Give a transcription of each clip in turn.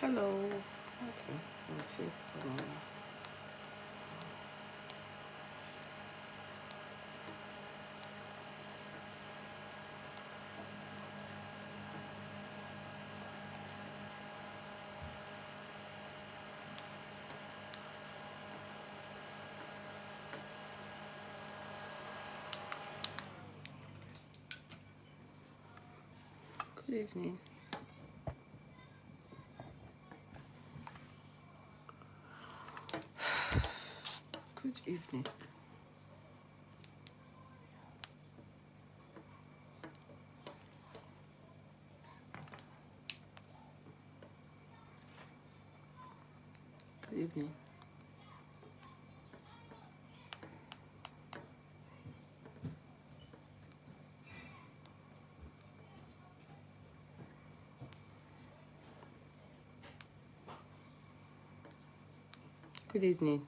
Hello. Okay, let's see. Good evening. Good evening. Good evening. Good evening.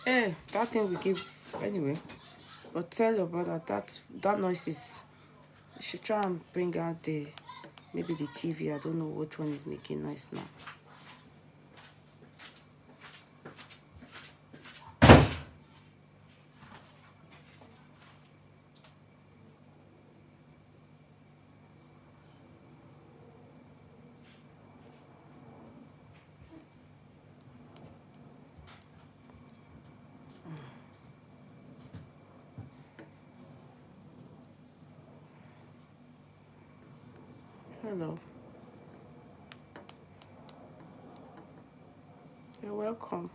Hey, that thing we give anyway. But tell your brother that noise is. You should try and bring out maybe the TV. I don't know which one is making noise now. Hello. You're welcome.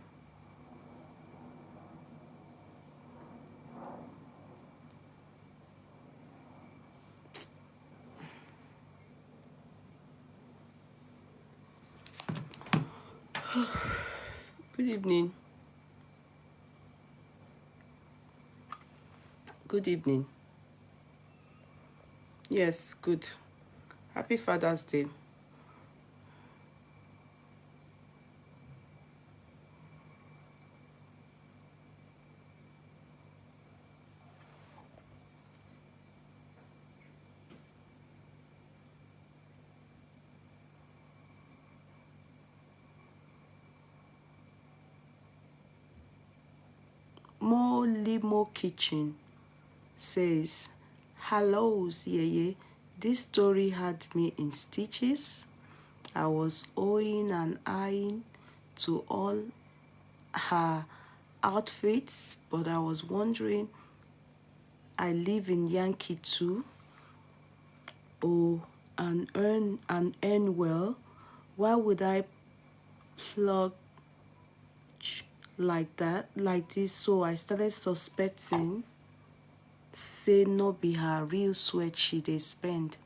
Good evening. Good evening. Yes, good. Happy Father's Day. Mo Limo Kitchen says, hello, Yeye. This story had me in stitches. I was owing and eyeing to all her outfits, but I was wondering, I live in Yankee too. Oh, and earn well. Why would I plug like this? So I started suspecting, say no be her real sweat she dey spend.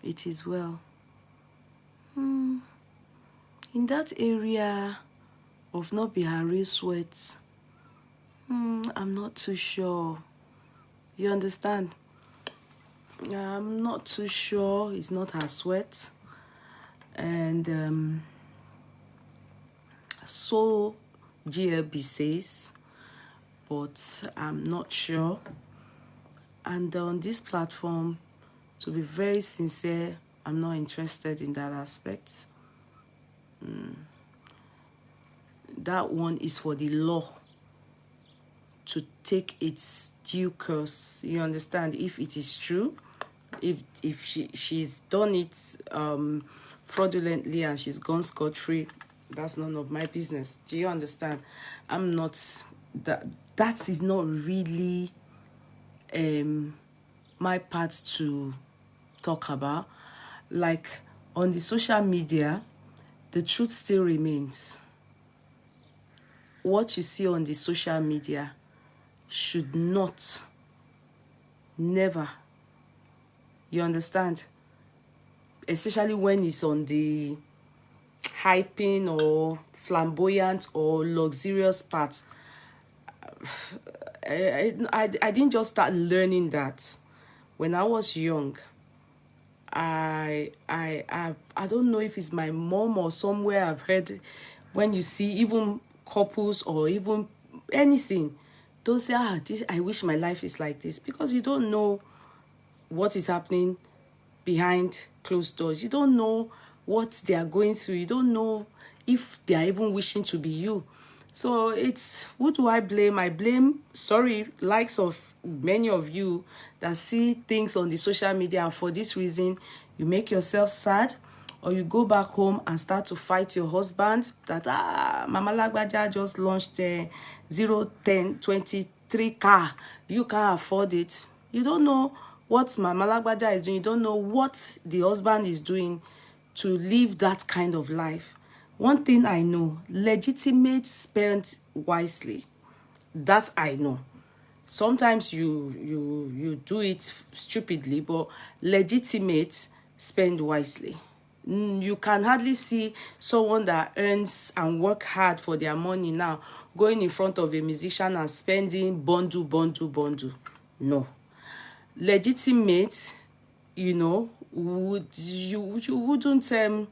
It is well. In that area of not be her real sweat, I'm not too sure. You understand? I'm not too sure. It's not her sweat. And so GLB says, but I'm not sure. And on this platform, to be very sincere, I'm not interested in that aspect. That one is for the law to take its due course. You understand? If it is true, if she's done it fraudulently and she's gone scot-free, that's none of my business. Do you understand? I'm not that is not really my part to talk about. Like on the social media, the truth still remains. What you see on the social media should not, never, you understand? Especially when it's on the hyping or flamboyant or luxurious part. I didn't just start learning that when I was young. I don't know if it's my mom or somewhere I've heard, when you see even couples or even anything, don't say, I wish my life is like this, because you don't know what is happening behind closed doors. You don't know what they are going through. You don't know if they are even wishing to be you. So it's, who do I blame? I blame, sorry, likes of many of you that see things on the social media, and for this reason, you make yourself sad, or you go back home and start to fight your husband that, Mama Lagbaja just launched a 0, 10, 23 car. You can't afford it. You don't know what Mama Lagbaja is doing. You don't know what the husband is doing to live that kind of life. One thing I know, legitimate spend wisely. That I know. Sometimes you do it stupidly, but legitimate spend wisely. You can hardly see someone that earns and work hard for their money now going in front of a musician and spending bundle. No. Legitimate, you know, you wouldn't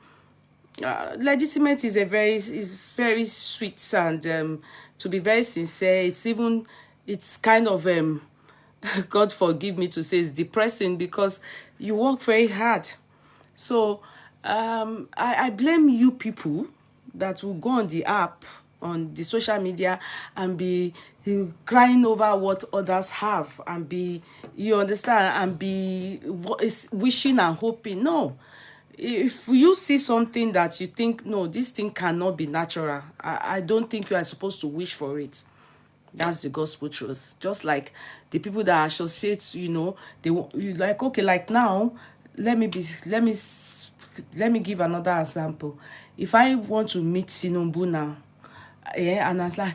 legitimate is very sweet, and to be very sincere, it's kind of God forgive me to say, it's depressing, because you work very hard. So I blame you people that will go on the app, on the social media, and be crying over what others have, and be, you understand, and be wishing and hoping. No. If you see something that you think, no, this thing cannot be natural, I don't think you are supposed to wish for it. That's the gospel truth. Just like the people that associate, you know, you like, okay, like now, let me give another example. If I want to meet Tinubu now, yeah, and I was like,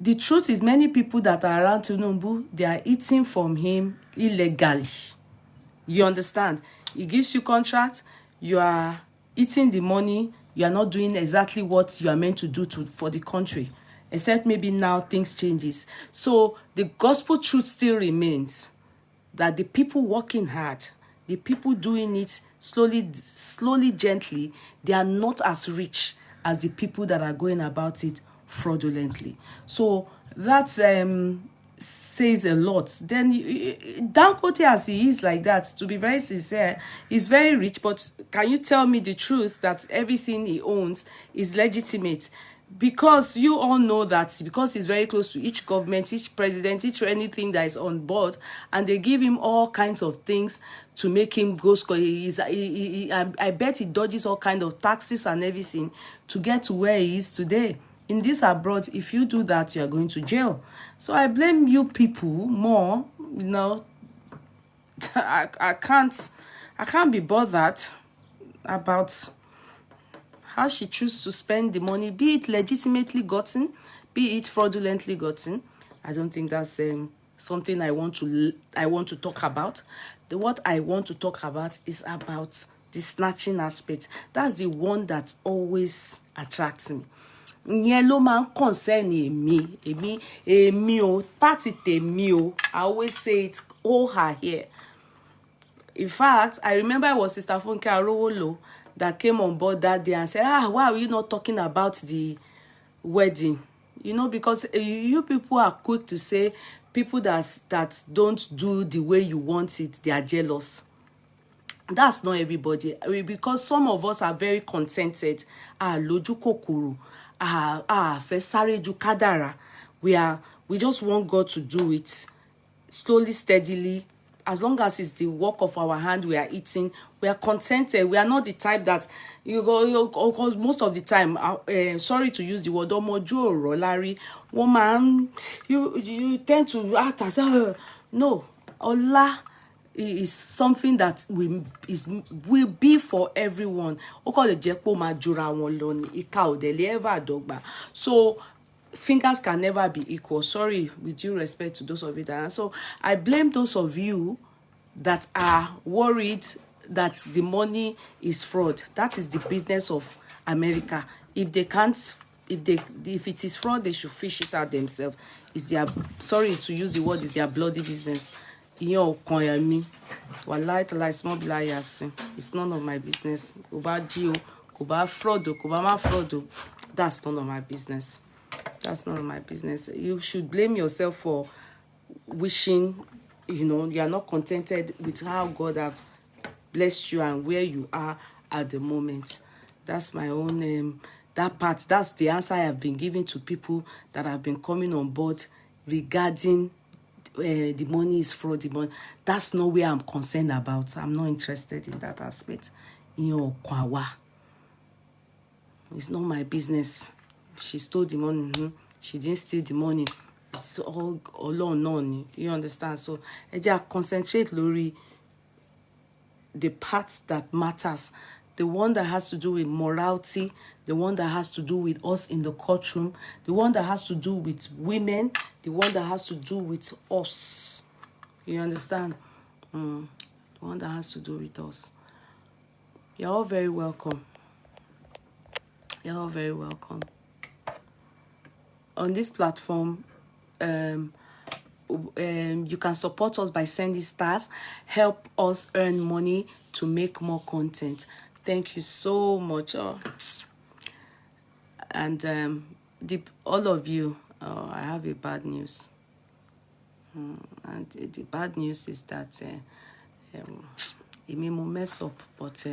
the truth is, many people that are around Tinubu, they are eating from him illegally. You understand? He gives you contract, you are eating the money, you are not doing exactly what you are meant to do for the country, except maybe now things changes. So the gospel truth still remains that the people working hard, the people doing it slowly, gently, they are not as rich as the people that are going about it fraudulently. So that says a lot. Then Dangote, as he is like that, to be very sincere, he's very rich, but can you tell me the truth that everything he owns is legitimate? Because you all know that, because he's very close to each government, each president, each anything that is on board, and they give him all kinds of things to make him go score. I bet he dodges all kinds of taxes and everything to get to where he is today. In this abroad, if you do that, you are going to jail. So I blame you people more. You know, I can't be bothered about how she chooses to spend the money, be it legitimately gotten, be it fraudulently gotten. I don't think that's something I want to talk about. What I want to talk about is about the snatching aspect. That's the one that always attracts me. Yellow man concern me o, party tèmi o. I always say it, all her here. In fact, I remember it was Sister Funke Arowolo that came on board that day and said, why are you not talking about the wedding? You know, because you people are quick to say people that don't do the way you want it, they are jealous. That's not everybody. Because some of us are very contented. Lójú kòkòrò. Fẹ́ sáré ju kádàrá. We just want God to do it slowly, steadily. As long as it's the work of our hand, we are eating, we are contented. We are not the type that because most of the time, sorry to use the word, woman, you tend to act as no. Allah is something that will be for everyone. So fingers can never be equal. Sorry, with due respect to those of you that are. So I blame those of you that are worried that the money is fraud. That is the business of America. If it is fraud, they should fish it out themselves. It's their, sorry to use the word, it's their bloody business. It's none of my business. That's none of my business. That's none of my business. You should blame yourself for wishing, you are not contented with how God have blessed you and where you are at the moment. That's my own that part. That's the answer I have been giving to people that have been coming on board regarding the money is fraud. The money, that's not where I'm concerned about. I'm not interested in that aspect. It's not my business. She stole the money. She didn't steal the money. It's all alone. You understand? So I just concentrate, Lori, the parts that matters. The one that has to do with morality, the one that has to do with us in the courtroom, the one that has to do with women, the one that has to do with us. You understand? The one that has to do with us. You're all very welcome. You're all very welcome. On this platform, you can support us by sending stars, help us earn money to make more content. Thank you so much. And all of you, I have a bad news. And the bad news is that it may mess up, but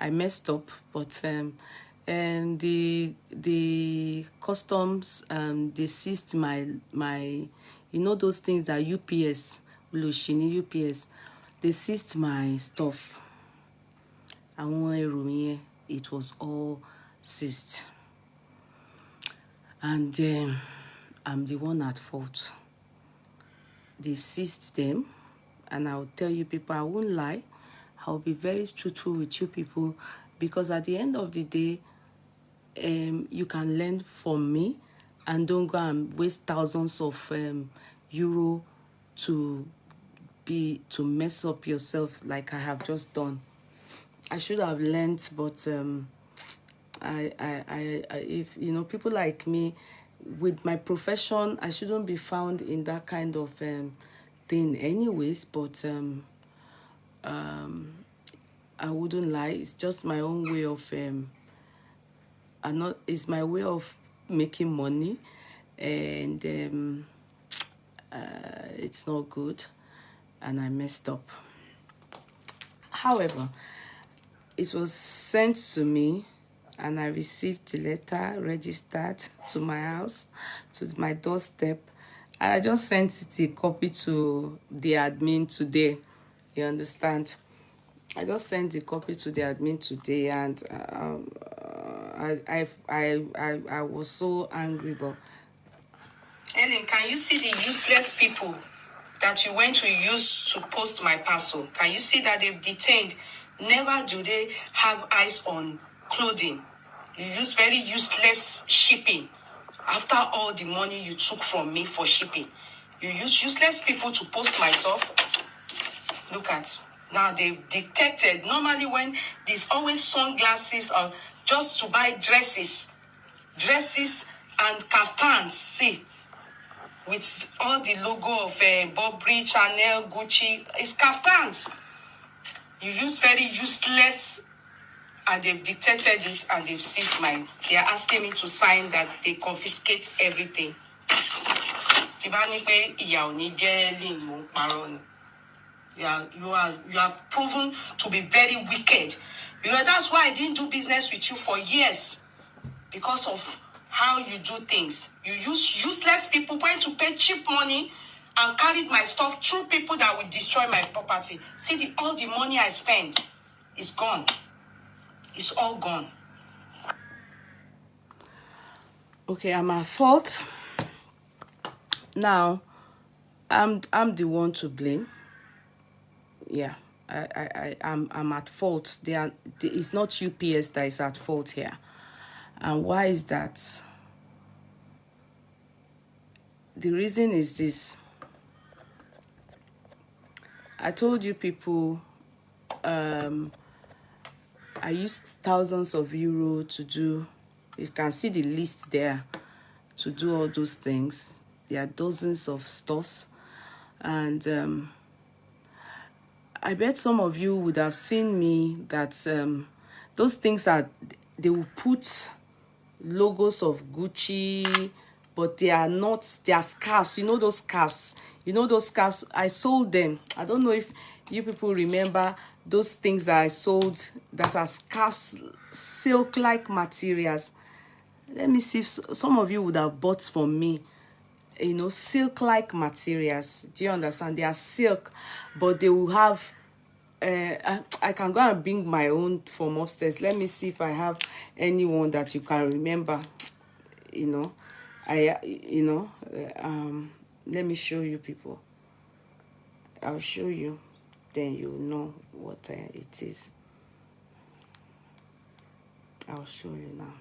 I messed up, but and the customs they seized my you know those things that UPS, Lushini UPS, they seized my stuff. It was all seized, and I'm the one at fault. They've seized them, and I'll tell you people, I won't lie, I'll be very truthful with you people, because at the end of the day, you can learn from me, and don't go and waste thousands of euro to mess up yourself like I have just done. I should have learned, but if you know, people like me with my profession, I shouldn't be found in that kind of thing anyways, but I wouldn't lie, it's just my own way of it's my way of making money, and it's not good, and I messed up. However, it was sent to me, and I received the letter registered to my house, to my doorstep. And I just sent it a copy to the admin today. You understand? I just sent the copy to the admin today, and I was so angry. But Ellen, can you see the useless people that you went to use to post my parcel? Can you see that they've detained? Never do they have eyes on clothing. You use very useless shipping. After all the money you took from me for shipping, you use useless people to post my stuff. Look at, now they've detected. Normally when there's always sunglasses or just to buy dresses and kaftans, see, with all the logo of Burberry, Chanel, Gucci, it's kaftans. You use very useless, and they've detected it, and they've seized mine. They are asking me to sign that they confiscate everything. Yeah, you have proven to be very wicked. That's why I didn't do business with you for years, because of how you do things. You use useless people going to pay cheap money and carried my stuff through people that will destroy my property. See, all the money I spend is gone. It's all gone. Okay, I'm at fault. Now, I'm the one to blame. Yeah, I'm at fault. It's not UPS that is at fault here. And why is that? The reason is this. I told you people, I used thousands of euro to do, you can see the list there, to do all those things. There are dozens of stuffs. And I bet some of you would have seen me that those things they will put logos of Gucci, but they are not, they are scarves. You know those scarves? I sold them. I don't know if you people remember those things that I sold that are scarves, silk-like materials. Let me see if some of you would have bought from me, you know, silk-like materials. Do you understand? They are silk, but they will have I can go and bring my own from upstairs. Let me see if I have anyone that you can remember. You know, let me show you, people. I'll show you, then you'll know what it is. I'll show you now.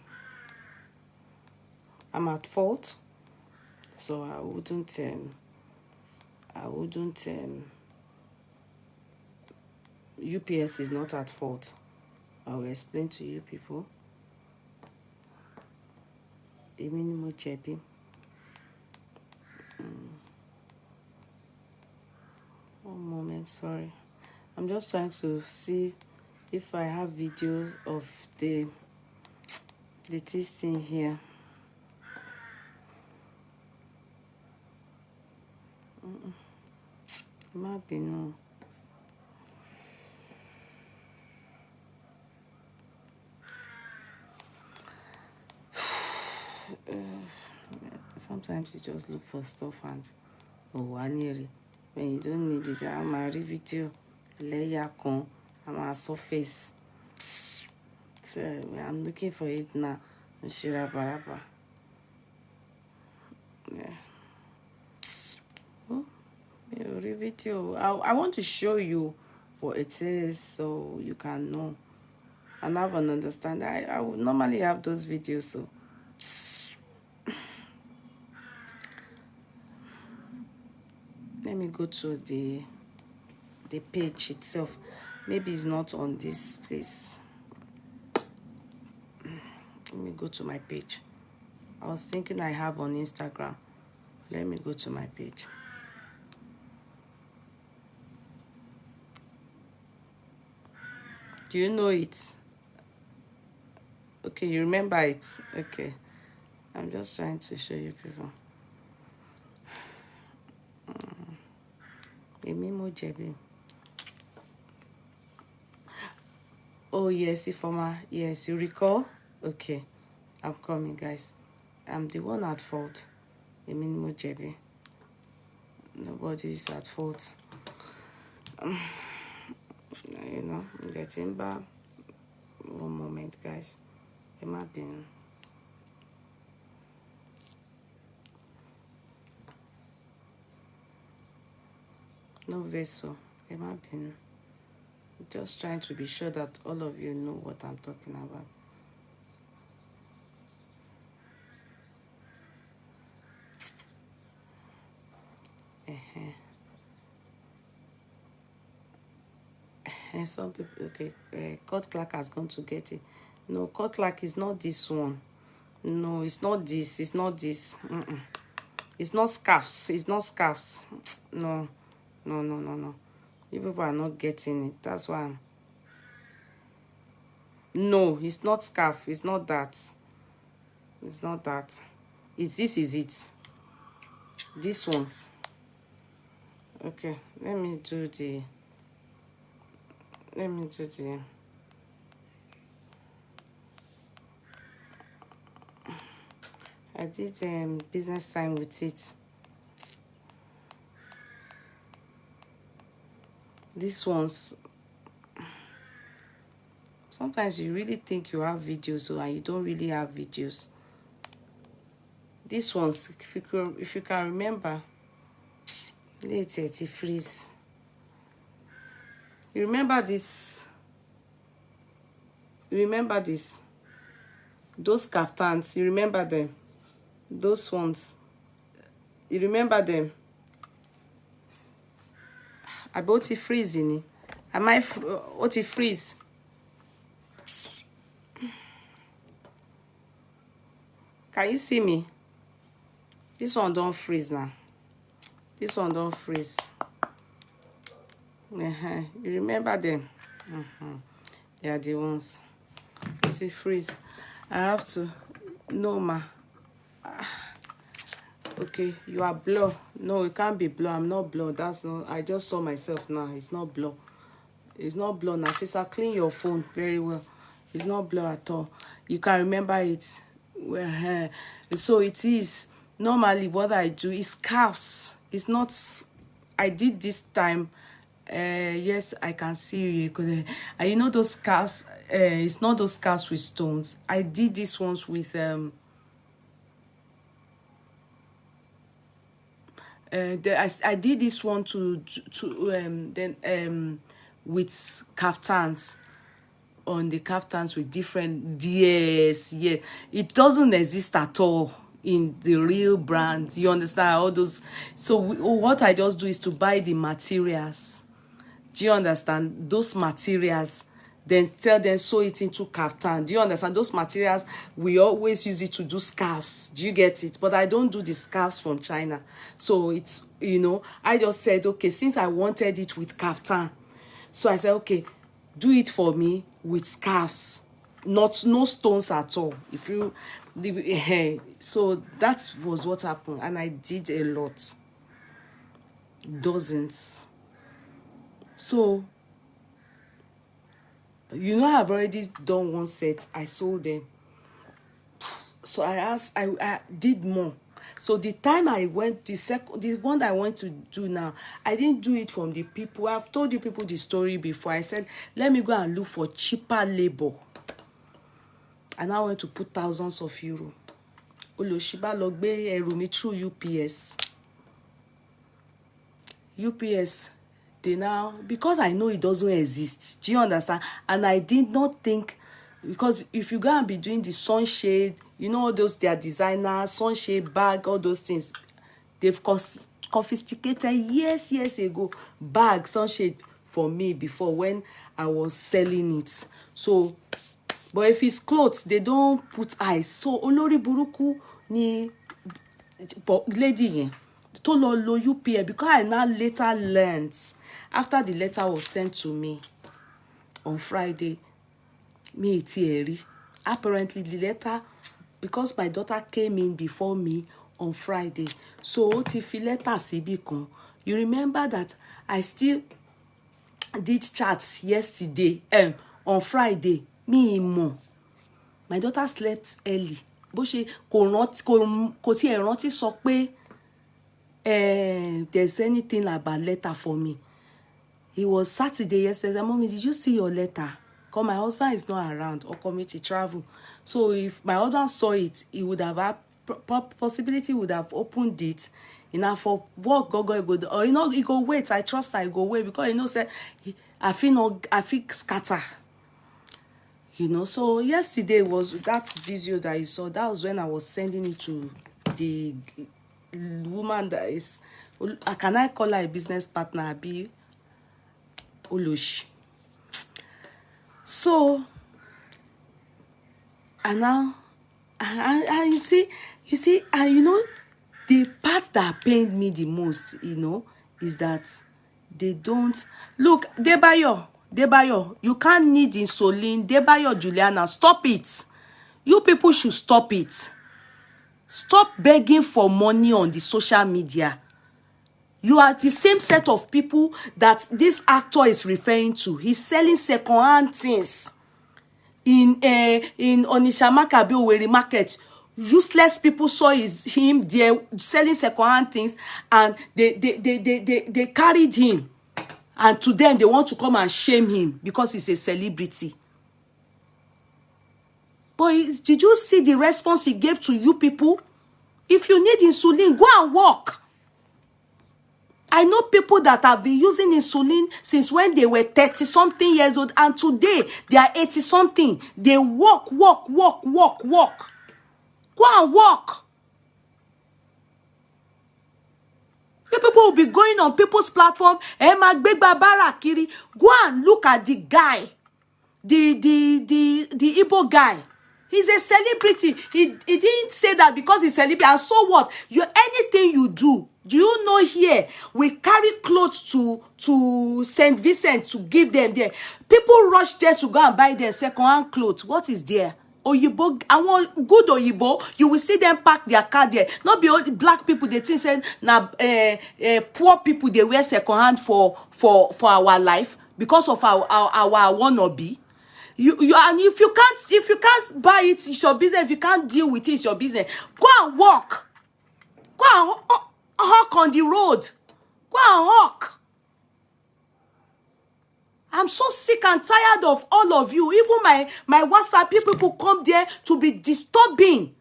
I'm at fault, so I wouldn't UPS is not at fault. I will explain to you, people. One moment, sorry. I'm just trying to see if I have videos of the thing here. Might be no. Sometimes you just look for stuff and when you don't need it, I'm a video layer con, I'm a surface. So I'm looking for it now. Yeah. Oh, video. I want to show you what it is so you can know and have an understanding. I would normally have those videos, so let me go to the page itself. Maybe it's not on this place. Let me go to my page. I was thinking I have on Instagram. Let me go to my page. Do you know it? Okay, you remember it? Okay. I'm just trying to show you, people. Oh, yes, Ifoma. Yes, you recall? Okay. I'm coming, guys. I'm the one at fault. Nobody is at fault. You know, the timber. One moment, guys. Imagine. No vessel. Imagine. Just trying to be sure that all of you know what I'm talking about. And some people, okay, court clerk has gone to get it. No, court clerk is not this one. No, it's not this. It's not this. It's not scarves. It's not scarves. No. You people are not getting it. That's why I'm... No, it's not scarf. It's not that. It's not that. It's this, is it? This ones. Okay, let me do the... I did business time with it. These ones, sometimes you really think you have videos, and you don't really have videos. These ones, if you can remember, let's freeze. You remember this? You remember this? Those kaftans, you remember them? Those ones, you remember them? I bought it freezing. Am I what it freeze? Can you see me? This one don't freeze now. This one don't freeze. You remember them? They are the ones. You see, freeze. I have to. No, ma. Okay, you are blur. No, it can't be blur. I'm not blur. That's not. I just saw myself now. It's not blur. It's not blur. Nafisa, clean your phone very well. It's not blur at all. You can remember it. Well, so it is. Normally, what I do is scarves. It's not. I did this time. Yes, I can see you. You know those scarves. It's not those scarves with stones. I did these ones with I did this one with kaftans, on the kaftans with different, yes, it doesn't exist at all in the real brand. You understand all those? So what I just do is to buy the materials. Do you understand those materials? Then tell them sew it into kaftan. Do you understand those materials? We always use it to do scarves. Do you get it? But I don't do the scarves from China. So it's, you know, I just said, okay, since I wanted it with kaftan, so I said, okay, do it for me with scarves, no stones at all. If you, so that was what happened, and I did a lot, dozens. So, you know, I've already done one set. I sold them. So I did more. So the time I went, the one I went to do now, I didn't do it from the people. I've told you people the story before. I said, let me go and look for cheaper labor. And I went to put thousands of euro. Oloshiba logbe erumi through UPS. UPS. They now, because I know it doesn't exist. Do you understand? And I did not think, because if you go and be doing the sunshade, you know, all those, their designers, sunshade bag, all those things, they've confiscated years ago bag, sunshade for me before when I was selling it. So, but if it's clothes, they don't put eyes. So, Olori Buruku ni lady yen to lo UPA, because I now later learned, after the letter was sent to me on Friday, me itieri. Apparently the letter, because my daughter came in before me on Friday, so if letter sibikon, you remember that I still did chats yesterday, on Friday, me mo. My daughter slept early. Bó ṣe kò tí ẹ rántí sọ pé there's anything about letter for me. It was Saturday yesterday. Mommy, did you see your letter? Because my husband is not around. Okpongete travel. So if my husband saw it, he would have had possibility, would have opened it. Enough for work go, or you know, he go wait. I trust I go wait, because you know, say I feel scatter. You know, so yesterday was that video that you saw. That was when I was sending it to the woman that is, can I call her a business partner? Abi Olosh. So, and now, and you see, and you know, the part that pained me the most, you know, is that they don't look. Debayo, you can't need insulin. Debayo, Juliana, stop it. You people should stop it. Stop begging for money on the social media. You are the same set of people that this actor is referring to. He's selling second-hand things in Onisha Makabe Owerri market. Useless people saw him there selling second-hand things, and they carried him. And to them, they want to come and shame him because he's a celebrity. But did you see the response he gave to you people? If you need insulin, go and walk. I know people that have been using insulin since when they were 30-something years old, and today they are 80-something. They walk. Go and walk. You people will be going on people's platform. Go and look at the guy, the Igbo guy. He's a celebrity. He didn't say that because he's a celebrity. And so what? Anything you do you know here we carry clothes to St. Vincent to give them there. People rush there to go and buy their second-hand clothes. What is there? Oyibo, I want good Oyibo. You will see them park their car there. Not be all the black people. They think say poor people they wear second hand for our life. because of our wannabe. You and if you can't buy it, it's your business. If you can't deal with it, it's your business. Go and walk. Go and hawk on the road. Go and hawk. I'm so sick and tired of all of you. Even my WhatsApp people come there to be disturbing.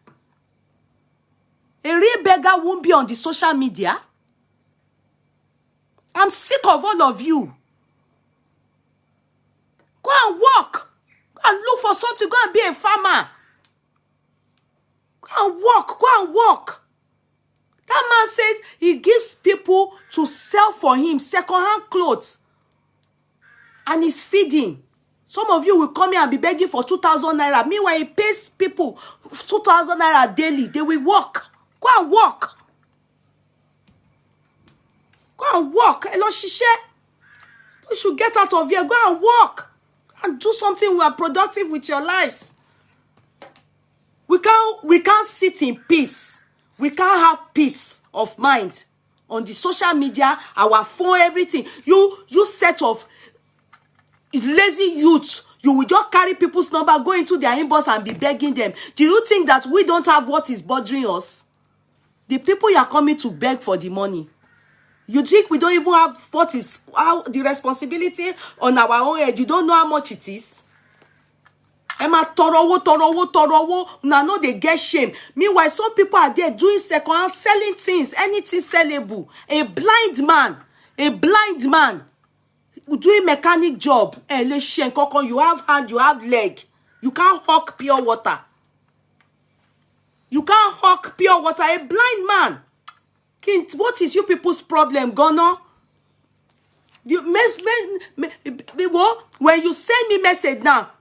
A real beggar won't be on the social media. I'm sick of all of you. Go and walk. Go and look for something. Go and be a farmer. Go and walk. Go and walk. That man says he gives people to sell for him second-hand clothes. And he's feeding. Some of you will come here and be begging for 2,000 naira. Meanwhile, he pays people 2,000 naira daily. They will walk. Go and walk. Go and walk. Hello, Shishe. You should get out of here. Go and walk. And do something we are productive with your lives. We can't sit in peace. We can't have peace of mind. On the social media, our phone, everything. You set of lazy youths. You will just carry people's number, go into their inbox and be begging them. Do you think that we don't have what is bothering us? The people you are coming to beg for the money. You think we don't even have what is the responsibility on our own head? You don't know how much it is? Emma torowo. Now know they get shame. Meanwhile, some people are there doing second-hand, selling things, anything sellable. A blind man doing mechanic job. You have hand, you have leg. You can't hawk pure water. You can't hawk pure water. A blind man. What is you people's problem, Ghana? When you send me message now,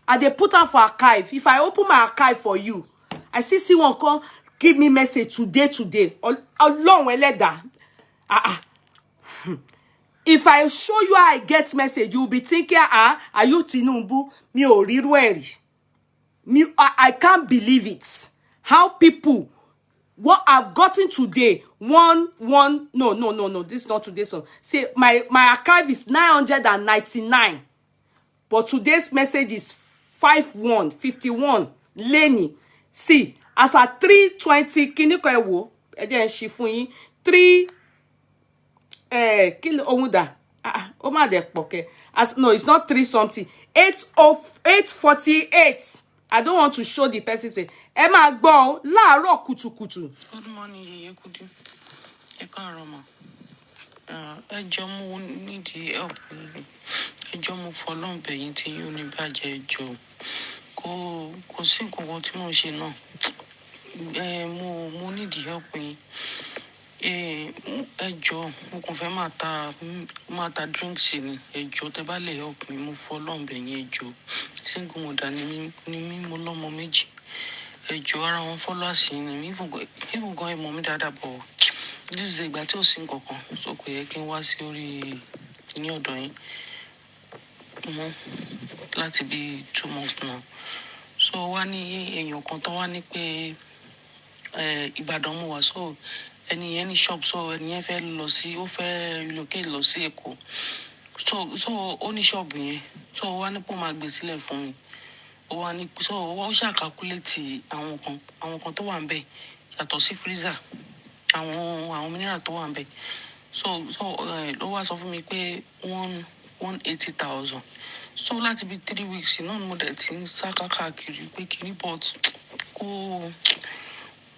I they put on for archive. If I open my archive for you, I see someone come give me message today. Along with that. If I show you how I get message, you'll be thinking, are you Tinumbu? Me orirueri. I can't believe it. How people, what I've gotten today, no, this is not today's one. See, my archive is 999. But today's message is 51. Lenny. See, as a 320, kiniko ewo, then she fun 3 kilo omuda. As no, it's not 3 something. 848. I don't want to show the person's face. Emma Gbo, láàárọ̀ kùtùkùtù. Good morning, Yekudu. Ekaroma. Ẹjọ́ mo need help. Ẹjọ́ mo fọlọ́n bẹ̀yìn tí yóò ní bàjẹ́ ẹjọ́. Kò sí nǹkan tí mo ṣe náà. Mo need help yín. Ẹjọ́ mo kàn fẹ́ máa ta drinks ni. Ẹjọ́ tẹ́ bá lè help me, mo fọlọ́n bẹ̀yìn ẹjọ́. Single mother ni mí mo lọ́mọ méjì. Ẹjọ́ ara wọn followers ni mi even go ẹ mọ̀ mí dáadáa bọ̀. This is ìgbà tí ó sì ń kankan. So kò yẹ kí n wá sí orí ní ọ̀dọ̀ yín. Láti bí 2 months now. So wá ní èèyàn kan tó wá ní pé Ìbàdàn mo wà, so ẹni yẹn ní shop, so ẹni yẹn fẹ́ lọ sí, ó fẹ́ relocate lọ sí Èkó. So ó ní shop yẹn. So wá ní pé ó máa gbé sílẹ̀ fún mi. Ó wá ní, so ó ṣá calculate àwọn kan tó wà ńbẹ̀ yàtọ̀ sí freezer. Àwọn mineral tó wà ńbẹ̀. So ló wá sọ fún mi pé 180,000. So láti bí 3 weeks náà mo dẹ̀ ti ń sá káàkiri pé kíní, but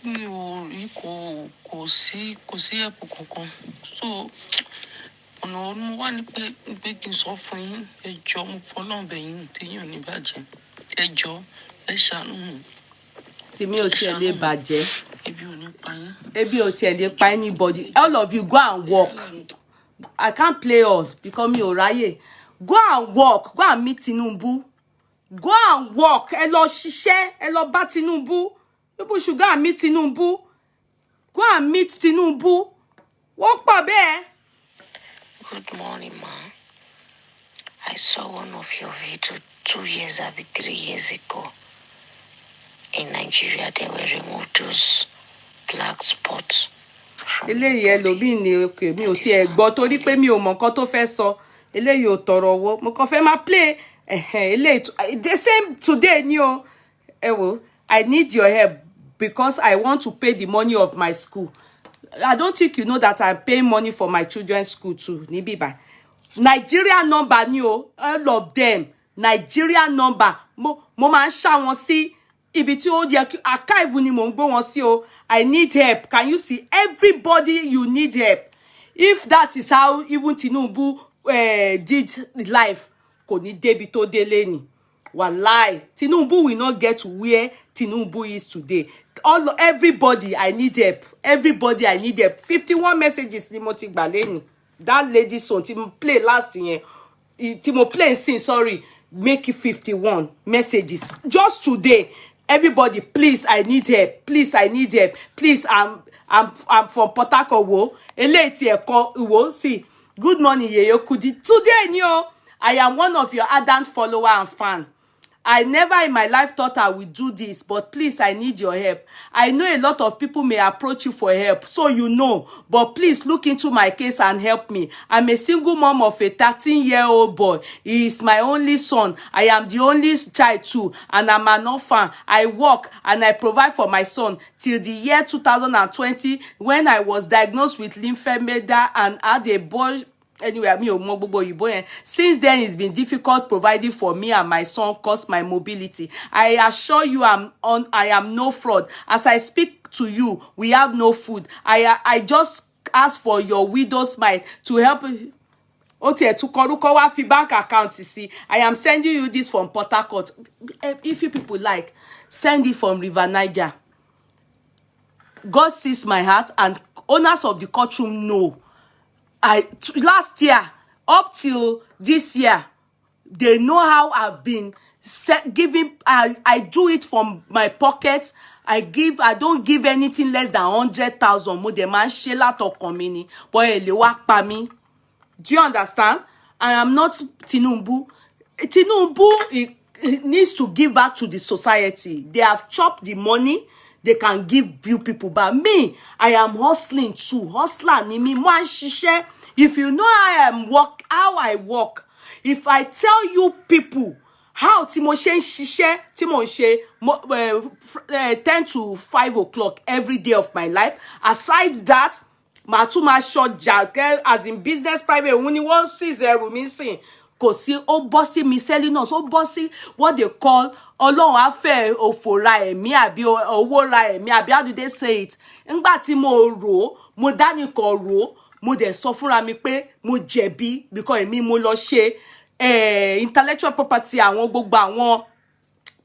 mi ò rí kò sí ẹ̀pù kankan. So ọ̀nà mo wá ní pé kí n sọ fún yín, ẹjọ́ mo fọlọ́n bẹ̀yìn téèyàn ní bàjẹ́. Ẹjọ́ ẹ ṣàánú mi. Tèmi ò tiẹ̀ lè bàjẹ́. Ebi ò ní pa yín. Ebi ò tiẹ̀ lè pa anybody. All of you go and walk. I can't play all because mi ò ráyè. Go and walk. Go and meet Tinubu. Go and walk. Ẹ lọ ṣiṣẹ́. Ẹ lọ bá Tinubu. People should go and meet Tinubu. Go and meet Tinubu. Walk pa bẹ́ẹ̀. Good morning, ma. I saw one of your videos 2 years, 3 years ago. In Nigeria, they will remove those black spots. Eléyìí ẹlòmíì ni mi ò tiẹ̀ gbọ́ torí pé mi ò mọ̀ nǹkan tó fẹ́ sọ. eléyìí ò tọrọ owó mo kàn fẹ́ máa play eléyìí the same today ni o ẹ wò I need your help because I want to pay the money of my school. I don't think you know that I'm paying money for my children's school too. Níbí báyìí. Nigeria number ni o, all of them. Nigeria number. Mo máa ń ṣá wọn sí ibi tí ó yẹ archive ni mo ń gbé wọn sí o. I need help. Can you see? Everybody you need help. If that is how even Tinubu did life, kò ní débi tó délé ni. Wallahi, Tinubu will not get to where Tinubu is today. Everybody, I need help. Everybody, I need help. 51 messages ni mo ti gbà lẹ́ni. That lady's song, tí mo play last year, tí mo play since, sorry, make it 51 messages. Just today, everybody, please, I need help. Please, I need help. Please, I'm from Port Harcourt. See, good morning, Yeyo Kudi. Today, I am one of your ardent follower and fan. I never in my life thought I would do this, but please, I need your help. I know a lot of people may approach you for help, so you know, but please look into my case and help me. I'm a single mom of a 13-year-old boy. He is my only son. I am the only child too, and I'm an orphan. I work and I provide for my son till the year 2020 when I was diagnosed with lymphedema and had a boy. Anyway, since then it's been difficult providing for me and my son cause my mobility. I assure you I am no fraud. As I speak to you, we have no food. I just ask for your widow's mite to help. To bank account, you see. I am sending you this from Port Harcourt. If you people like, send it from River Niger. God sees my heart, and owners of the courtroom know. Last year up till this year, they know how I've been giving. I do it from my pocket. I don't give anything less than 100,000. Mo de man shela to komini, but ele wa pa mi. Do you understand? I am not Tinubu. Tinubu needs to give back to the society. They have chopped the money. They can give you people, but me, I am hustling too. Hustler ni mi mo shishe. If you know how I work, if I tell you people how Timo shishe, Timo 10 to 5 o'clock every day of my life. Aside that, matuma short jack as in business private. When you want see zero missing. Cause see, oh bossy me selling us, oh bossy, what they call Ọlọ́run afẹ́ òfò ra ẹ̀mí àbí owó ra ẹ̀mí àbí how do they say it? Ńgbà tí mo rò, mo dání kan rò, mo dẹ̀ sọ fúnra mi pé mo jẹ̀bi because èmi mo lọ ṣe intellectual property àwọn gbogbo àwọn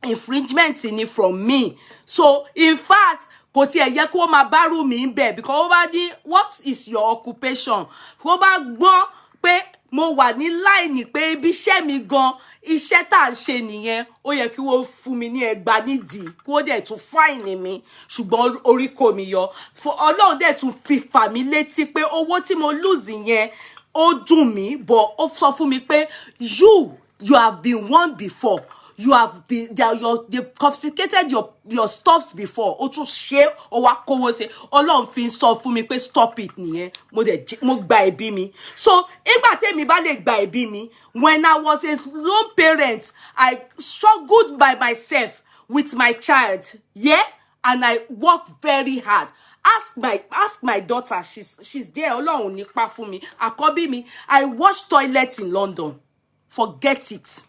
infringement ni from me. So in fact, kò tiẹ̀ yẹ kó máa bá rú mi ń bẹ̀ because ó bá ní what is your occupation? Kó bá gbọ́ pé mo wà ní line pé ibi iṣẹ́ mi gan iṣẹ́ tá ń ṣe nìyẹn ó yẹ kí wọ́n fún mi ní ẹgbàá nídìí kí wọ́n dẹ̀ tún fine mi ṣùgbọ́n orí kò mi yọ Ọlọ́run dẹ̀ tún fi fà mí létí pé owó tí mo lose yẹn ó dùn mí but ó sọ fún mi pé you have been won before. You have been they've confiscated your stuffs before. O tún ṣe o wá kówó ṣe. Ọlọ́run fi sọ fún mi pé stop it nìyẹn. Mo gba ẹ̀bí mi. So, ìgbà tèmi bá lè gba ẹ̀bí mi, when I was a lone parent, I struggled by myself with my child. Yeah? And I worked very hard. Ask my daughter. She's there. Ọlọ́run ní pa fún mi. Àkọ́bí mi. I washed toilets in London. Forget it.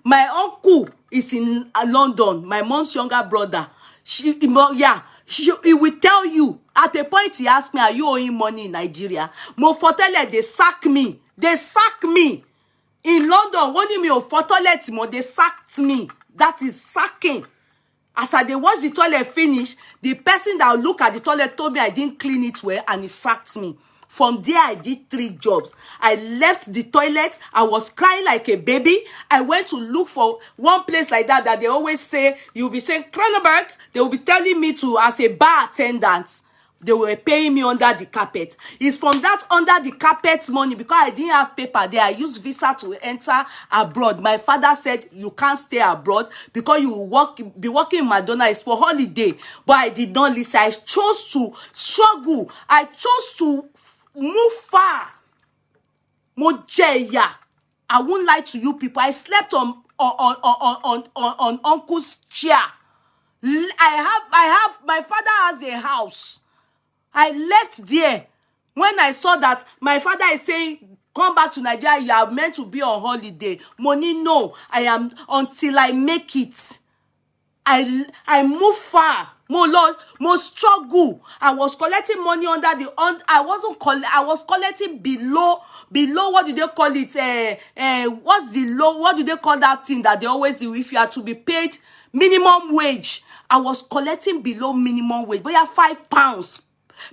My uncle is in London. My mom's younger brother. He will tell you. At a point, he asked me, "Are you owing money in Nigeria?" Mo fotele, they sack me. They sack me in London. When me o fotolet mo, they sacked me. That is sacking. As I dey wash the toilet finish, the person that look at the toilet told me I didn't clean it well, and he sacked me. From there, I did 3 jobs. I left the toilet. I was crying like a baby. I went to look for one place like that they always say, you'll be saying, Kronenberg, they will be telling me to, as a bar attendant, they were paying me under the carpet. It's from that under the carpet money, because I didn't have paper there. I used visa to enter abroad. My father said, you can't stay abroad because you will be working in Madonna. It's for holiday. But I did not listen. I chose to struggle. I chose to move far. Mo jẹ ìyà I won't lie to you people. I slept on uncle's chair. My father has a house. I left there when I saw that my father is saying, come back to Nigeria, you are meant to be on holiday. Money, no. I am until I make it. I move far. More Lord, more struggle. I was collecting money under the I was collecting below what do they call it? What's the low? What do they call that thing that they always do if you are to be paid minimum wage? I was collecting below minimum wage, but yeah, £5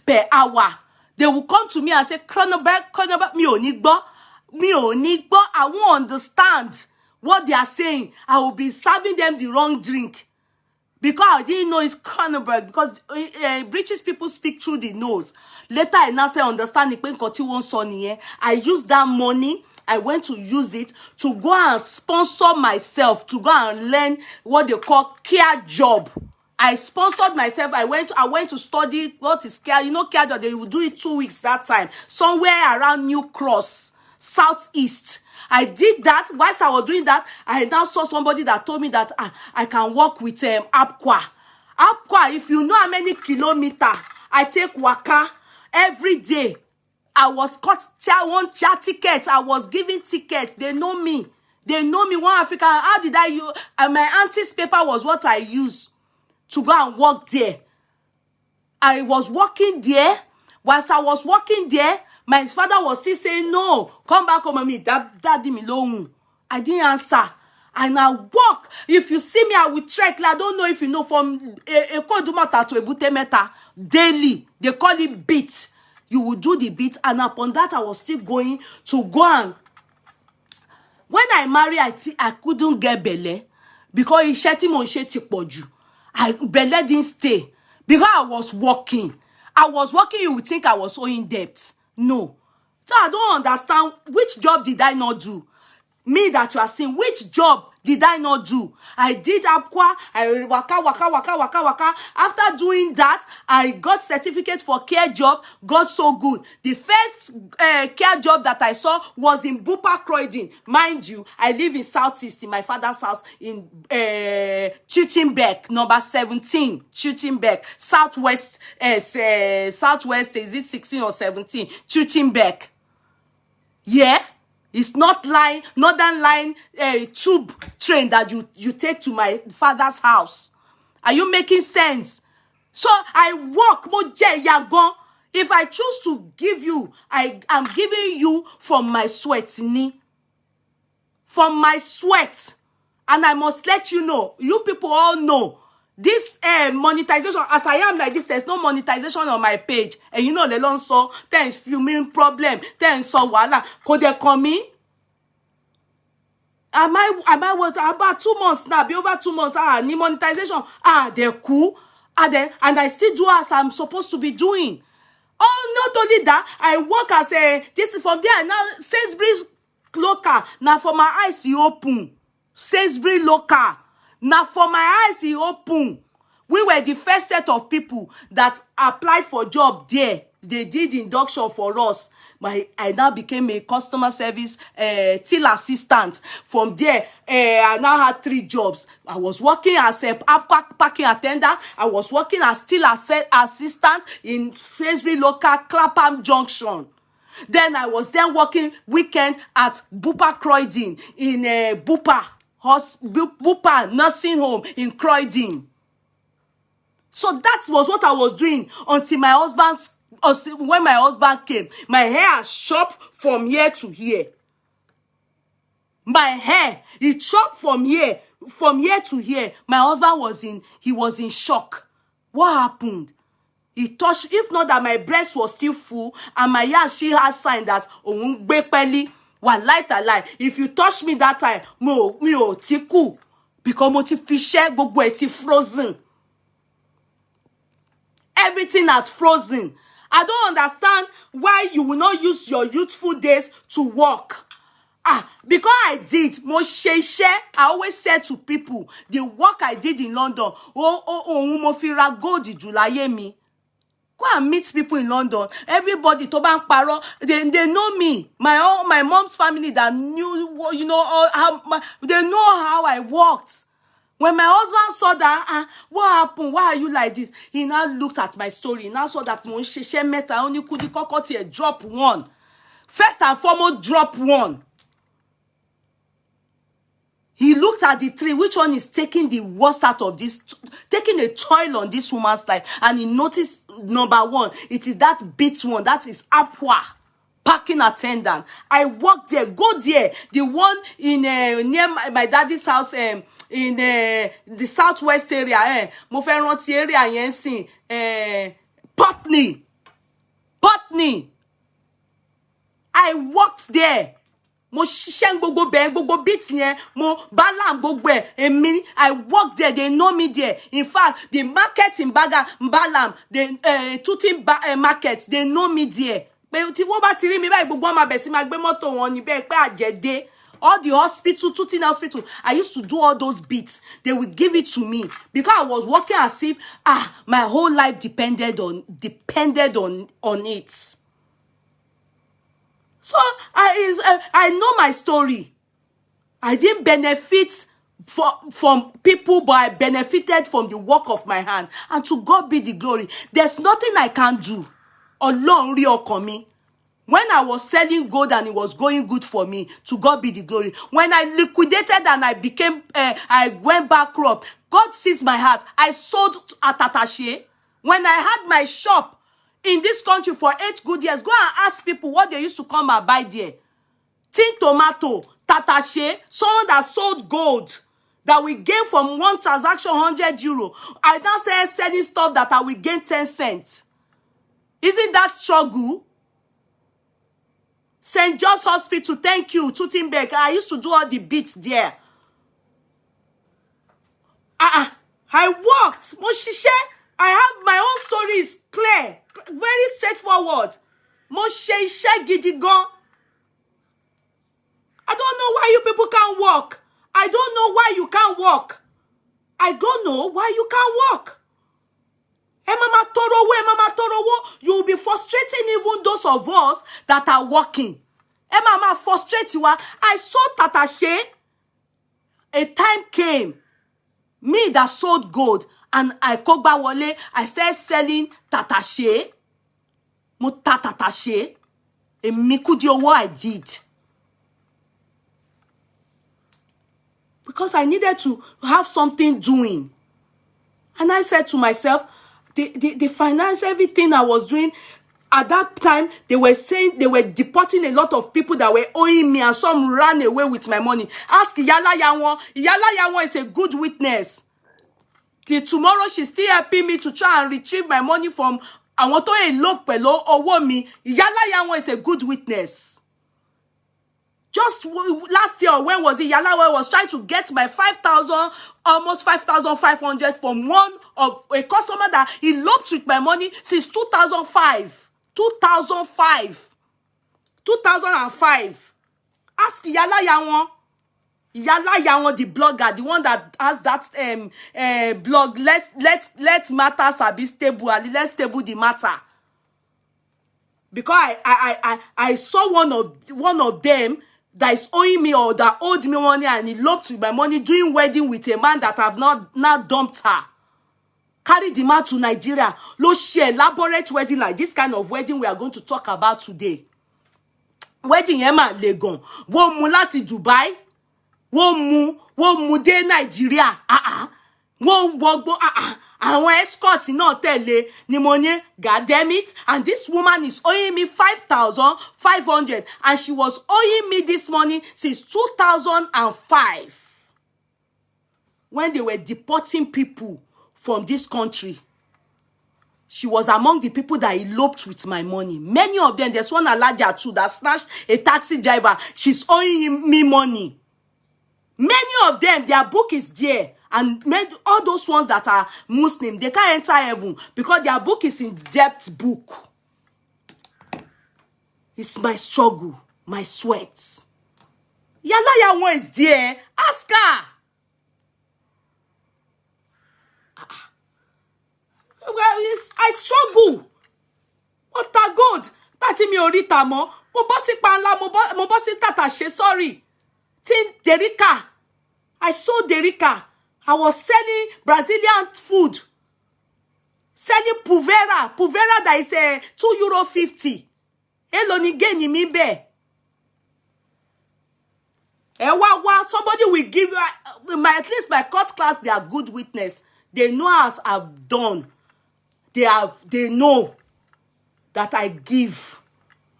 per hour. They will come to me and say, Chronoberg, me ò ní gbọ́. I won't understand what they are saying. I will be serving them the wrong drink. Because I didn't know it's Chronoberg. Because British people speak through the nose. Later, I now say understand Dr Tee Hon Seye. I used that money. I went to use it to go and sponsor myself, to go and learn what they call care job. I sponsored myself. I went to study what is care. You know, care job, they will do it 2 weeks that time. Somewhere around New Cross, Southeast. I did that. Whilst I was doing that, I now saw somebody that told me that I can work with Apqua. Apqua, if you know how many kilometers I take waka every day. I was cut one chat ticket. I was giving tickets. They know me. They know me. One African. How did I use? My auntie's paper was what I used to go and work there. I was working there. Whilst I was working there, my father was still saying, no, come back home, mommy. Daddy me long. I didn't answer. And I walk. If you see me, I will trek. I don't know if you know from Ekodumata to Ebutemeta daily. They call it beat. You will do the beat. And upon that, I was still going to go and... When I married, I couldn't get belle. Because belle didn't stay. Because I was working. You would think I was owing debt. No. So I don't understand which job did I not do. Me that you are saying, which job did I not do? I did Apqua, I waka. After doing that, I got certificate for care job, got so good. The first care job that I saw was in Bupa Croydon. Mind you, I live in Southeast, in my father's house in Chittenbeck, number 17, Chittenbeck, Southwest, is it 16 or 17? Chittenbeck. Yeah? It's not northern line tube train that you take to my father's house. Are you making sense? So I walk. If I choose to give you, I am giving you from my sweat. From my sweat. And I must let you know, you people all know, this monetization, as I am like this, there's no monetization on my page. And you know, the long so, thanks filming problem, thanks so wala. Could they come in? Am I was about 2 months now? Be over 2 months. Need monetization. They're cool. And I still do as I'm supposed to be doing. Oh, not only that, I work as this is from there now. Sainsbury's local. Now for my eyes, you open. Sainsbury local. Now for my eyes, he open. We were the first set of people that applied for job there. They did induction for us. I now became a customer service till assistant. From there, I now had 3 jobs. I was working as a parking attendant. I was working as till assistant in Sainsbury local Clapham Junction. Then I was then working weekend at Bupa Croydon in Bupa nursing home in Croydon. So that was what I was doing until when my husband came. My hair chopped from here to here. My hair, it chopped from here to here. My husband was in shock. What happened? He touched, if not that my breast was still full and my yarn, she has sign that one light a lie. If you touch me that time, me o tiku because mo ti fish gbogbo ẹ ti frozen. Everything had frozen. I don't understand why you will not use your youthful days to work. Because I did, mo I always said to people, the work I did in London, mo fi ra gold julaye mi. Go and meet people in London. Everybody, to ban paro, they know me. My mom's family that knew, you know, they know how I walked. When my husband saw that, what happened? Why are you like this? He now looked at my story. He now saw that mon sheshe meta only could kokoti drop one. First and foremost, drop one. He looked at the three. Which one is taking the worst out of this, taking a toil on this woman's life? And he noticed number one. It is that bit one. That is Apwa. Parking attendant. I walked there. Go there. The one in near my daddy's house in the southwest area. Mo fẹ́ rántí area yẹn sin Putney. I walked there. Mo ṣiṣẹ́ gbogbo bẹ́ẹ̀ gbogbo bit yẹn mo balam gbogbo ẹ̀ èmi I work there, they know me there. In fact, the market in Balam, the Tutin market, they know me there. But tí wọ́n bá ti rí mi báyìí gbogbo wọn máa bẹ̀ sí máa gbé mọ́tò wọn ní bẹ́ẹ̀ pé àjẹdé. All the hospital, Tutin hospital, I used to do all those bits. They would give it to me because I was working as if my whole life depended on it. So I know my story. I didn't benefit from people, but I benefited from the work of my hand. And to God be the glory. There's nothing I can't do. Ọlọ́run rí ọkàn mi. When I was selling gold and it was going good for me, to God be the glory. When I liquidated and I went bankrupt, God sees my heart. I sold at Attaché. When I had my shop in this country for 8 good years, go and ask people what they used to come and buy there. Tin tomato, Tatache, someone that sold gold that we gain from one transaction 100 euro. I now started selling stuff that I will gain 10 cents. Isn't that struggle? St. John's Hospital, thank you, Tutinberg. I used to do all the bits there. I worked. Moshishe, I have my own story is clear, very straightforward. Moshe gidi gan. I don't know why you people can't walk. I don't know why you can't walk. I don't know why you can't walk. Mama Torowo, you will be frustrating even those of us that are walking. Mama frustrate you. I saw Tatache. A time came, me that sold gold, and I Kogba Wole, I started selling Tatache. Muta Tatache. A mikudi what I did. Because I needed to have something doing. And I said to myself, the finance, everything I was doing, at that time, they were saying they were deporting a lot of people that were owing me, and some ran away with my money. Ask Yala Yawon. Yala Yawon is a good witness. Till tomorrow, she's still helping me to try and retrieve my money from I want to elope or me. Yala Yawon is a good witness. Just last year, when was it? Yalawa was trying to get my 5,000, almost 5,500 from one of a customer that eloped with my money since 2005. 2005. Ask Yala Yawon. Yala Yawon, the blogger, the one that has that blog. Let matters be stable and let's stable the matter. Because I saw one of them that is owing me or that owed me money and he eloped with my money doing wedding with a man that have not dumped her. Carry the man to Nigeria. Lo share elaborate wedding like this kind of wedding we are going to talk about today. Wedding Emma Legon. Wo mu láti Dubai. Wo mu de Nigeria. Wo wogbo àwọn escorts náà tẹ̀lé ni mo ní, God damn it, and this woman is owing me 5,500 and she was owing me this money since 2005 when they were deporting people from this country. She was among the people that eloped with my money. Many of them, there's one Alaja too that snatched a taxi driver. She's owing me money. Many of them, their book is there. And all those ones that are Muslim, they can't enter heaven because their book is in depth book. It's my struggle, my sweat. Yala Yawon is there. Ask her. Well, I struggle. mi ò rí ta mọ́. Mo bọ́ sí panla, mo bọ́ sí tàtàṣé, sorry. Tin Derica. I sold Derica. I was selling Brazilian food. Selling Puvera. Puvera that is €2.50. Èló ni gain mi be. Somebody will give you at least my court class, they are good witness. They know as I've done. They know that I give.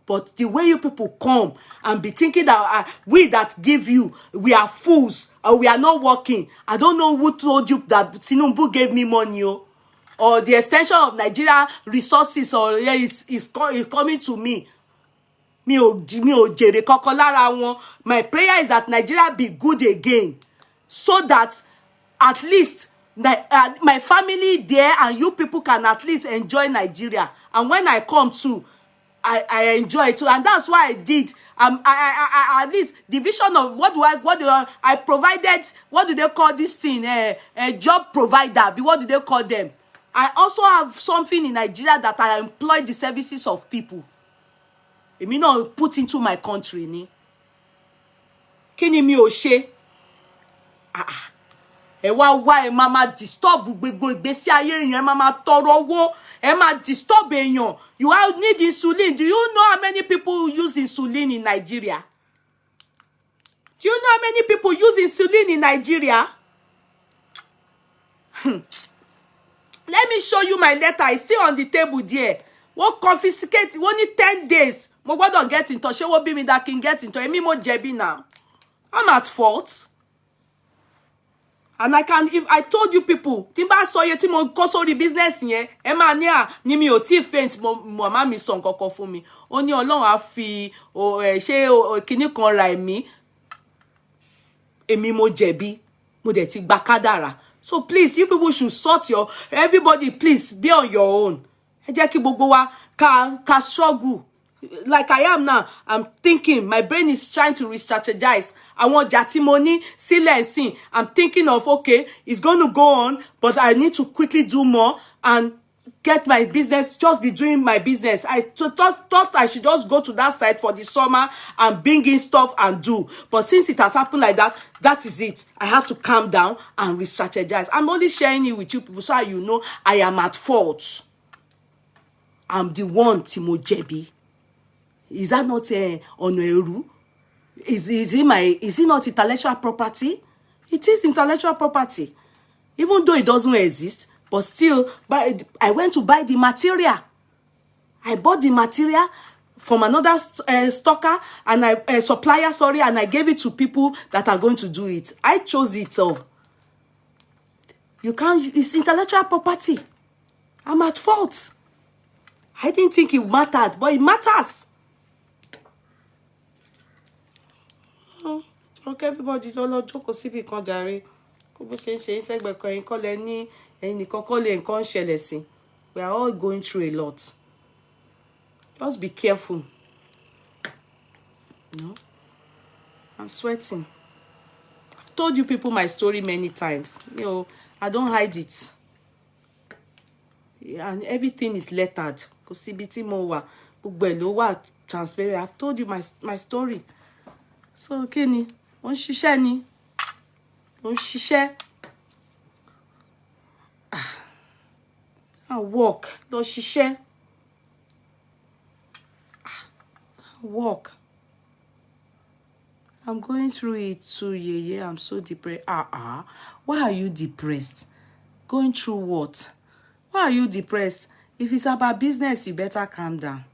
But the way you people come and be thinking that we that give you, we are fools or we are not working. I don't know who told you that Tinubu gave me money, or the extension of Nigeria resources is coming to me. Mi ò jèrè kankan lára wọn. My prayer is that Nigeria be good again, so that at least my family there and you people can at least enjoy Nigeria. And when I come too, I enjoy it too, and that's why I did. I at least the vision of what do I provided. What do they call this thing? A job provider. What do they call them? I also have something in Nigeria that I employ the services of people. It mean not put into my country ni. Kini mi ò ṣe? Ẹ wá mama disturb gbogbo ìgbésí ayé èèyàn, ẹ mama tọrọ owó, ẹ ma disturb èèyàn. You need insulin. Do you know how many people use insulin in Nigeria? Do you know how many people use insulin in Nigeria? Let me show you my letter. It's still on the table there. What confiscate? Only 10 days. Mo gbọ́dọ̀ get in touch. Ṣé wọ́n bí mi that can get in touch? Èmi mo jẹ̀bi now. I'm at fault. And if I told you people, tí bá sọ yẹ tí mo kó sórí business yẹn, ẹ máa ní ni mi ò tí faint, mama mi sọ nǹkan kan fún mi. Ó ní Ọlọ́run á fi ṣé kíní kan ra èmi mo jẹ̀bi, mo dẹ̀ ti gba kádàrá. So please, you people should sort everybody please be on your own. Ẹ jẹ́ kí gbogbo wa ká struggle. Like I am now, I'm thinking, my brain is trying to re-strategize. I want jatimoni, silencing. I'm thinking of, okay, it's going to go on, but I need to quickly do more and get my business, just be doing my business. I thought I should just go to that side for the summer and bring in stuff and do. But since it has happened like that, that is it. I have to calm down and re-strategize. I'm only sharing it with you people so you know I am at fault. I'm the one, Timo Jebi. Is that not Onoeru? Is it not intellectual property? It is intellectual property. Even though it doesn't exist, but still, I went to buy the material. I bought the material from another stocker and supplier, sorry, and I gave it to people that are going to do it. I chose it all. You can't, it's intellectual property. I'm at fault. I didn't think it mattered, but it matters. Okay, everybody don't know jókòó síbi kan jàre. Kó bó ṣe ń ṣe ìṣẹ́gbẹ̀ kan ẹ̀yin kọ́ lẹ ní ẹ̀yin nìkan kọ́ lẹ nǹkan ṣẹlẹ̀ sí. We are all going through a lot. Just be careful. You know? I'm sweating. I've told you people my story many times. You know, I don't hide it. And everything is lettered. Kò síbi tí mo wà, gbogbo ẹ̀ ló wà transparent. I've told you my story. So, Kenny, on ṣiṣẹ́ ni. On ṣiṣẹ́. I walk. Lọ ṣiṣẹ́. Walk. I'm going through it too, yeah. I'm so depressed. Why are you depressed? Going through what? Why are you depressed? If it's about business, you better calm down.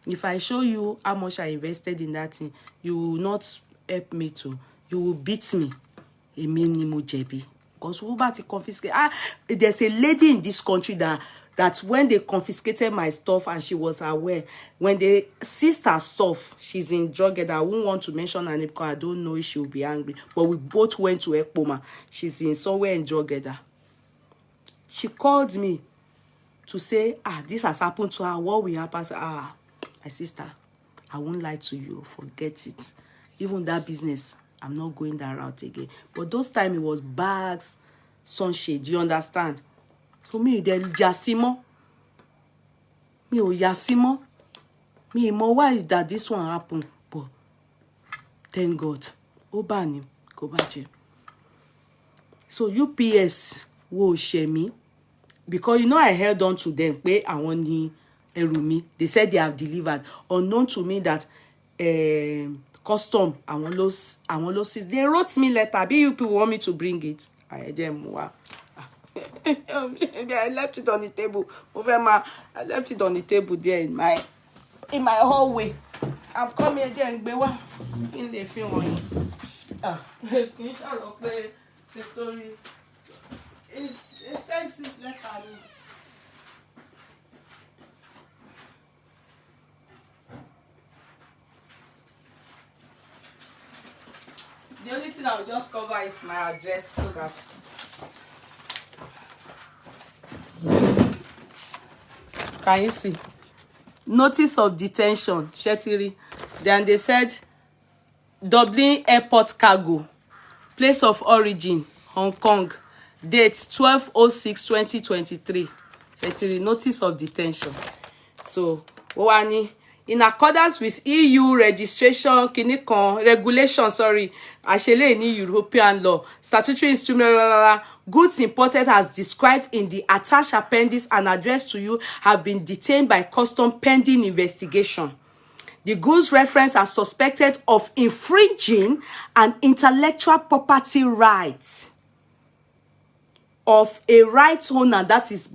If I show you how much I invested in that thing, you will not help me to. You will beat me. Èmi ni mo jẹ̀bi. Because who about to confiscate? There's a lady in this country that when they confiscated my stuff and she was aware, when they seized her stuff, she's in drug. I won't want to mention her name because I don't know if she will be angry. But we both went to Ekpoma. She's in somewhere in drug. She called me to say, this has happened to her. What will happen? My sister, I won't lie to you. Forget it. Even that business, I'm not going that route again. But those times it was bags, sunshade. Do you understand? So me, there Yasimo. Me o Yasimo. Me more why is that this one happened, but thank God. Obani, go back. So UPS wo shemi, because you know I held on to them. Pé àwọn ni ẹrù mi. They said they have delivered. Unknown to me that custom àwọn ló they wrote me letter. Be you people want me to bring it. I left it on the table. I left it on the table there in my hallway. I'm coming again. In the film. You shall play the story. It's sensitive letter. The only thing I will just cover is my address so that can you see? Notice of detention, Shetiri. Then they said Dublin Airport Cargo, place of origin, Hong Kong, date 12/06/2023. Shetiri, notice of detention. So, Wani, in accordance with EU registration, regulation, Ashele in European law, statutory instrument, goods imported as described in the attached appendix and addressed to you have been detained by custom pending investigation. The goods referenced are suspected of infringing an intellectual property right of a rights owner, that is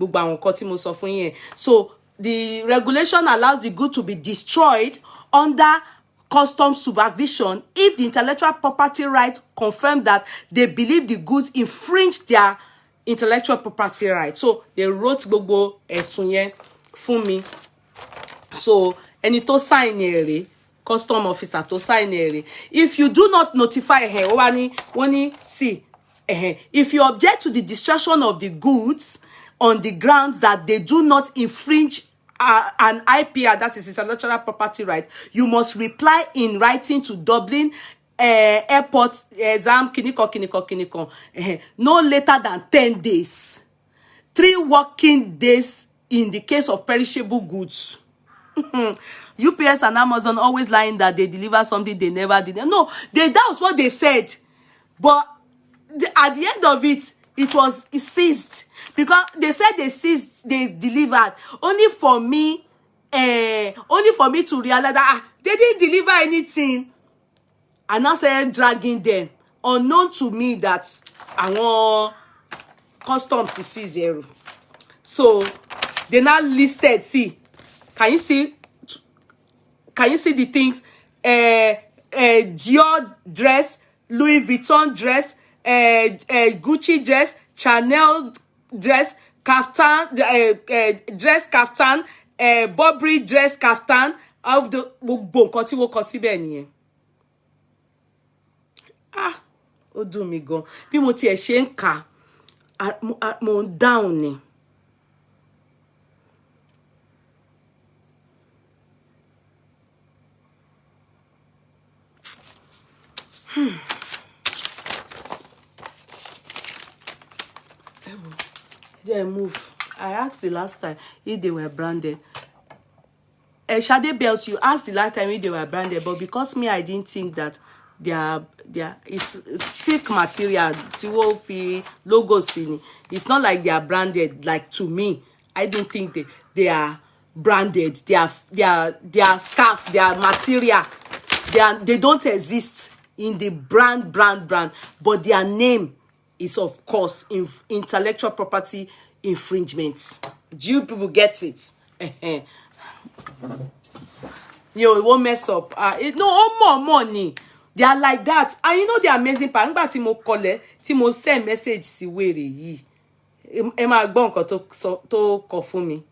So the regulation allows the good to be destroyed under custom supervision if the intellectual property right confirm that they believe the goods infringe their intellectual property right. So they wrote gbogbo ẹ̀sùn yẹn fún mi. So ẹni tó sign ere, custom officer tó sign ere. If you do not notify her, see, if you object to the destruction of the goods on the grounds that they do not infringe an IPR, that is intellectual property right, you must reply in writing to Dublin Airport exam kiniko, no later than 10 days. 3 working days in the case of perishable goods. UPS and Amazon always lying that they deliver something they never did. No, that was what they said. But at the end of it, it ceased. Because they said they delivered. Only for me to realize that they didn't deliver anything. And I started dragging them. Unknown to me that I want custom to see 0. So they now listed, see. Can you see the things? Dior dress, Louis Vuitton dress, Gucci dress, Chanel dress, kaftan, dress kaftan, Burberry dress kaftan. Of the nǹkan tí wọ́n kọ síbẹ̀ nìyẹn. Ó dùn mí gan. Bí mo tiẹ̀ ṣe ń kà, mo ń down ni. They move. I asked the last time if they were branded. Shade Bells, you asked the last time if they were branded, but because me, I didn't think that it's silk material, logos in it. It's not like they are branded. Like to me, I didn't think they are branded. They are scarf, they are material. They don't exist in the brand, but their name is of course intellectual property infringement. Do you people get it? It won't mess up. No more money. They are like that. And you know the amazing part. Nígbà tí mo kọ́lẹ̀, tí mo send message sí wèrè yìí. Ẹ máa gbọ́ nǹkan tó kọ fún mi.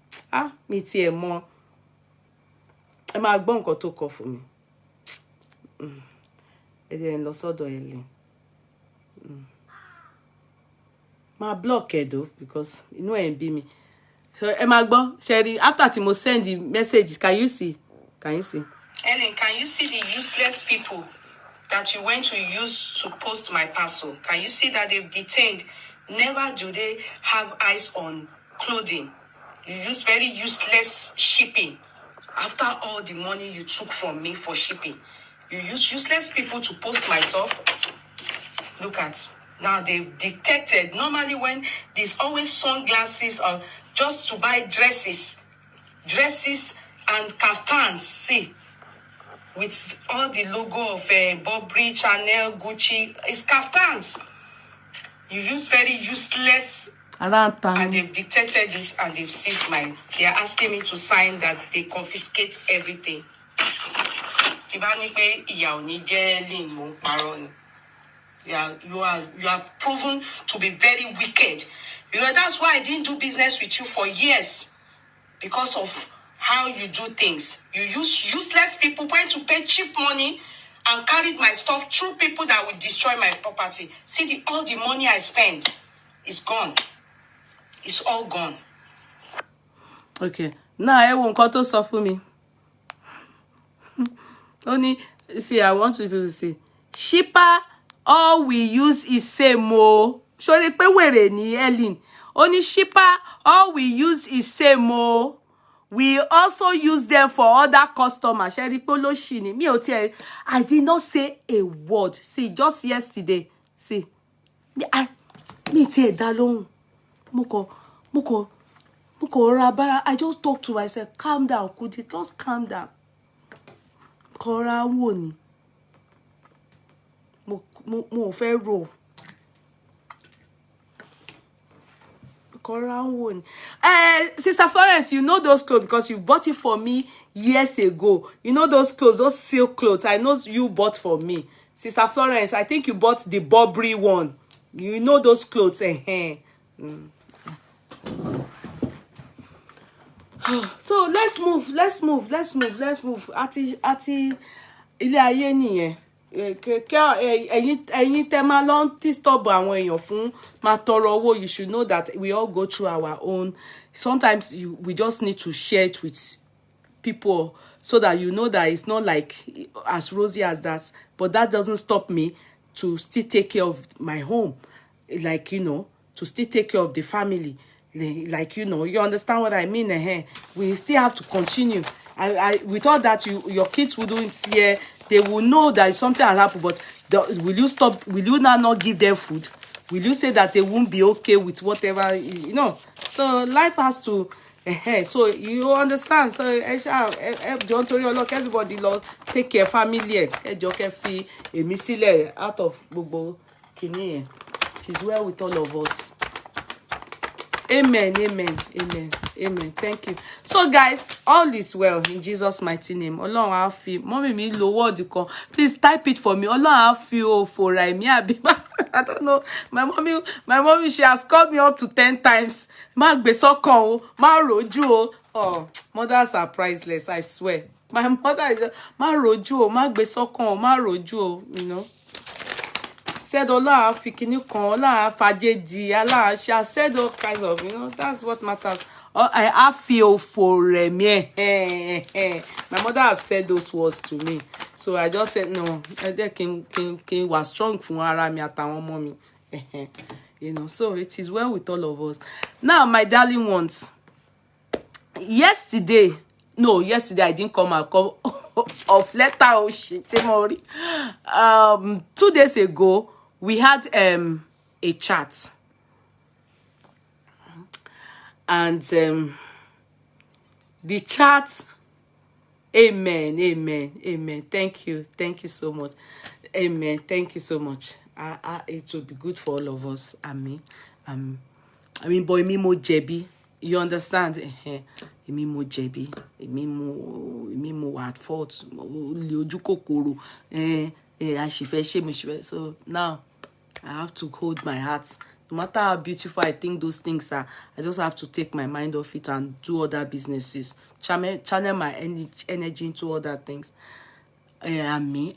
Mi ti ẹ̀ mọ̀. Ẹ máa gbọ́ nǹkan tó kọ fún mi. Ẹ jẹ́ n lọ sọ́dọ̀ Ellen. Ma block ẹ though because you know ẹ ń bí mi. Ẹ máa gbọ́, Sherry, after tí mo send the message, can you see? Ellen, can you see the useless people that you went to use to post my parcel? Can you see that they've detained? Never do they have eyes on clothing. You use very useless shipping After all the money you took from me for shipping, you use useless people to post my stuff. Look at, now they've detected, normally when there's always sunglasses or just to buy dresses and kaftans, see, with all the logo of Burberry, Chanel, Gucci, it's kaftans. You use very useless, and they've detected it and they've seized mine. They are asking me to sign that they confiscate everything. Yeah, you have proven to be very wicked. You know, that's why I didn't do business with you for years. Because of how you do things. You use useless people, went to pay cheap money and carried my stuff through people that will destroy my property. See, all the money I spend is gone. It's all gone. Okay. Now I won't cut us off for me. Only, see, I want people to say, shipper, all we use is same o. Sorry, pe were ni Ellen. Only shipper, all we use is same o. We also use them for other customers. I did not say a word. See, just yesterday. See, I just talk to myself. Calm down, Kuti. Just calm down. Kora woni. Mo fe ro. Sister Florence, you know those clothes because you bought it for me years ago. You know those clothes, those silk clothes. I know you bought for me. Sister Florence, I think you bought the Burberry one. You know those clothes. So let's move. Ati ilé ayé nìyẹn. Ẹ̀yin tẹ́ máa lọ disturb àwọn èèyàn fún máa tọrọ owó. You should know that we all go through our own. Sometimes we just need to share it with people so that you know that it's not like as rosy as that. But that doesn't stop me to still take care of my home. Like, you know, to still take care of the family. Like, you know, you understand what I mean? We still have to continue. We thought that your kids wouldn't hear. They will know that something has happened, but will you stop? Will you now not give them food? Will you say that they won't be okay with whatever, you know? So life has to, so you understand. So don't worry, look, everybody, Lord, take care, family, out of gbogbo kini. It is well with all of us. Amen. Thank you. So guys, all is well in Jesus' mighty name. Ọlọ́run á fi, mommy mi lo word kan. Please type it for me. Ọlọ́run á fi o for me abi. I don't know. My mommy, she has called me up to 10 times. Má gbé sọ́kàn o, má rojú o. Oh, mothers are priceless, I swear. My mother is má rojú o, má gbé sọ́kàn o, má rojú o, you know. Said Allah fikini kon, Allah fajedi, Allah she said all kinds of, you know, that's what matters. I feel for me. My mother have said those words to me. So I just said no. King was strong for ara mi àtàwọn ọmọ mi. You know, so it is well with all of us. Now, my darling ones. Yesterday I didn't come out of letter oh shit. 2 days ago, we had a chat. And the chat, amen. Thank you so much. Amen. Thank you so much. It will be good for all of us. Amen. Boy, me mo jẹ̀bi. You understand? Me mo jẹ̀bi. Me mo at fault. Ojú kòkòrò. So now I have to hold my heart. No matter how beautiful I think those things are, I just have to take my mind off it and do other businesses. Channel my energy into other things. Amen.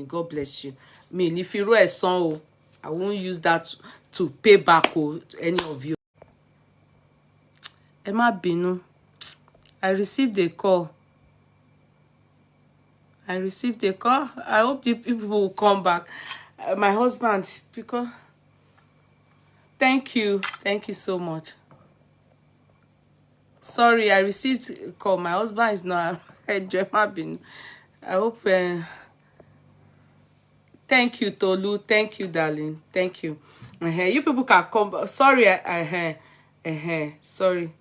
God bless you. Me, if you wrote a song, I won't use that to pay back to any of you. Emma Binu, I received a call. I hope the people will come back. My husband, because thank you so much. Sorry, I received a call. My husband is not I hope. Thank you, Tolu. Thank you, darling. Thank you. You people can come. Sorry, sorry.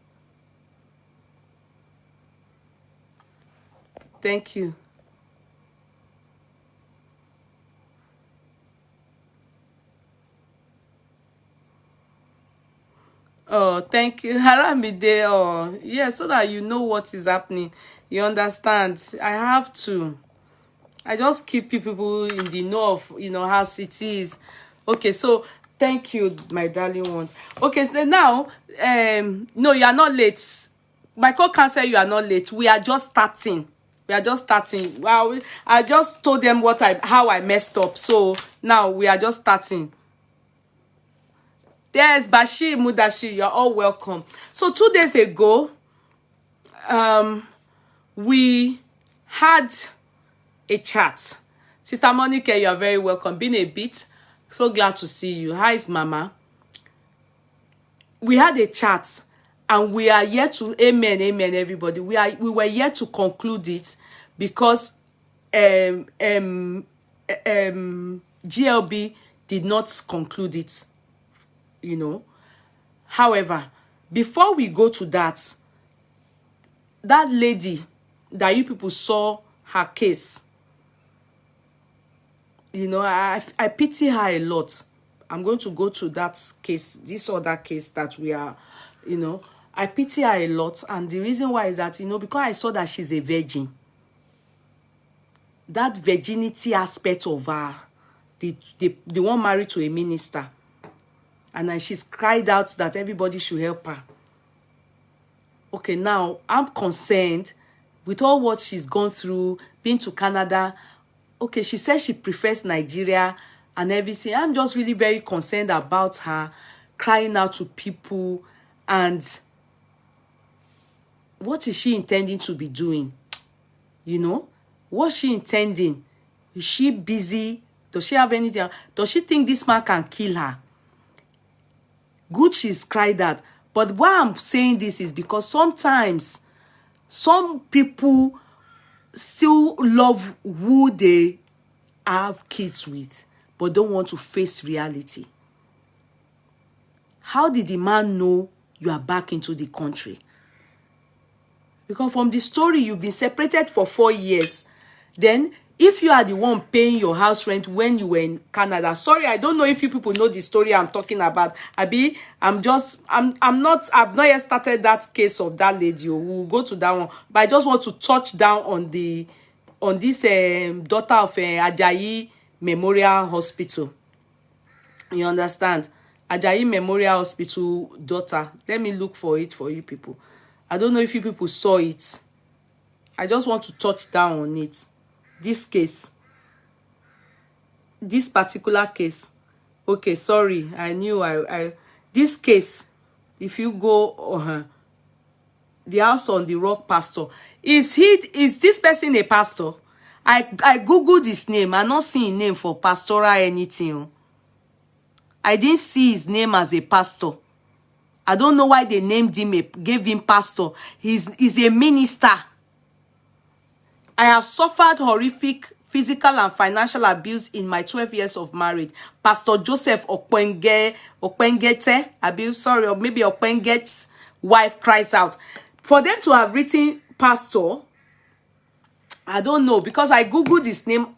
Thank you. Oh, thank you. Haramide. Oh, yeah, so that you know what is happening. You understand? I have to. I just keep people in the know of, how it is. Okay, so thank you, my darling ones. Okay, so now, no, you are not late. My co-counsel, you are not late. We are just starting. We are just starting. Well, I just told them how I messed up. So now we are just starting. Yes, Bashir Mudashir, you're all welcome. So 2 days ago, we had a chat. Sister Monica, you are very welcome. Been a bit. So glad to see you. How is Mama? We had a chat, and we are yet to, amen, everybody. We were yet to conclude it because GLB did not conclude it. However, before we go to that lady that you people saw her case, I pity her a lot. I'm going to go to that case, this other case that we are, I pity her a lot. And the reason why is that, because I saw that she's a virgin. That virginity aspect of her, the one married to a minister. And then she's cried out that everybody should help her. Okay, now I'm concerned with all what she's gone through, been to Canada. Okay, she says she prefers Nigeria and everything. I'm just really very concerned about her, crying out to people. And what is she intending to be doing? What's she intending? Is she busy? Does she have anything? Does she think this man can kill her? Good, she's cried out. But why I'm saying this is because sometimes some people still love who they have kids with, but don't want to face reality. How did the man know you are back into the country? Because from the story, you've been separated for 4 years. Then, if you are the one paying your house rent when you were in Canada, sorry, I don't know if you people know the story I'm talking about. I've not yet started that case of that lady. We'll go to that one. But I just want to touch down on this daughter of Ajayi Memorial Hospital. You understand? Ajayi Memorial Hospital daughter. Let me look for it for you people. I don't know if you people saw it. I just want to touch down on it. This case. This particular case. Okay, sorry. I knew this case, if you go the house on the rock pastor. Is this person a pastor? I googled his name. I'm not seeing name for pastoral anything. I didn't see his name as a pastor. I don't know why they named him, gave him pastor. He's a minister. I have suffered horrific physical and financial abuse in my 12 years of marriage. Pastor Joseph Okpongete, or maybe Okpongete's wife cries out. For them to have written pastor, I don't know, because I googled his name.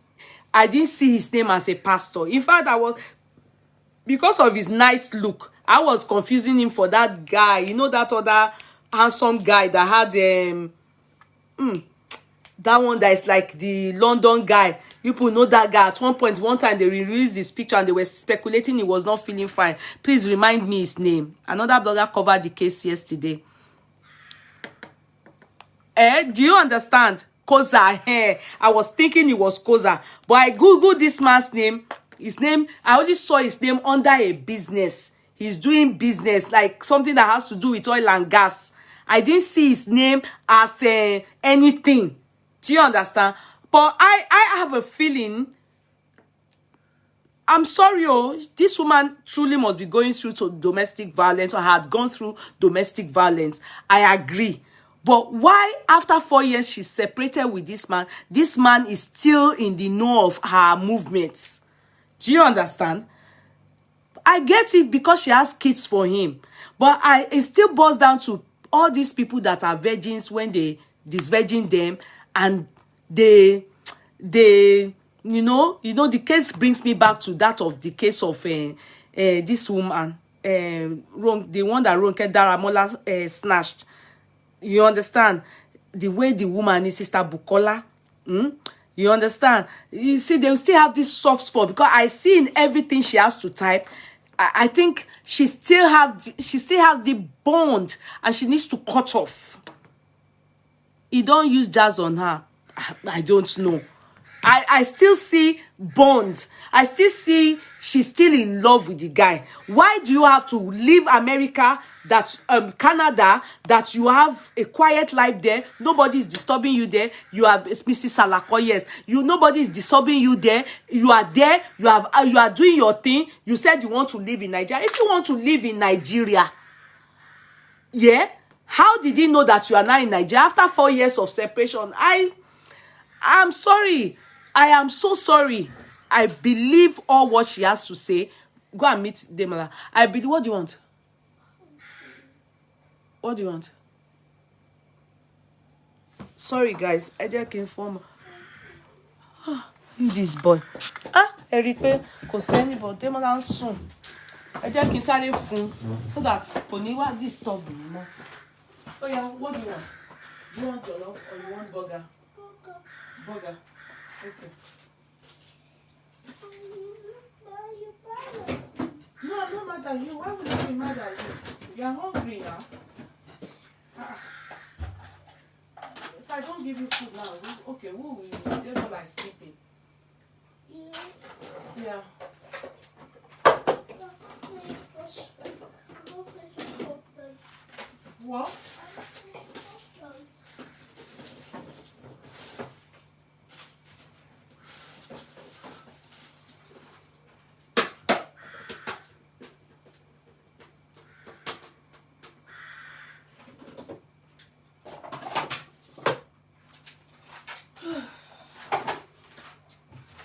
I didn't see his name as a pastor. In fact, because of his nice look, I was confusing him for that guy. That other handsome guy that had that one that is like the London guy. You people know that guy. At one time, they released his picture and they were speculating he was not feeling fine. Please remind me his name. Another blogger covered the case yesterday. Do you understand? Koza. I was thinking it was Koza. But I googled this man's name. His name, I only saw his name under a business. He's doing business, like something that has to do with oil and gas. I didn't see his name as anything. Do you understand? But I have a feeling I'm sorry, oh, this woman truly must be going through to domestic violence or had gone through domestic violence. I agree. But why, after 4 years, she's separated with this man is still in the know of her movements? Do you understand? I get it because she has kids for him. But it still boils down to all these people that are virgins when they disvirgin them and they you know, the case brings me back to that of the case of this woman, the one that Ronke Daramola snatched. You understand? The way the woman is Sister Bukola. You understand? You see, they will still have this soft spot because I see in everything she has to type. I think she still have the bond and she needs to cut off. He don't use jazz on her. I don't know. I still see bond. I still see she's still in love with the guy. Why do you have to leave America, Canada, that you have a quiet life there? Nobody is disturbing you there. You are Mr. Salako, yes. Nobody is disturbing you there. You are there. You are doing your thing. You said you want to live in Nigeria. If you want to live in Nigeria, yeah, how did he know that you are now in Nigeria after 4 years of separation? I'm sorry. I am so sorry. I believe all what she has to say. Go and meet Demola. I believe. What do you want? What do you want? Sorry, guys. I just came from. You this boy. Eric, kò sẹ́ni but Demola ń sùn. I just kí n sáré fún so that kò ní wá disturb me more. Oh yeah, what do you want? Do you want jollof or you want burger? Burger. Okay. No, I'm not mad at you. Why would I be mad at you? You are hungry now. If I don't give you food now, okay, who will you? They're not like sleeping. Yeah. What?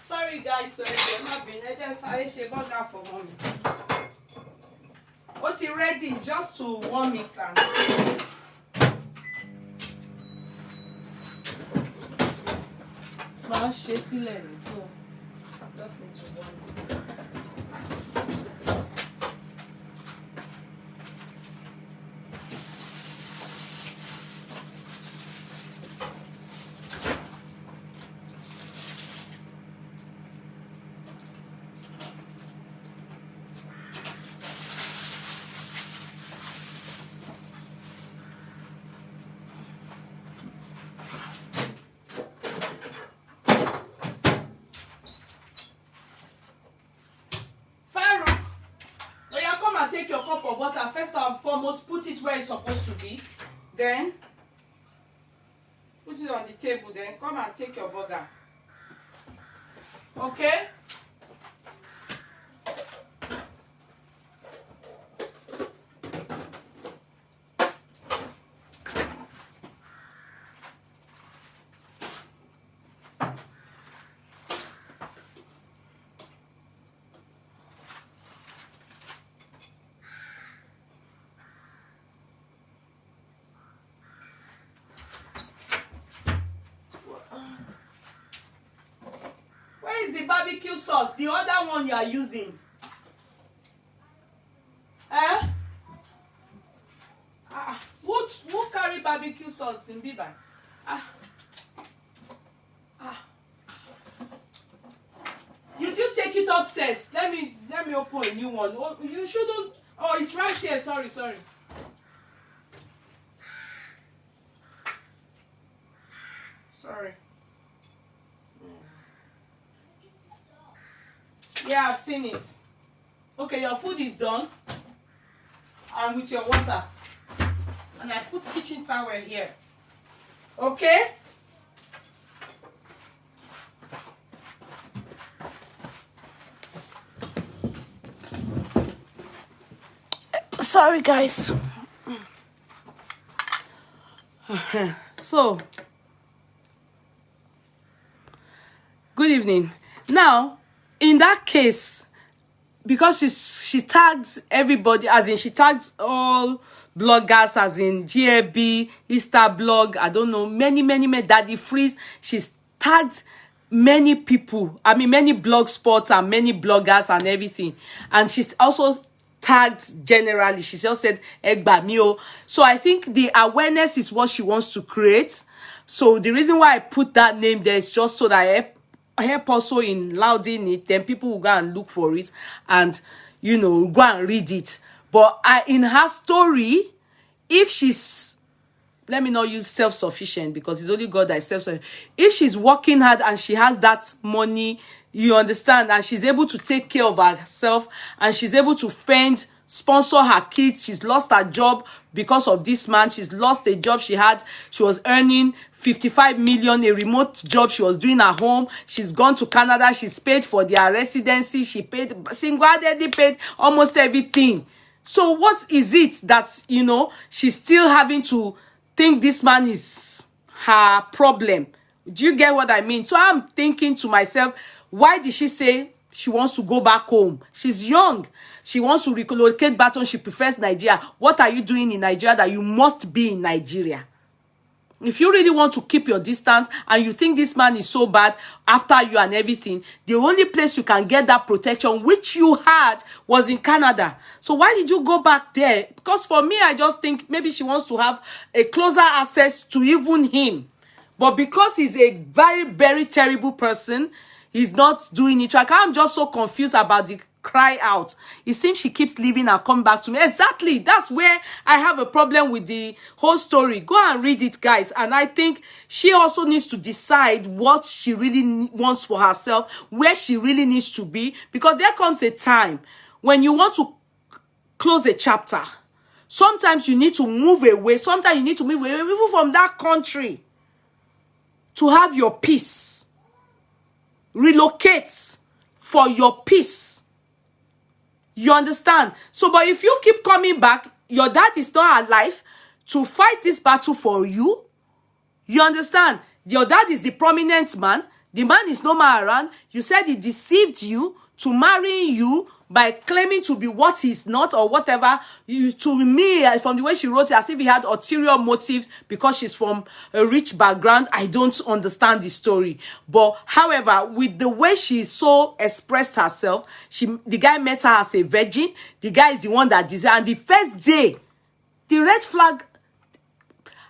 Sorry guys, so I'm not being I just burger for mommy. What's it ready? It's just to warm it and so just need to warm it. Take your cup of water first and foremost, put it where it's supposed to be, then put it on the table, then come and take your burger. Okay? The barbecue sauce, the other one you are using. Who carry barbecue sauce in Biba? You do take it upstairs. Let me open a new one. Oh, you shouldn't. Oh, it's right here. Sorry. Sorry. Yeah, I've seen it. Okay, your food is done. And with your water. And I put kitchen towel here. Okay? Sorry, guys. So, good evening. Now, in that case, because she tags everybody, as in she tags all bloggers, as in GAB, Insta blog, I don't know, many Daddy Freeze. She's tagged many people, I mean many blog spots and many bloggers and everything. And she's also tagged generally. She just said Egba Mio. So I think the awareness is what she wants to create. So the reason why I put that name there is just so that I help also in louding it, then people will go and look for it and, you know, go and read it. But in her story, if she's, let me not use self-sufficient because it's only God that is self-sufficient. If she's working hard and she has that money, you understand, and she's able to take care of herself and she's able to fend, sponsor her kids. She's lost her job because of this man. She's lost a job she had. She was earning 55 million, a remote job she was doing at home. She's gone to Canada. She's paid for their residency. She paid, single-handedly paid almost everything. So what is it that, you know, she's still having to think this man is her problem? Do you get what I mean? So I'm thinking to myself, why did she say she wants to go back home? She's young. She wants to relocate back home. She prefers Nigeria. What are you doing in Nigeria that you must be in Nigeria? If you really want to keep your distance and you think this man is so bad after you and everything, the only place you can get that protection, which you had, was in Canada. So why did you go back there? Because for me, I just think maybe she wants to have a closer access to even him. But because he's a very terrible person, he's not doing it. Like, I'm just so confused about the cry out. It seems she keeps leaving and come back to me. Exactly. That's where I have a problem with the whole story. Go and read it, guys. And I think she also needs to decide what she really wants for herself, where she really needs to be. Because there comes a time when you want to close a chapter. Sometimes you need to move away. Sometimes you need to move away even from that country to have your peace. Relocate for your peace. You understand? So, but if you keep coming back, your dad is not alive to fight this battle for you. You understand? Your dad is the prominent man. The man is no more around. You said he deceived you to marry you by claiming to be what he's not or whatever. To me, from the way she wrote it, as if he had ulterior motives because she's from a rich background. I don't understand the story. But however, with the way she so expressed herself, the guy met her as a virgin. The guy is the one that deserved. And the first day, the red flag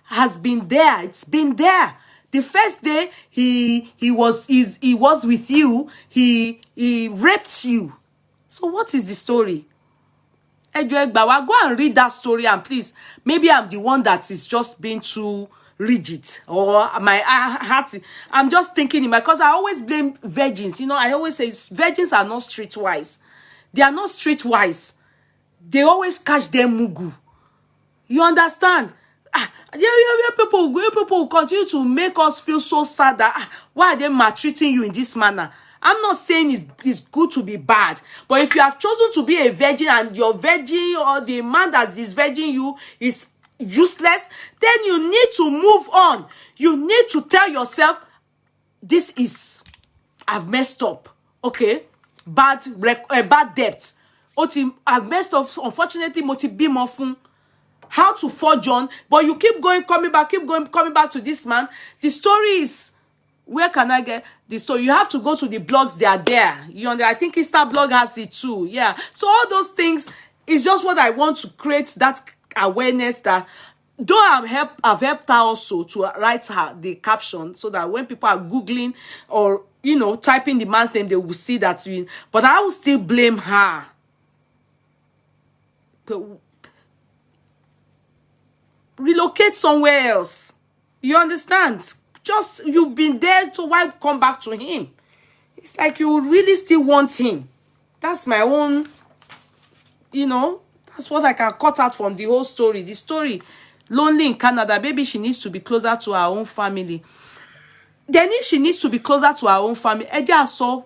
has been there. It's been there. The first day he was with you, he raped you. So what is the story? Yettywig, go and read that story, and please, maybe I'm the one that is just being too rigid, or my heart. I'm just thinking in my, because I always blame virgins. You know, I always say virgins are not streetwise. They are not streetwise. They always catch them mugu. You understand? People will continue to make us feel so sad that why are they maltreating you in this manner? I'm not saying it's good to be bad, but if you have chosen to be a virgin and your virgin or the man that is virgin you is useless, then you need to move on. You need to tell yourself, this is, I've messed up, okay? Bad debt. I've messed up, unfortunately, how to forge on, but you keep going, coming back to this man. The story is, where can I get the story? You have to go to the blogs, they are there. You know, I think Insta blog has it too. Yeah. So all those things is just what I want to create, that awareness, that though I've helped her also to write her the caption so that when people are Googling or, you know, typing the man's name, they will see that. But I will still blame her. Relocate somewhere else. You understand? Just, you've been there, so why come back to him? It's like you really still want him. That's my own, you know, that's what I can cut out from the whole story. The story, lonely in Canada, maybe she needs to be closer to her own family. Then if she needs to be closer to her own family, Eja saw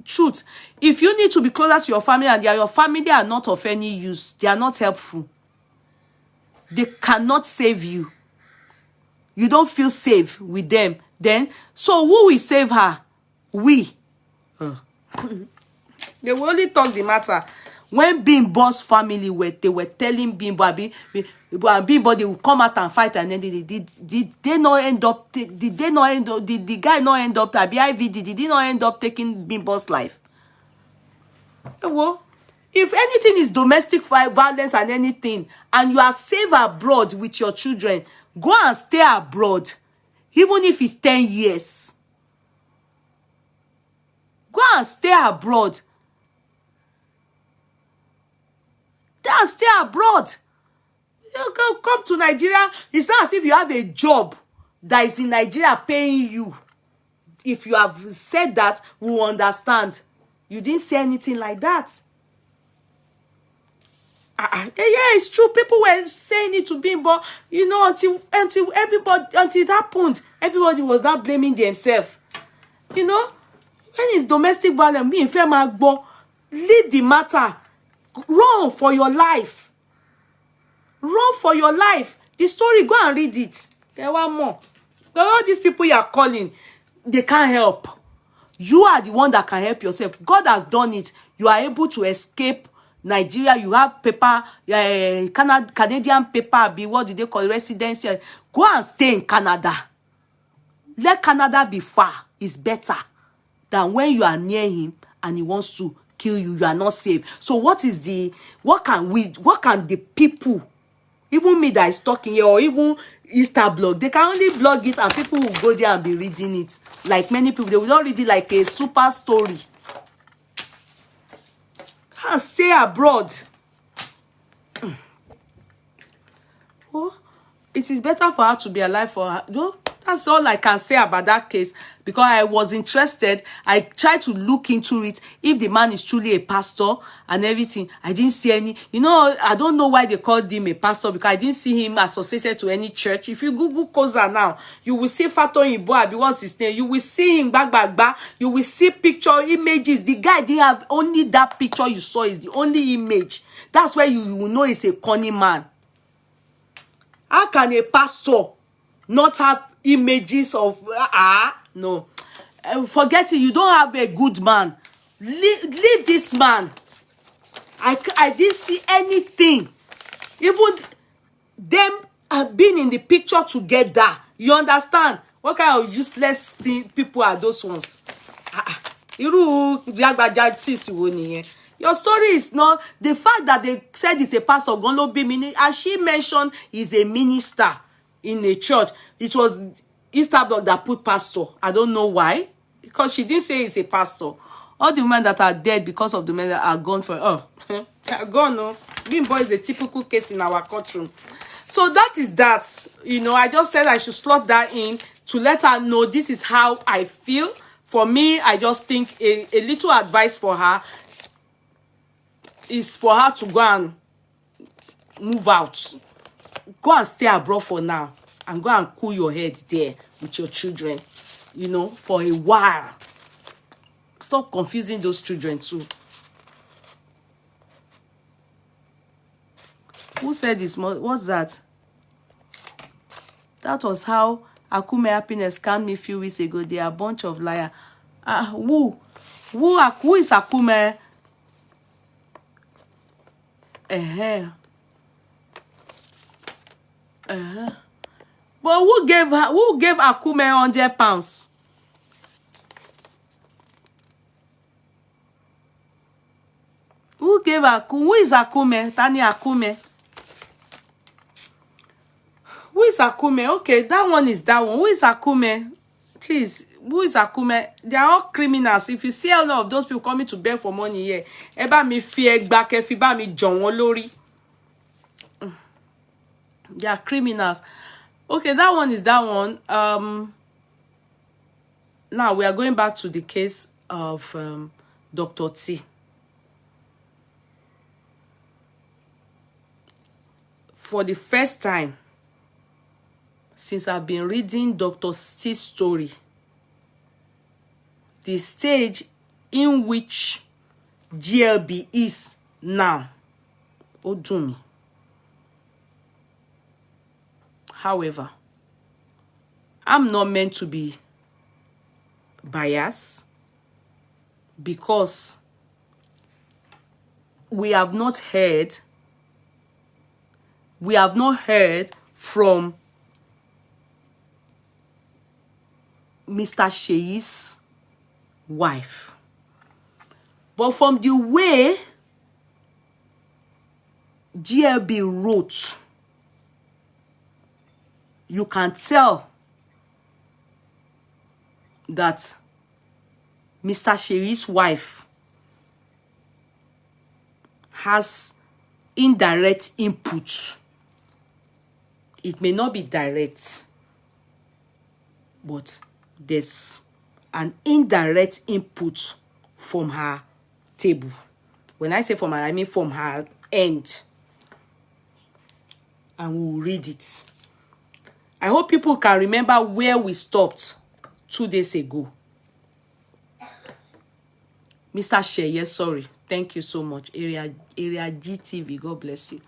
truth. If you need to be closer to your family and your family are not of any use, they are not helpful. They cannot save you. You don't feel safe with them. Then, so who will save her? We. They will only talk the matter. When Bimbo's family they were telling Bimbo, and Bimbo, they will come out and fight, and then did they not end up? Did they not end up? Did the guy not end up? IVD, did he not end up taking Bimbo's life? Well, if anything is domestic violence and anything, and you are safe abroad with your children, go and stay abroad, even if it's 10 years. Go and stay abroad. Then stay abroad. You come to Nigeria. It's not as if you have a job that is in Nigeria paying you. If you have said that, we will understand. You didn't say anything like that. Yeah, it's true. People were saying it to Bimbo, you know, until it happened, everybody was not blaming themselves. You know, when it's domestic violence, me and Fema leave the matter. Run for your life. Run for your life. The story, go and read it. There one more. But all these people you are calling, they can't help. You are the one that can help yourself. God has done it. You are able to escape Nigeria. You have paper, Canadian paper, what do they call it, residency. Go and stay in Canada. Let Canada be far. It's better than when you are near him and he wants to kill you. You are not safe. So what can the people, even me that is talking here, or even Easter blog, they can only blog it and people will go there and be reading it. Like many people, they will not read it like a super story. And stay abroad. Oh, it is better for her to be alive for her. No, that's all I can say about that case, because I was interested. I tried to look into it, if the man is truly a pastor and everything. I didn't see any, you know, I don't know why they called him a pastor, because I didn't see him associated to any church. If you Google Koza now, you will see Fato Ibo, what's his name? You will see him back. You will see picture, images. The guy didn't have, only that picture you saw is the only image. That's where you will know it's a corny man. How can a pastor not have images of no? Forget it. You don't have a good man. Leave this man. I didn't see anything. Even them being in the picture together. You understand? What kind of useless people are those ones? Your story is not the fact that they said it's a pastor. As she mentioned, he's a minister in a church. It was Easter blog that put pastor. I don't know why, because she didn't say he's a pastor. All the women that are dead because of the men that are gone for they are gone. No, Bimbo is a typical case in our courtroom. So that is that. You know, I just said I should slot that in to let her know this is how I feel. For me, I just think a little advice for her is for her to go and move out. Go and stay abroad for now. And go and cool your head there with your children. You know, for a while. Stop confusing those children too. Who said this? What's that? That was how Akume Happiness scammed me a few weeks ago. They are a bunch of liars. Who is Akume? But who gave Akume £100? Who gave Akume? Who is Akume? Tani Akume? Who is Akume? Okay, that one is that one. Who is Akume? Please, who is Akume? They are all criminals. If you see a lot of those people coming to beg for money here, eba mi fi back, if eba mi John Lori. They are criminals. Okay, that one is that one. Now we are going back to the case of Dr. T. For the first time since I've been reading Dr. T's story, the stage in which GLB is now. Odumi. However, I'm not meant to be biased because we have not heard from Mr. Seyi's wife. But from the way GLB wrote, you can tell that Mr. Seyi's wife has indirect input. It may not be direct, but there's an indirect input from her table. When I say from her, I mean from her end. And we'll read it. I hope people can remember where we stopped 2 days ago. Mr. Seye, sorry. Thank you so much. Area GTV, God bless you.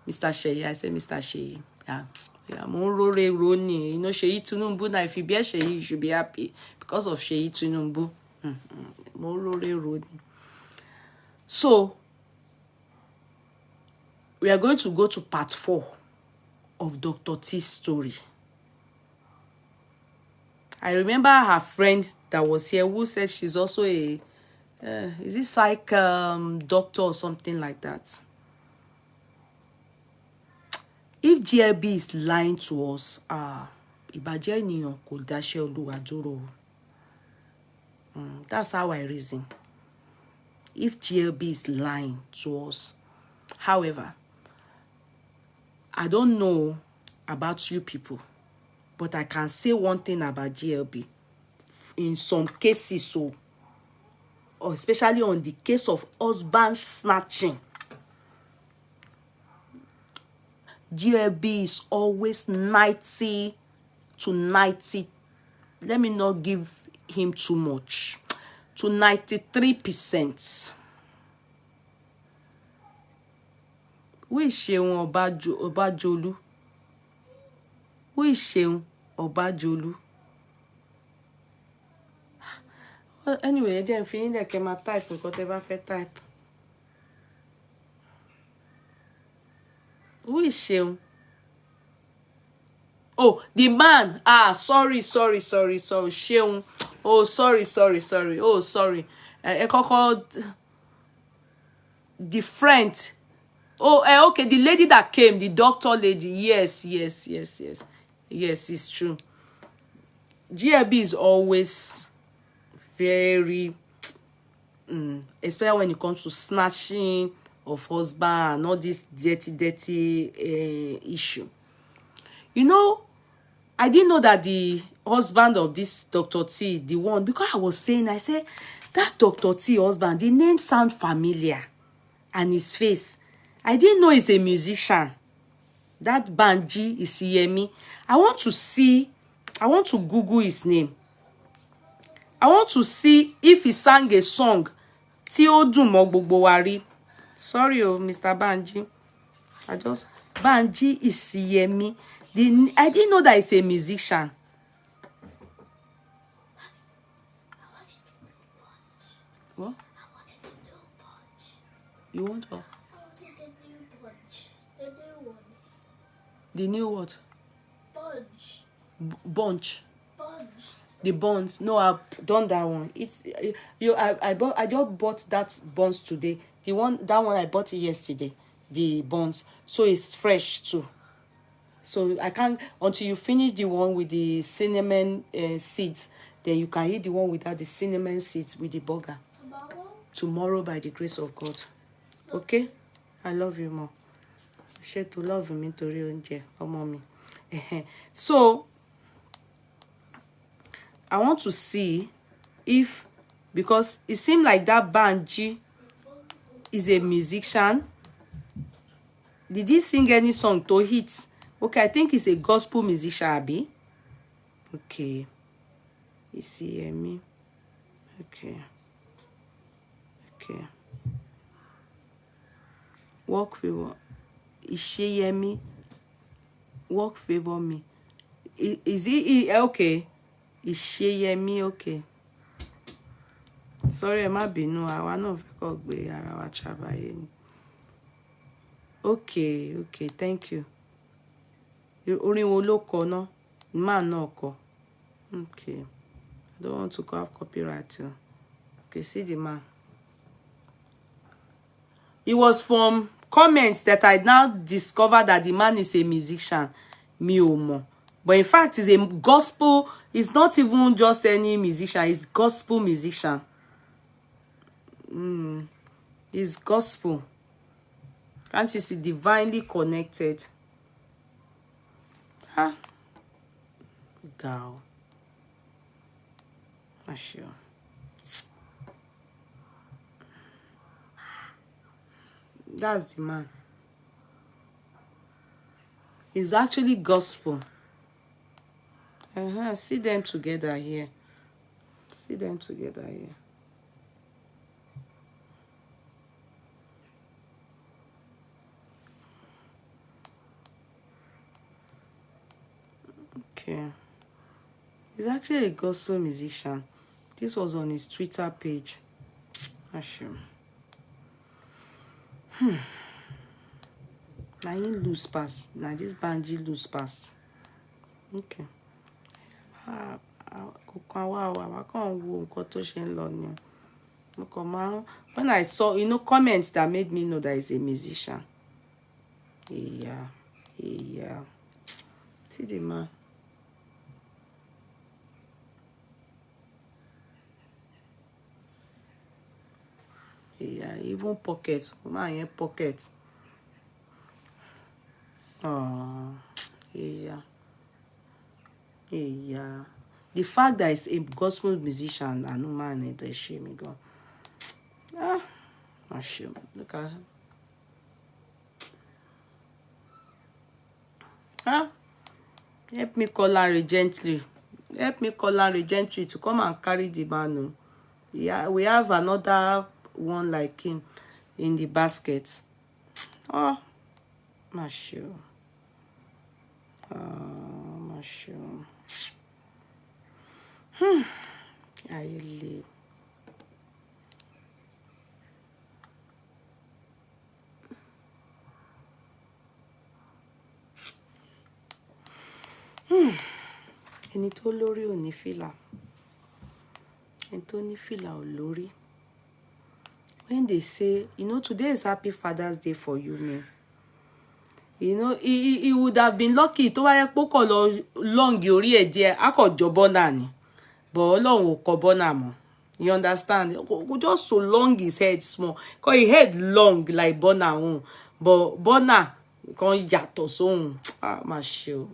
Mr. Seye, I said Mr. Seye. Yeah. You know, Seyi Tunumbu, now if you be a Seyi, you should be happy because of Seyi Tunumbu. So, we are going to go to part 4 of Dr. T's story. I remember her friend that was here who said she's also a, is it psych doctor or something like that? If GLB is lying to us, ìbàjẹ́ ènìyàn kò dáṣẹ́ Olúwa dúró. That's how I reason. If GLB is lying to us. However, I don't know about you people, but I can say one thing about GLB. In some cases, so, or especially on the case of husband snatching, GLB is always 90 to 90. Let me not give him too much. To 93%. Who is Seun Obajolu? Who is Seun Obajolu? Well, anyway, I didn't feel like I type whatever I type. Who is Seun? Oh, the man. Sorry. Seun. Oh, sorry. Oh, sorry. I called the friend. Oh, okay, the lady that came, the doctor lady. Yes, it's true. GLB is always very, especially when it comes to snatching of husband and all this dirty issue. You know, I didn't know that the husband of this Dr. T, the one, because I said, that Dr. T husband, the name sound familiar, and his face. I didn't know he's a musician. That Banji is Yemi. I want to Google his name. I want to see if he sang a song. Tí ó dùn mọ́ gbogbo wa rí. Sorry, Mr. Banji. Banji is Yemi. I didn't know that he's a musician. What? You want what? The new what? Bunch. Bunch. The buns. No, I've done that one. It's I just bought that buns today. That one I bought it yesterday. The buns. So it's fresh too. So I can't until you finish the one with the cinnamon seeds. Then you can eat the one without the cinnamon seeds with the burger. Tomorrow by the grace of God. Okay? I love you more. Share to love me to real mommy. So I want to see if, because it seems like that Banji is a musician. Did he sing any song to hit? Okay, I think he's a gospel musician, Abby. Okay. You see me? Okay. Okay. Work favor. Isheyemi. Work favor me. Is he okay? Isheyemi, okay. Sorry, má bínú. Àwa náà fẹ́ kó gbé ara wa trabaye ni. Okay, okay, thank you. Orin wo ló kọ náà? Man náà kọ. Okay. I don't want to have copyright too. Okay, see the man. It was from comments that I now discovered that the man is a musician. Mi ò mọ̀. But in fact, he's a gospel. He's not even just any musician. He's gospel musician. He's gospel. Can't you see? Divinely connected. Ah. Girl. Not sure. That's the man. It's actually gospel. See them together here. See them together here. Okay. He's actually a gospel musician. This was on his Twitter page. Ashim. Now he lose pass. Now this Banji lose pass. Okay. When I saw, comments that made me know that he's a musician. Yeah. See the man. Yeah, even pockets. Man, yeah, pockets. Oh, yeah. The fact that he's a gospel musician, I know man, it shame me go. My shame. Look at her. Help me call her gently. Help me call her gently to come and carry the man. Yeah, we have another one like him in the basket. Oh, my shoe. My shoe. I live. Ẹni tó lórí ò ní fìlà. Ẹni tó ní fìlà ò lórí. When they say, today is Happy Father's Day for you, man. He would have been lucky to wáyé poko long orí ẹ̀ díẹ̀, a kò jọbọ náà ni. But Ọlọ́run ò kọ bọ́nà mọ́. You understand? Just so long his head small. Cause his head long like Bona own. But Bona kan yàtọ̀ sóhun. My show.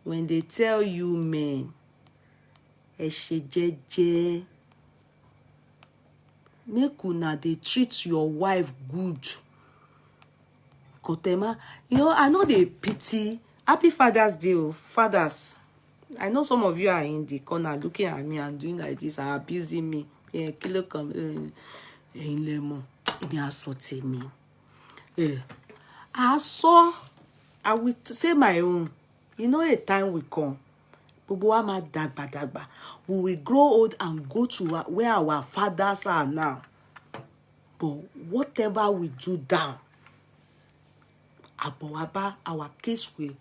When they tell you, men, ẹ ṣe jẹ́jẹ́. Make una they treat your wife good. Kotema, I know they pity. Happy Father's Day, fathers. I know some of you are in the corner looking at me and doing like this and abusing me. Yeah, kilo come in lemon. Me assault me. I will say my own. A time will come. We will grow old and go to where our fathers are now. But whatever we do down, our case will.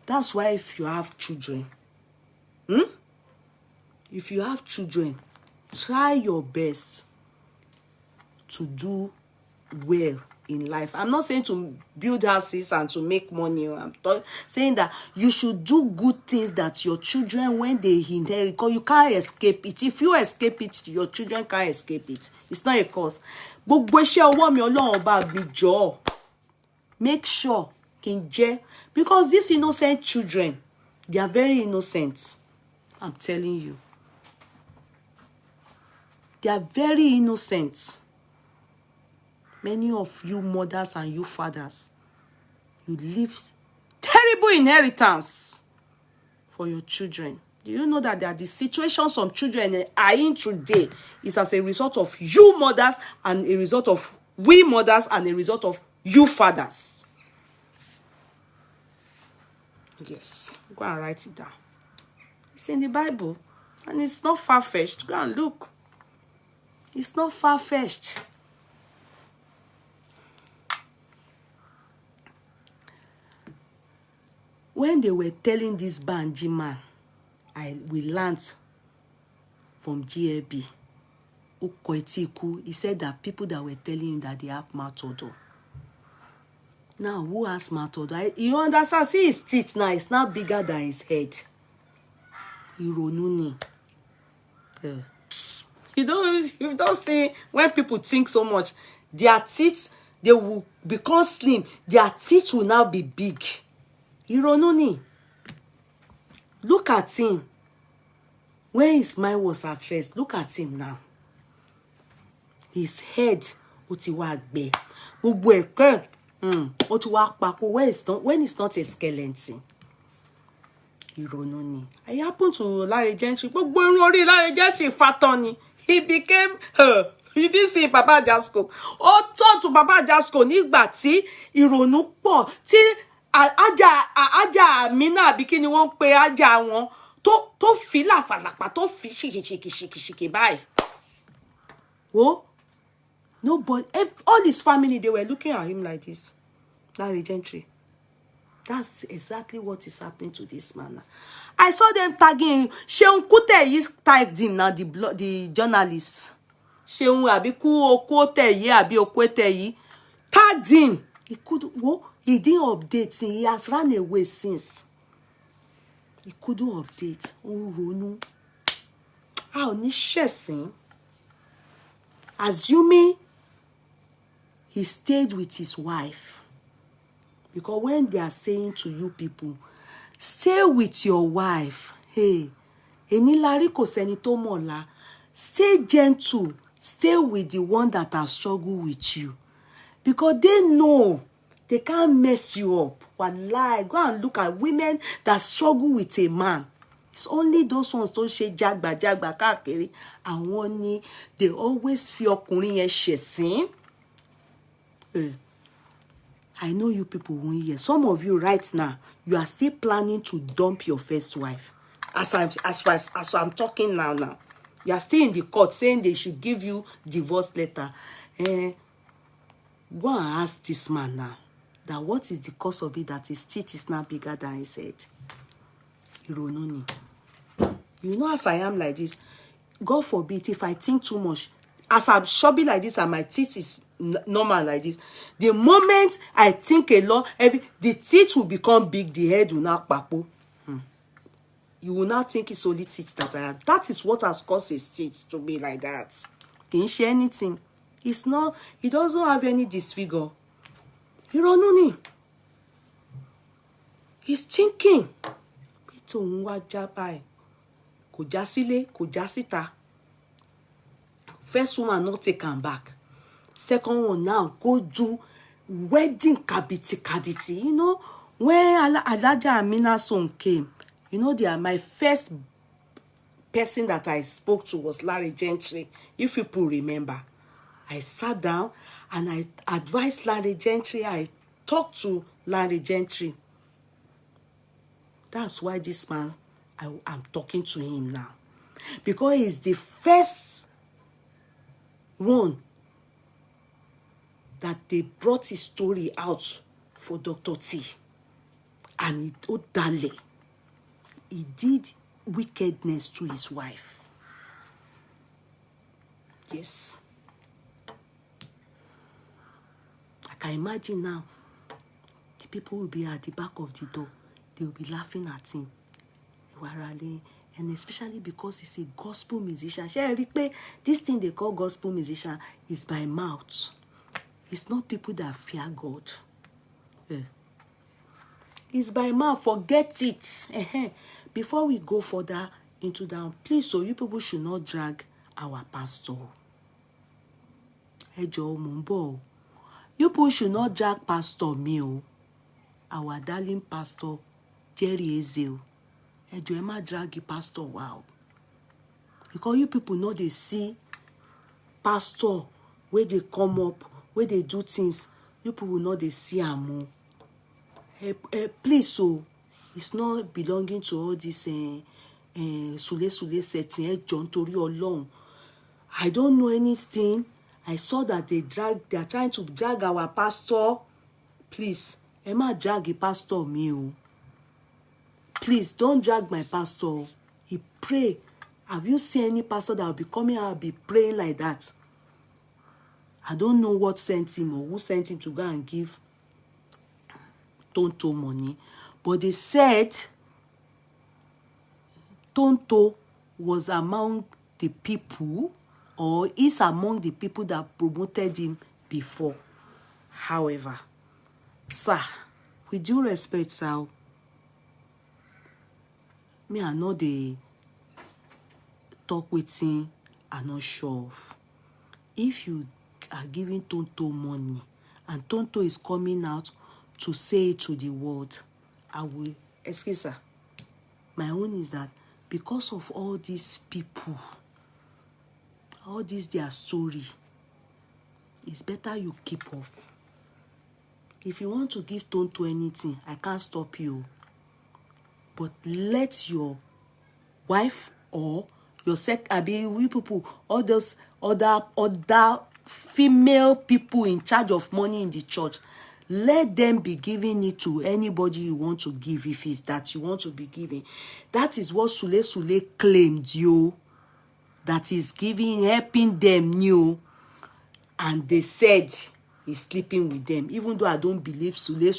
That's why if you have children, if you have children, try your best to do well in life. I'm not saying to build houses and to make money. I'm saying that you should do good things that your children, when they inherit, because you can't escape it. If you escape it, your children can't escape it. It's not a cause. Make sure, because these innocent children, they are very innocent. I'm telling you. They are very innocent. Many of you mothers and you fathers, you leave terrible inheritance for your children. Do you know that there are the situations some children are in today is as a result of you mothers and a result of we mothers and a result of you fathers? Yes, go and write it down. It's in the Bible and it's not far-fetched. Go and look. It's not far-fetched. When they were telling this Banji man, we learned from GLB, he said that people that were telling him that they have mouth odor. Now, who has mouth odor? You understand? See his teeth now. It's now bigger than his head. Ironuni. You don't see when people think so much. Their teeth, they will become slim. Their teeth will now be big. Ironuni. Look at him. When his mind was at rest, look at him now. His head, otiwagbe. Otiwakpapo, when it's not a skeleton. Ironuni. I happened to Larry Gentry. Larry Gentry fatoni. He became her. You didn't see Papa Jasco. Oh, talk to Papa Jasco. Nígbà tí ìrònú pọ̀. Tí aja Mina bikini wọ́n pe aja wọn. To fi làfàlàpà. To fi shiki báyìí. Oh, nobody. All his family, they were looking at him like this. Larry Gentry. That's exactly what is happening to this man. I saw them tagging Sheun Kuteyi tagged him now, the journalist. Sheun Abiku Okoteyi Abi Okweteyi tagged him. He didn't update him. He has run away since. He couldn't update. Assuming he stayed with his wife. Because when they are saying to you people, stay with your wife. Hey, enilari kò sẹ́ni tó mọ̀la. Stay gentle. Stay with the one that has struggled with you. Because they know they can't mess you up. Wallahi, go and look at women that struggle with a man. It's only those ones don't say jagba káàkiri. And one, they always feel ọkùnrin yẹn ṣẹ̀sín. I know you people won't hear. Some of you right now, you are still planning to dump your first wife. As I'm talking now. You are still in the court saying they should give you divorce letter. Go and ask this man now that what is the cause of it that his teeth is now bigger than his head. You know, as I am like this, God forbid if I think too much, as I'm chubby like this and my teeth is normal like this, the moment I think a lot, the teeth will become big, the head will not papo. You will not think it's only teeth that I have. That is what has caused his teeth to be like that. Can you share anything? It's not, he doesn't have any disfigure. He's thinking. First woman not take him back. Second one now go do wedding kabiti. You know, when Alaja Amina son came, you know, my first person that I spoke to was Larry Gentry. If people remember, I sat down and I advised Larry Gentry. I talked to Larry Gentry. That's why this man, I'm talking to him now. Because he's the first one that they brought his story out for Dr. T. And he did wickedness to his wife. Yes. I can imagine now, the people will be at the back of the door. They will be laughing at him. And especially because he's a gospel musician. This thing they call gospel musician is by mouth. It's not people that fear God. It's by mouth. Forget it. Before we go further into that, please, so you people should not drag our pastor. You people should not drag Pastor Mio, our darling pastor Jerry Ezel. Ejo ema drag pastor wow. Because you people know they see pastor where they come up, where they do things. You people know they see am. Please, so it's not belonging to all this sule setting. John Tori alone. I don't know anything. I saw that they are trying to drag our pastor. Please, Emma drag a pastor me. Please don't drag my pastor. He pray. Have you seen any pastor that will be coming out and be praying like that? I don't know what sent him or who sent him to go and give Tonto money. But they said Tonto was among the people, or is among the people that promoted him before. However, sir, with due respect, sir, me I know they talk with him, I'm not sure of. If you are giving Tonto money and Tonto is coming out to say it to the world, I will, excuse sir, my own is that because of all these people, all this their story, it's better you keep off. If you want to give Tonto anything, I can't stop you. But let your wife or your we people, all those other female people in charge of money in the church, let them be giving it to anybody you want to give, if it's that you want to be giving. That is what Sule claimed, you. That is giving, helping them, you. And they said he's sleeping with them. Even though I don't believe Sule,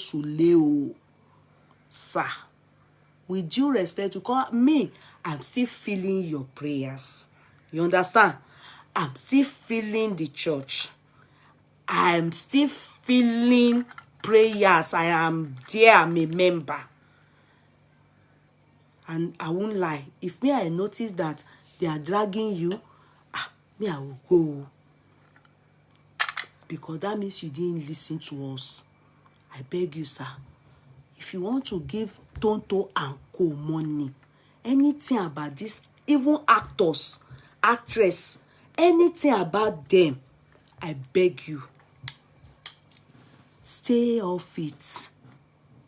oh, sir. With due respect, to call me, I'm still feeling your prayers. You understand? I'm still feeling the church. I'm still feeling prayers. I am there. I'm a member. And I won't lie. If me, I notice that they are dragging you, me, I will go. Because that means you didn't listen to us. I beg you, sir. If you want to give Tonto and Co money, anything about this, even actors, actress, anything about them, I beg you, stay off it.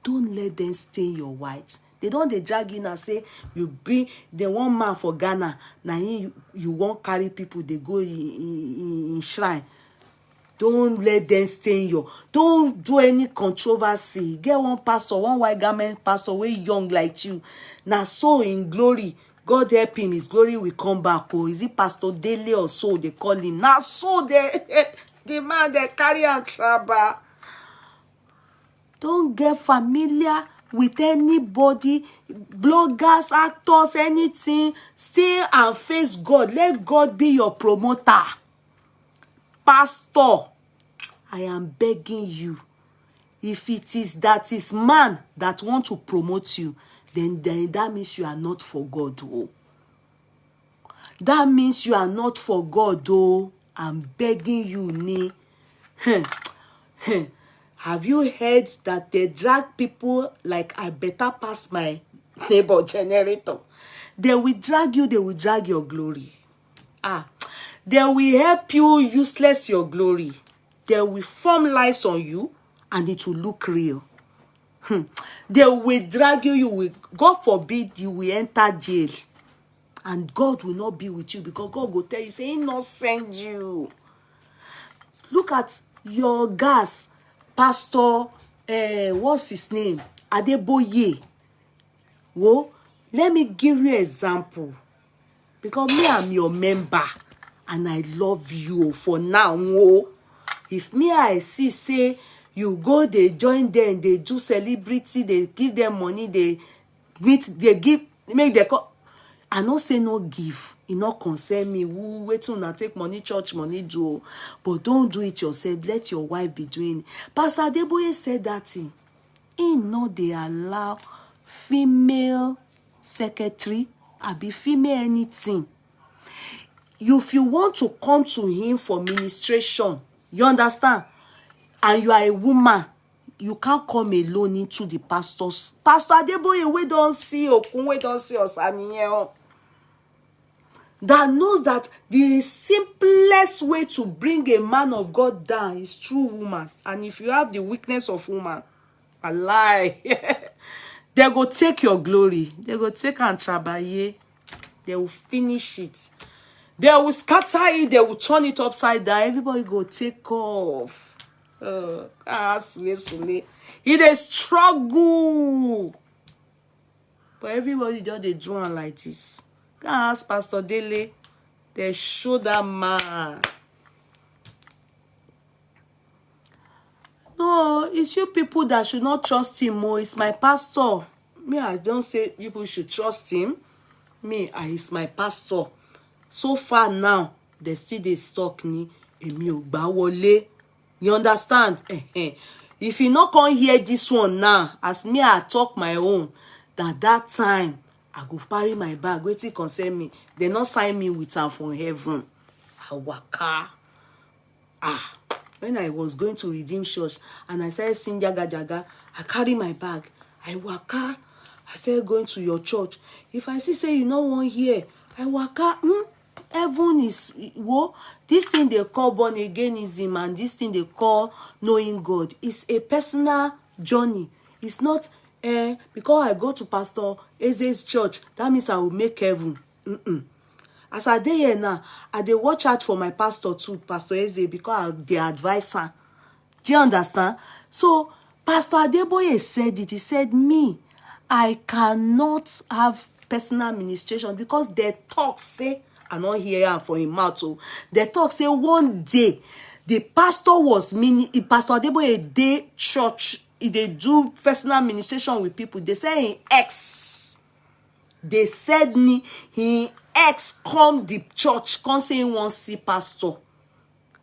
Don't let them stain your white. They don't they drag in and say you bring the one man for Ghana. Now you won't carry people. They go in shrine. Don't let them stain your. Don't do any controversy. Get one pastor, one white garment pastor, way young like you. Now so in glory. God help him. His glory will come back. Oh, is it Pastor Dele or so they call him? Now so the man they carry and trouble. Don't get familiar with anybody, bloggers, actors, anything. Stay and face God. Let God be your promoter. Pastor, I am begging you. If it is that is man that want to promote you, then that means you are not for God. Oh. That means you are not for God. Oh. I'm begging you, ni. Have you heard that they drag people like I better pass my neighbor generator? They will drag you, they will drag your glory. They will help you useless your glory. They will form lies on you and it will look real. They will drag you, you will, God forbid, you will enter jail. And God will not be with you because God will tell you, say, he not send you. Look at your gas, Pastor, what's his name? Adeboye. Whoa, let me give you an example. Because me, I'm your member. And I love you for now. Whoa. If me, I see, say, you go, they join them, they do celebrity, they give them money, they meet, they give, make their call. I not say no give. It not concern me. Who wait till now take money, church money, do. But don't do it yourself. Let your wife be doing it. Pastor Adeboye said that thing. He know they allow female secretary, I be female anything. If you want to come to him for ministration, you understand? And you are a woman, you can't come alone into the pastors. Pastor Adeboye, we don't see Okun, we don't see Osaniye. That knows that the simplest way to bring a man of God down is through woman. And if you have the weakness of woman, a lie. They go take your glory. They go take and trabaye. They will finish it. They will scatter it. They will turn it upside down. Everybody go take off. It is struggle. But everybody just they do one like this. Ask Pastor Dele. They show that man. No, it's you people that should not trust him. Oh, it's my pastor. Me, I don't say people should trust him. Me, he's my pastor. So far now, they still they stalk me. Emi ogba wole. You understand? If you not come hear this one now, as me I talk my own, that time I go carry my bag. Wait till concern me. They not sign me with her from heaven. I waka. When I was going to Redeem Church and I said sing jaga jaga, I carry my bag. I waka. I said going to your church. If I see say you no want here, I waka. Heaven is this thing they call born againism and this thing they call knowing God. It's a personal journey. It's not because I go to Pastor Eze's church, that means I will make heaven. As I dey here now, I dey watch out for my pastor too, Pastor Eze, because I'm the advisor. Do you understand? So Pastor Adeboye said it. He said, me, I cannot have personal administration because the talk say, I not hear for him mouth. So the talk say one day the pastor was Pastor Adeboye dey church. They do personal administration with people. They say in X. They said me he ex come the church, come say he won't see pastor.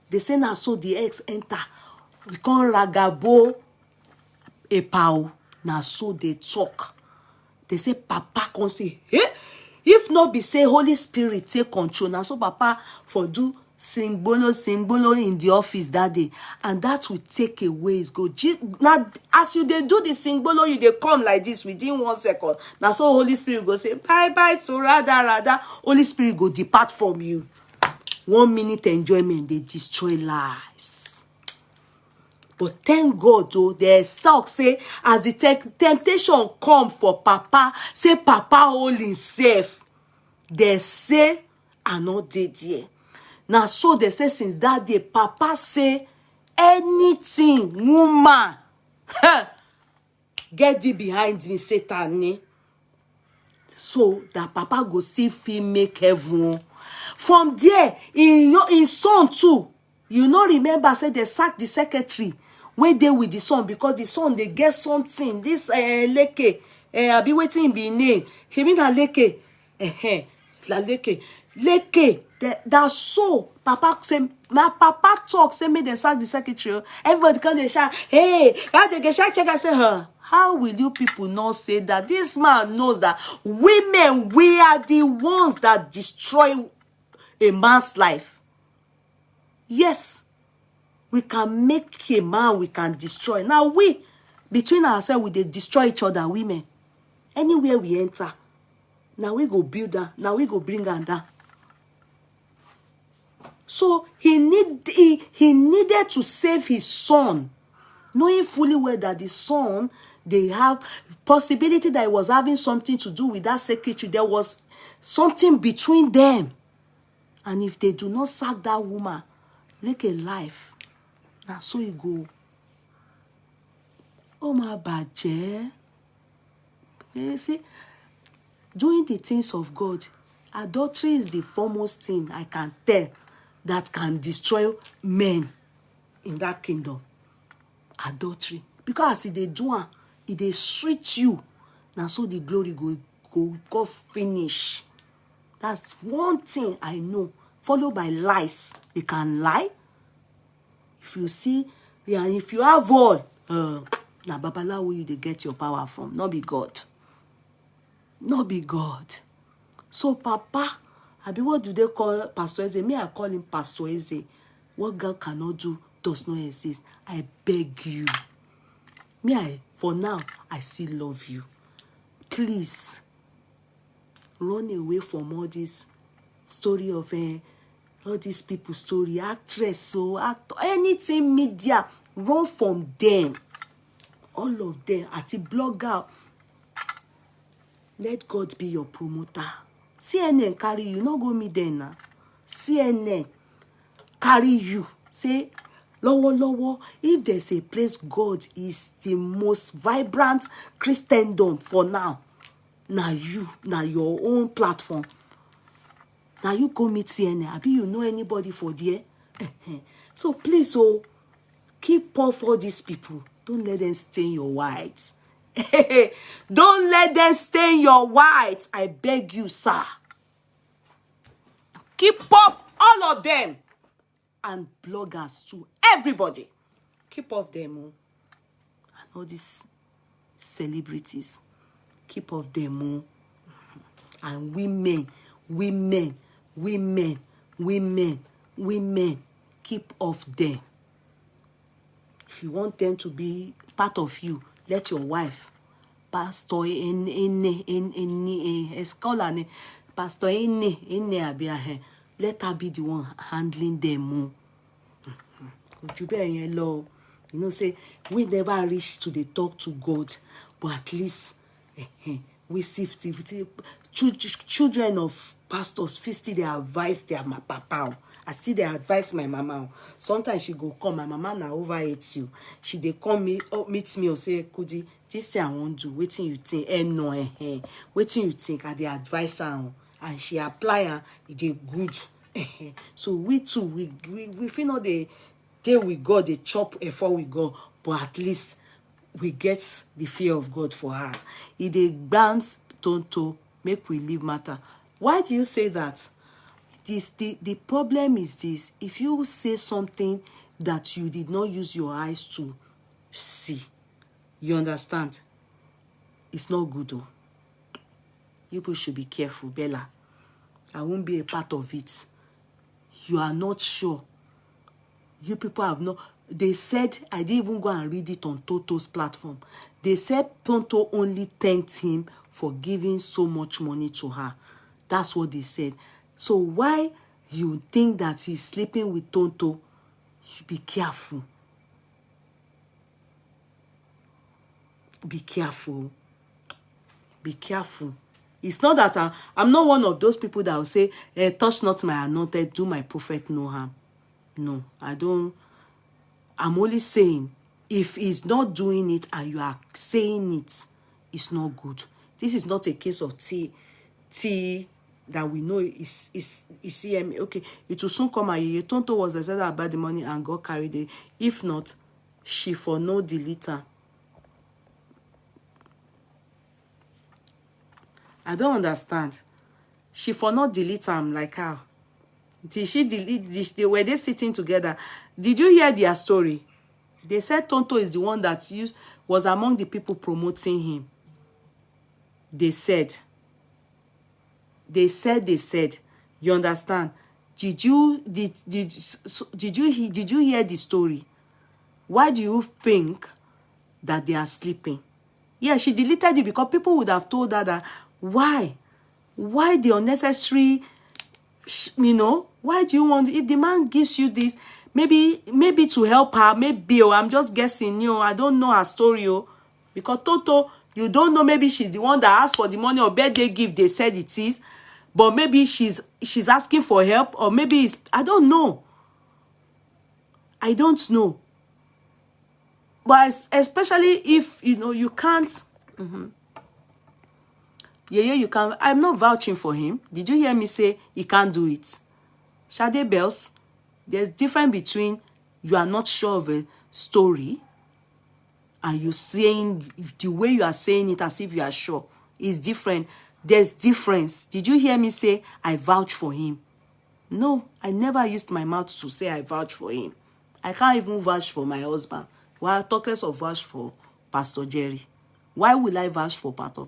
They say now so the ex enter. We come ragabo a pow. Now so they talk. They say Papa come say, hey, if not be say Holy Spirit take control. Now so Papa for do singbolo in the office that day, and that will take away his go. Now as you they do the singbolo, you they come like this within 1 second. Now so Holy Spirit go say bye bye to rather Holy Spirit go depart from you. 1 minute enjoyment, they destroy lives. But thank God though, they talk say as the temptation come for Papa, say Papa hold himself. They say I not dead there. Now, so they say since that day, Papa say, anything, woman, get thee behind me, Satan. So that Papa go still feel make heaven. From there, in son too, you know, remember, say they sack the secretary, when they with the son, because the son, they get something. This, leke, I be waiting be name. He mean that leke, la leke. Leke, that so Papa say, my Papa talk, say me they sack the secretary. Everybody come they shout, hey, how they get shout check? I say her. How will you people not say that? This man knows that women, we are the ones that destroy a man's life. Yes, we can make a man, we can destroy. Now we, between ourselves, we they destroy each other, women. Anywhere we enter, now we go build her, now we go bring her down. So he needed to save his son, knowing fully well that the son, they have possibility that he was having something to do with that secretary. There was something between them. And if they do not sack that woman, like a life, now so he go. Oh my badge. You see, doing the things of God, adultery is the foremost thing I can tell that can destroy men in that kingdom. Adultery. Because if they do it, if they sweet you, now so the glory go finish. That's one thing I know. Followed by lies. They can lie. If you see, yeah, if you have all, now Babalawo, they get your power from. Not be God. Not be God. So Papa, what do they call Pastor Eze? Me, I call him Pastor Eze. What God cannot do does not exist. I beg you. For now, I still love you. Please, run away from all this story of all these people story, actress, so actor, anything media, run from them. All of them, at the blogger. Let God be your promoter. CNN carry you, not go me there now. CNN carry you. Say, lowo, if there's a place God is the most vibrant Christendom for now, now your own platform. Now you go meet CNN. Abi you know anybody for there? So please, keep off all these people. Don't let them stain your whites. Don't let them stain your whites. I beg you, sir. Keep off all of them. And bloggers too. Everybody. Keep off them. And all these celebrities. Keep off them. And women. Keep off them. If you want them to be part of you, let your wife, Pastor Pastor let her be the one handling them. You know, say we never reach to the talk to God, but at least we see children of pastors still they advise their papa. I still they advise my mama. Sometimes she go come, my mama na over it you. She they come meet me or say, Kudi, this thing I won't do. Waiting you think, no, waiting you think, I the advise her, and she apply her, it is good. So we too, we feel not the day we go, the chop before we go, but at least we get the fear of God for her. It they bounce tonto, make we live matter. Why do you say that? The problem is this: if you say something that you did not use your eyes to see, you understand? It's not good though. You people should be careful, Bella. I won't be a part of it. You are not sure. You people have not. They said, I didn't even go and read it on Toto's platform. They said Tonto only thanked him for giving so much money to her. That's what they said. So why you think that he's sleeping with Tonto? Be careful. Be careful. Be careful. It's not that I'm not one of those people that will say, touch not my anointed, do my prophet no harm. No, I don't. I'm only saying, if he's not doing it and you are saying it, it's not good. This is not a case of T that we know is CM. Okay, it will soon come. Tonto was excited about the money and God carried it. If not, she for no delete her. I don't understand. She for not delete him like how? Did she delete this? Were they sitting together? Did you hear their story? They said Tonto is the one that was among the people promoting him. They said. You understand? Did you hear the story? Why do you think that they are sleeping? Yeah, she deleted it because people would have told her that why the unnecessary, why do you want, if the man gives you this, maybe to help her, maybe, I'm just guessing, I don't know her story, because Toto, you don't know, maybe she's the one that asked for the money or birthday gift, they said it is, but maybe she's asking for help, or maybe it's, I don't know. But especially if, you can't, yeah, you can. I'm not vouching for him. Did you hear me say he can't do it? Shade Bells, there's difference between you are not sure of a story and you saying the way you are saying it as if you are sure is different. There's difference. Did you hear me say I vouch for him? No, I never used my mouth to say I vouch for him. I can't even vouch for my husband. Why talk less of vouch for Pastor Jerry? Why will I vouch for Pastor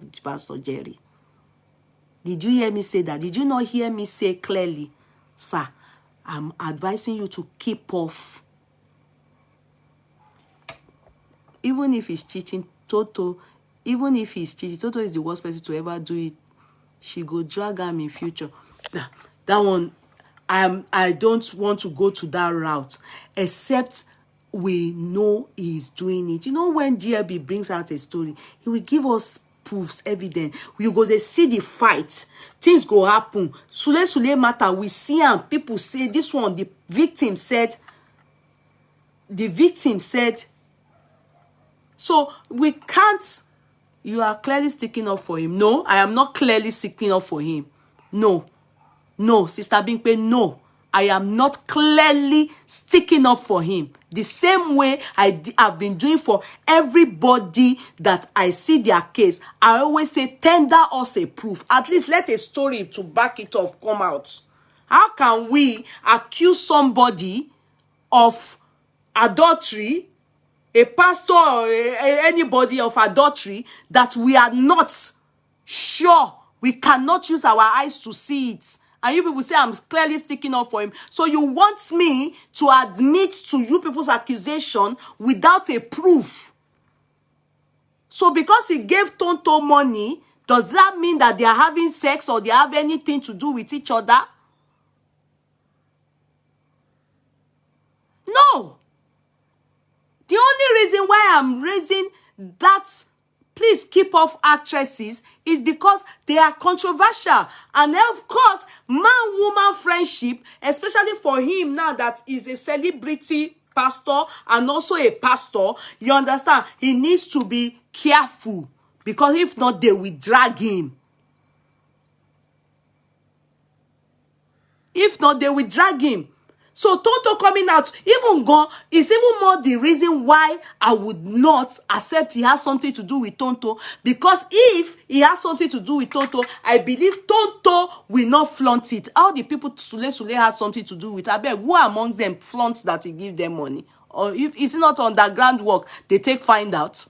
Jerry? Did you hear me say that? Did you not hear me say clearly, sir, I'm advising you to keep off even if he's cheating, Toto, even if he's cheating, Toto is the worst person to ever do it. She go drag him in future. That one, I don't want to go to that route, except we know he's doing it. You know, when GLB brings out a story, he will give us proofs, evidence. We go to see the fight. Things go happen. Sule matter. We see and people say this one. The victim said. So we can't. You are clearly sticking up for him. No, I am not clearly sticking up for him. No, Sister Bimpe, no. I am not clearly sticking up for him. The same way I've been doing for everybody that I see their case. I always say, tender us a proof. At least let a story to back it up come out. How can we accuse somebody of adultery, a pastor or anybody of adultery, that we are not sure? We cannot use our eyes to see it. And you people say I'm clearly sticking up for him. So you want me to admit to you people's accusation without a proof. So because he gave Tonto money, does that mean that they are having sex or they have anything to do with each other? No. The only reason why I'm raising that please keep off actresses is because they are controversial. And then, of course, man-woman friendship, especially for him now that he's a celebrity pastor and also a pastor, you understand, he needs to be careful, because if not, they will drag him. If not, they will drag him. So Toto coming out, even gone, is even more the reason why I would not accept he has something to do with Tonto. Because if he has something to do with Tonto, I believe Tonto will not flaunt it. All the people Sule has something to do with, I bet, who amongst them flaunts that he give them money? Or if it's not underground work, they find out.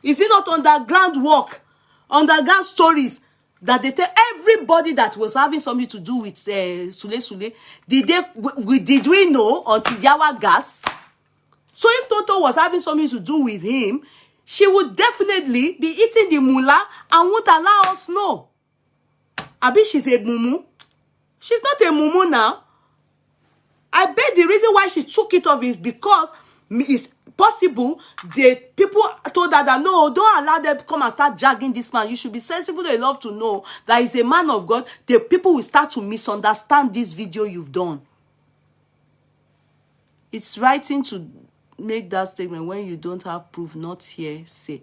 Is it not underground work, underground stories that they tell everybody that was having something to do with Sule? Did we know until Yawa gas? So if Toto was having something to do with him, she would definitely be eating the mullah and won't allow us know. Abi, she's a mumu. She's not a mumu now. I bet the reason why she took it off is because it's possible the people told her that no, don't allow them to come and start dragging this man. You should be sensible enough to know that he's a man of God. The people will start to misunderstand this video you've done. It's writing to make that statement when you don't have proof, not hearsay.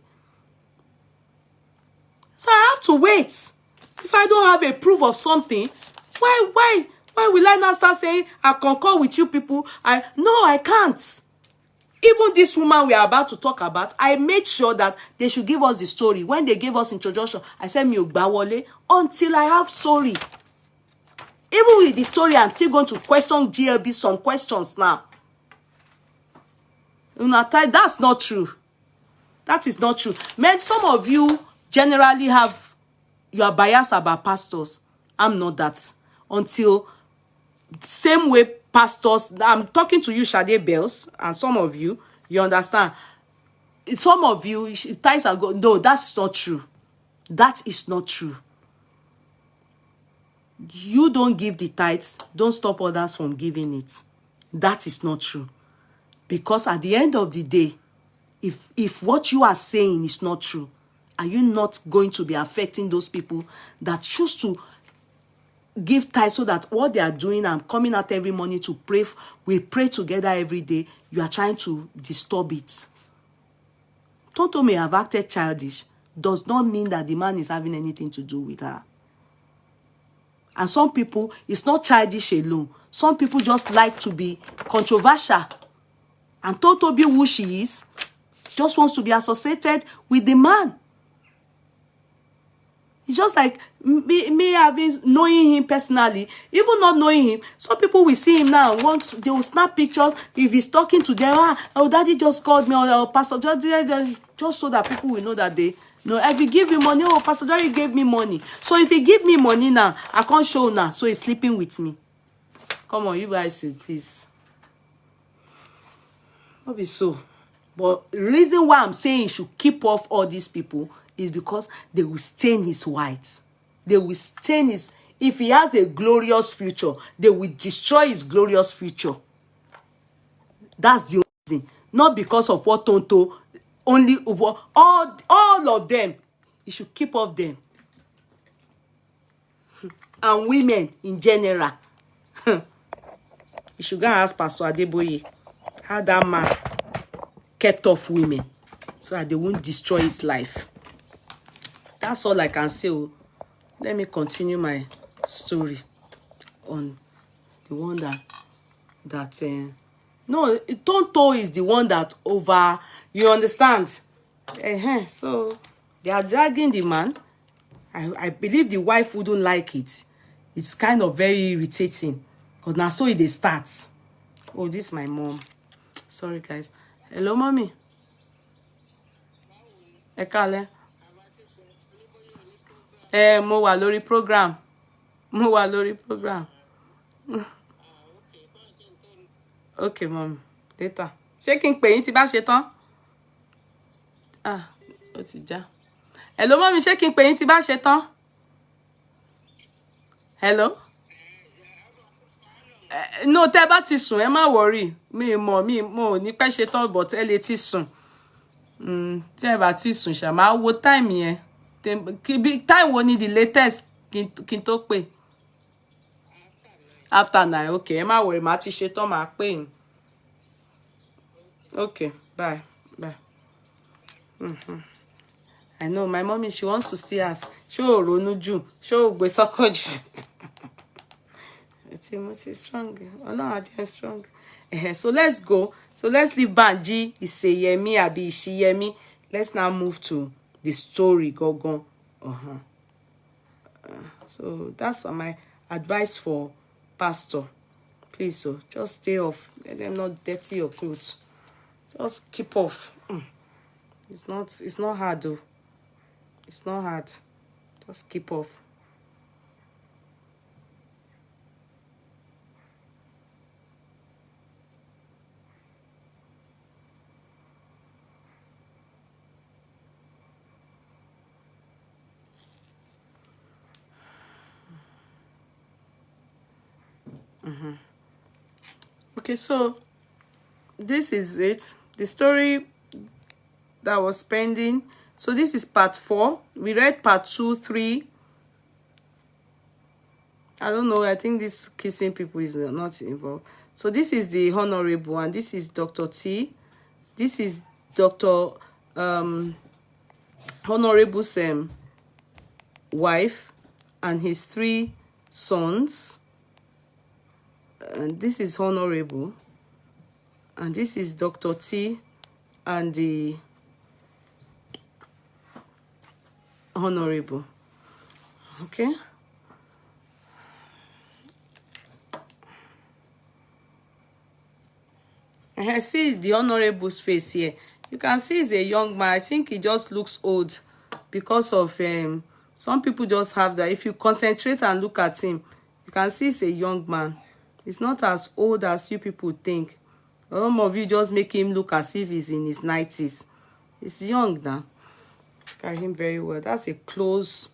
So I have to wait. If I don't have a proof of something, why will I not start saying I concur with you people? No, I can't. Even this woman we are about to talk about, I made sure that they should give us the story. When they gave us introduction, I said, mi ogbawole, until I have story. Even with the story, I'm still going to question GLB some questions now. That's not true. That is not true. Man, some of you generally you are biased about pastors. I'm not that. Until same way pastors, I'm talking to you, Shade Bells, and some of you, you understand. Some of you, tithes are go. No, that's not true. That is not true. You don't give the tithes, don't stop others from giving it. That is not true. Because at the end of the day, if what you are saying is not true, are you not going to be affecting those people that choose to give tithes so that what they are doing and coming out every morning to pray, we pray together every day, you are trying to disturb it? Toto may have acted childish, does not mean that the man is having anything to do with her. And some people, it's not childish alone. Some people just like to be controversial. And Toto, be who she is, just wants to be associated with the man. It's just like me having knowing him personally, even not knowing him. Some people will see him now, they will snap pictures. If he's talking to them, oh, daddy just called me, or Pastor just so that people will know that they know. If he give me money, oh, Pastor Jerry gave me money. So if he give me money now, I can't show now. So he's sleeping with me. Come on, you guys, please. Not be so. But the reason why I'm saying you should keep off all these people is because they will stain his white. They will stain his... If he has a glorious future, they will destroy his glorious future. That's the only reason. Not because of what Tonto... Only all of them. You should keep off them. And women in general. You should go and ask Pastor Adeboye how that man kept off women so that they won't destroy his life. That's all I can say. Let me continue my story on the one that no, Tonto is the one that over, you understand? So they are dragging the man. I believe the wife wouldn't like it. It's kind of very irritating. Because now so it starts. Oh, this is my mom. Sorry, guys. Hello, mommy. Ekale. Mo wà lórí program. Mo wà lórí program. Okay, mom. Later. Ṣé kí n pè yín tí bá ṣe tán? Ah, ó ti já. Hello, mommy. Ṣé kí n pè yín tí bá ṣe tán? Hello? No, tẹ́ bá ti sùn, ẹ má worry. Mo ní pẹ́ ṣe tán, but ẹ lè ti sùn. Tẹ́ bá ti sùn, ṣá máa wo time yẹn. Time wo ni the latest kí n tó pè? After 9, okay. Ẹ má worry, màá ti ṣe tán, màá pè yín. Okay, bye. I know my mommy, she wants to see us. Show Ronuju, show Gbesokoju. Timothy is strong. Oh no, I am strong. So let's go. So let's leave Banji, Iseyemi, Abi Ishiyemi. Let's now move to the story. Go. So that's my advice for pastor. Please, so just stay off. Let them not dirty your clothes. Just keep off. It's not hard though. It's not hard. Just keep off. Okay, so this is it. The story that was pending. So this is part 4. We read part 2, 3. I don't know. I think this kissing people is not involved. So this is the Honorable, and this is Dr. T. This is Dr. Honorable's wife and his 3 sons. And this is Honorable. And this is Dr. T and the Honorable. Okay. And I see the Honorable's face here. You can see he's a young man. I think he just looks old because of some people just have that. If you concentrate and look at him, you can see he's a young man. He's not as old as you people think. Some of you just make him look as if he's in his 90s. He's young now. Look at him very well. That's a close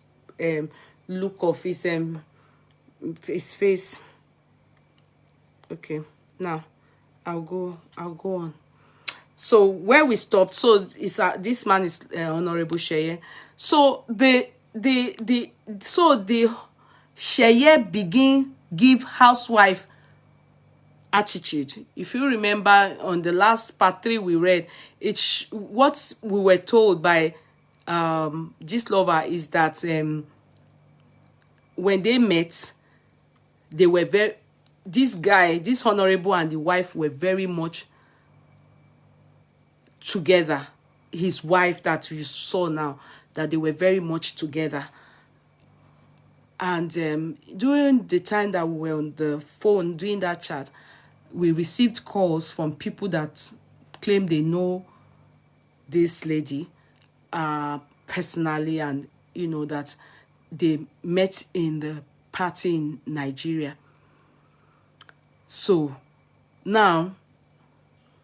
look of his face. Okay, now I'll go on. So where we stopped, so it's this man is Honorable Seye. So the Seye begin give housewife attitude. If you remember on the last part 3 we read, what we were told by this lover is that when they met, they were this Honorable and the wife were very much together. His wife that you saw now, that they were very much together. And during the time that we were on the phone doing that chat, we received calls from people that claim they know this lady personally, and you know that they met in the party in Nigeria. So now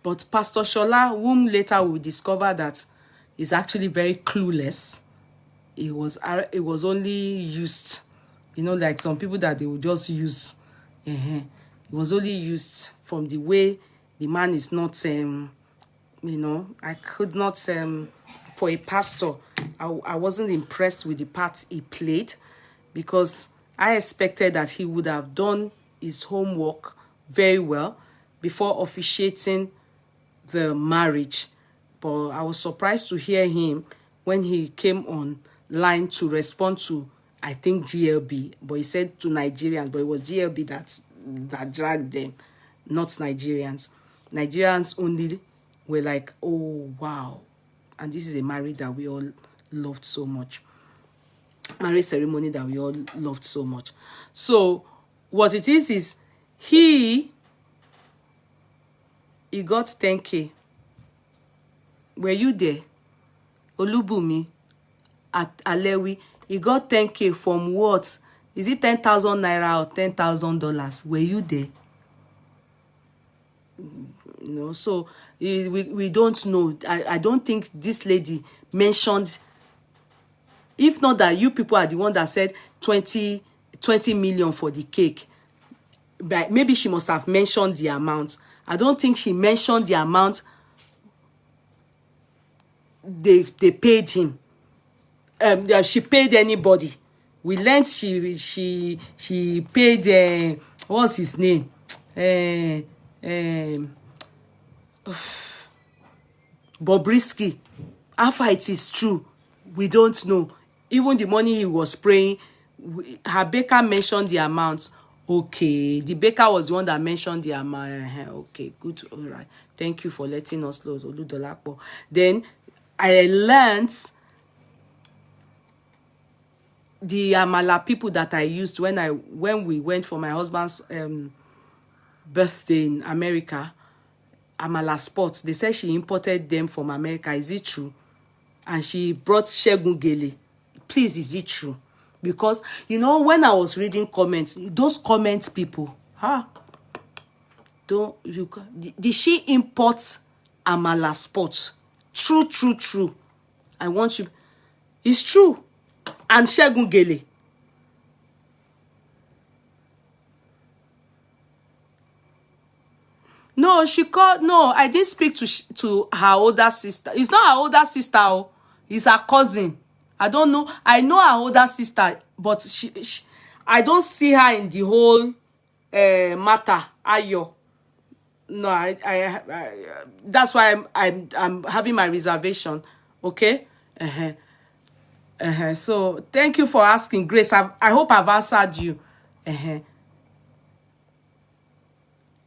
But Pastor Shola, whom later we discover that is actually very clueless, it was only used, you know, like some people that they will just use. It was only used from the way the man is not, you know, I could not, for a pastor, I wasn't impressed with the part he played, because I expected that he would have done his homework very well before officiating the marriage. But I was surprised to hear him when he came on line to respond to, I think, GLB, but he said to Nigerians, but it was GLB that dragged them, not Nigerians. Nigerians only were like, oh wow, and this is a marriage that we all loved so much, marriage ceremony that we all loved so much. So what it is he got 10K. Were you there? Olubumi at Alewi, he got 10K from what? Is it 10,000 naira or $10,000? Were you there? You know, so we don't know. I don't think this lady mentioned, if not that you people are the one that said 20 million for the cake, but maybe she must have mentioned the amount. I don't think she mentioned the amount they paid him. She paid anybody. We learned she paid what's his name? Bobrisky. How far it is true, we don't know. Even the money he was praying, her baker mentioned the amount. Okay, the baker was the one that mentioned the amount. Okay, good, all right. Thank you for letting us know, Oludolapo. Then I learned the Amala people that I used when we went for my husband's birthday in America. Amala Sports, they said she imported them from America. Is it true? And she brought Shegun Gele. Please, is it true? Because, you know, when I was reading comments, those comments people, did she import Amala Sports? True. I want you. It's true. And Shegun Gele. No, she called. No, I didn't speak to her older sister. It's not her older sister. Oh, it's her cousin. I don't know. I know her older sister, but she I don't see her in the whole matter. Ayo. No, I that's why I'm having my reservation. Okay. So thank you for asking, Grace. I hope I've answered you.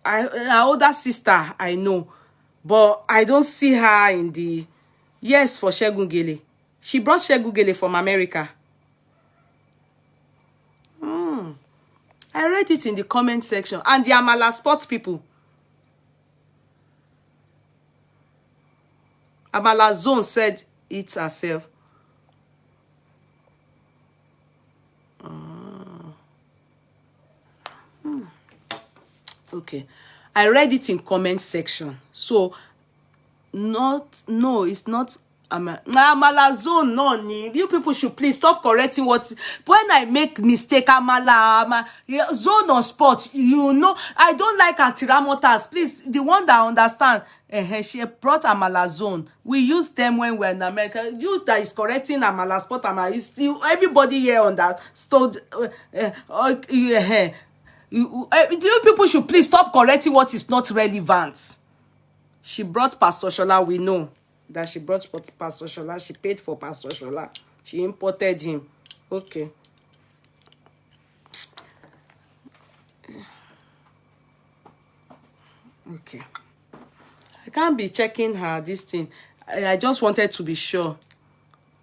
Her older sister, I know, but I don't see her in the. Yes, for Shegun Gele. She brought Shegun Gele from America. I read it in the comment section. And the Amala Sports people. Amala Zone said it herself. Okay. I read it in comment section. So, no, it's not Amala Zone, no. You people should please stop correcting what. When I make mistake, Amala Zone on spot, you know, I don't like Antiramotas. Please, the one that understand. She brought Amala Zone. We use them when we're in America. You that is correcting Amala Spot, Amala is still everybody here on that. You people should please stop correcting what is not relevant. She brought Pastor Shola. We know that she brought Pastor Shola. She paid for Pastor Shola. She imported him. Okay. Okay. I can't be checking her this thing. I just wanted to be sure.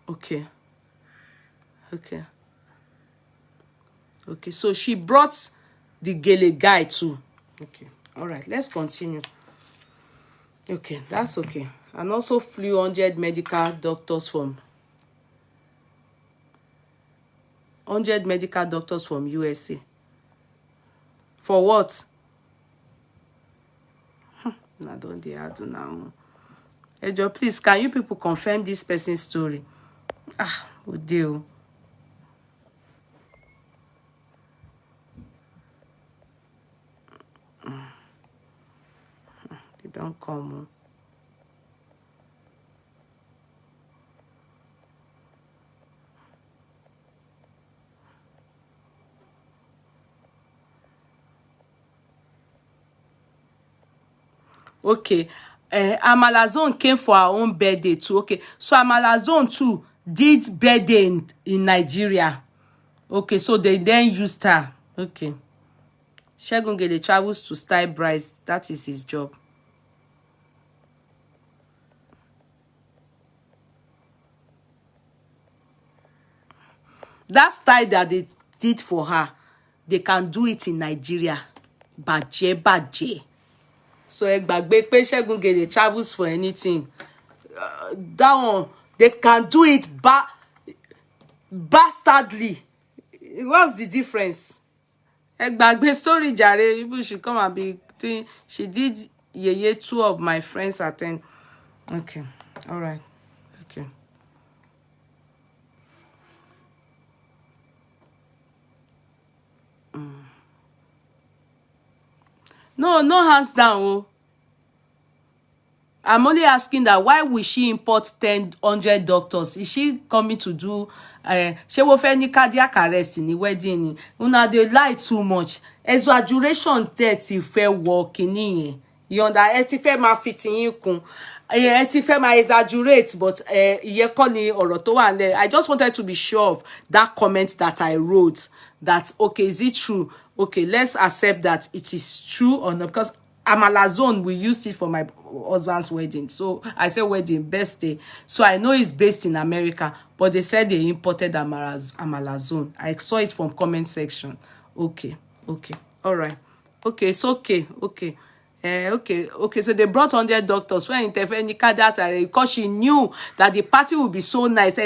Okay. So she brought the Gele guy too. Okay. All right. Let's continue. Okay. That's okay. And also flew 100 medical doctors from USA. For what? Now don't they do now? Ejo, please, can you people confirm this person's story? Ah, would do. They don't come. Okay. Amalazone came for our own birthday too. Okay. So Amalazone too did birthday in Nigeria. Okay. So they then used her. Okay. Shegungele travels to style brides. That is his job. That style that they did for her, they can do it in Nigeria. Baje. So Egbagbe pe Shegungele travels for anything. That one, they can do it bastardly. What's the difference? Egbagbe story jare, people should come and be doing. She did yeye, two of my friends attend. Okay, all right, okay. No hands down. Oh. I'm only asking that why will she import 100 doctors? Is she coming to do she will any cardiac arrest in the wedding? Una they lie too much. Exaggeration 30 fair walking in. You understand? Eti fe ma fitting kun. Eti fe ma exaggerate, but iye kọ́ ni ọ̀rọ̀ tó wà nílẹ̀. I just wanted to be sure of that comment that I wrote. That okay, is it true? Okay, let's accept that it is true or not, because Amalazone, we used it for my husband's wedding. So I said wedding, birthday. So I know it's based in America, but they said they imported Amalazone. I saw it from comment section. Okay. All right. Okay, it's okay. Okay. So they brought 100 doctors when interfere cardiac arrest because she knew that the party would be so nice. So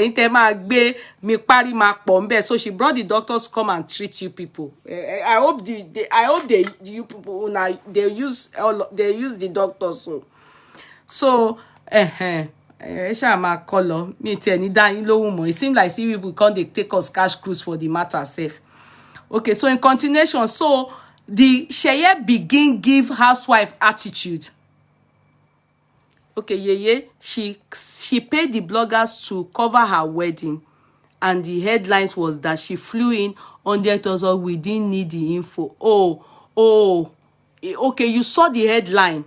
she brought the doctors come and treat you people. I hope you people they use the doctors so it seems like see people can't they take us cash cruise for the matter safe. Okay, so in continuation, so the Seye begin give housewife attitude. Okay, Yeye, she paid the bloggers to cover her wedding, and the headlines was that she flew in 100,000. We didn't need the info. Oh, okay, you saw the headline.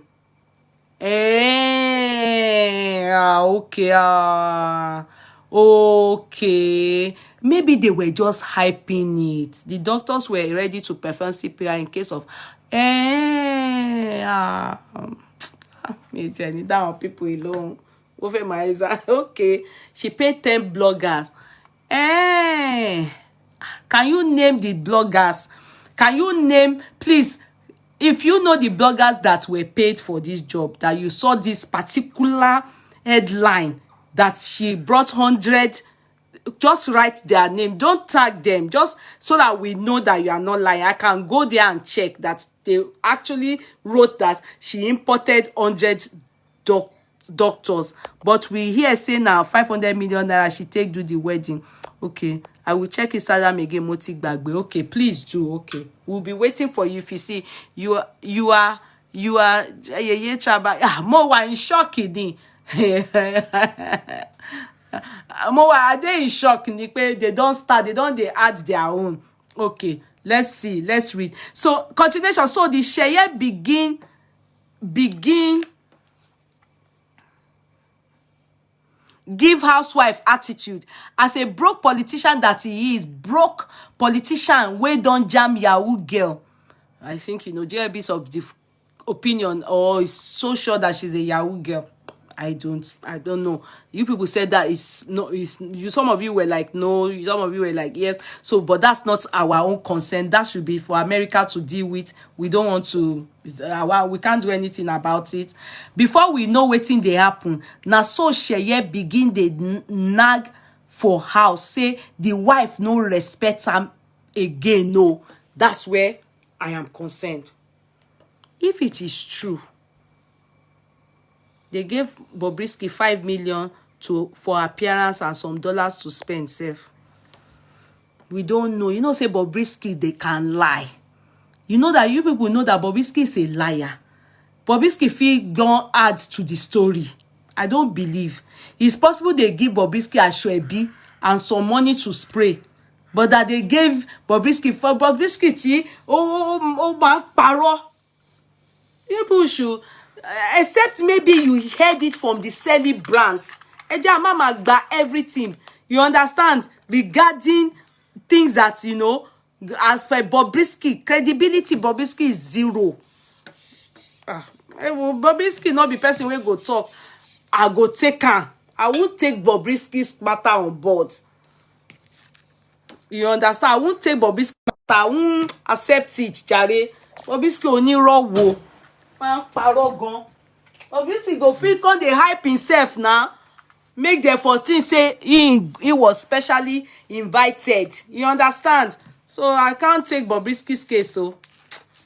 Okay. Maybe they were just hyping it. The doctors were ready to perform CPR in case of me telling down people alone. Over my eyes. Okay. She paid 10 bloggers. Can you name the bloggers? Can you name, please, if you know the bloggers that were paid for this job, that you saw this particular headline that she brought 100, just write their name. Don't tag them, just so that we know that you are not lying. I can go there and check that they actually wrote that she imported 100 doctors. But we hear say now 500 million naira she take do the wedding. Okay, I will check Instagram again. Moti Gbagbe. Okay, please do. Okay, we'll be waiting for you. If you see you are more in shock more are they in shock? They don't start, they add their own. Okay, let's see, let's read. So continuation. So the Seye begin give housewife attitude as a broke politician that he is. Broke politician wey don jam Yahoo girl. I think JLB's of the opinion, or is so sure that she's a Yahoo girl. I don't know. You people said that some of you were like no, some of you were like yes. So but that's not our own concern. That should be for America to deal with. We don't want to we can't do anything about it. Before we know wetin dey happen, na so Seye begin dey nag for house, say the wife no respect am again. No, that's where I am concerned. If it is true They gave Bobrisky 5 million for appearance and some dollars to spend safe. We don't know. You know, say Bobrisky, they can lie. You know that you people know that Bobrisky is a liar. Bobrisky feel gone add to the story. I don't believe. It's possible they give Bobrisky a Shwebi and some money to spray. But that they gave Bobrisky for Bobrisky, man, paro. People should, except maybe you heard it from the celebrants. Eja mama gba everything. You understand? Regarding things that, you know, as for Bobrisky, credibility Bobrisky is zero. Bobrisky not be person wey go talk. I go take her. I won't take Bobrisky's matter on board. You understand? I won't take Bobrisky matter. I won't accept it, jare. Bobrisky only raw wo. Man, parogon. Bobrisky go feel come dey hype himself now. Make the 14 say he was specially invited. You understand? So I can't take Bobrisky's case. So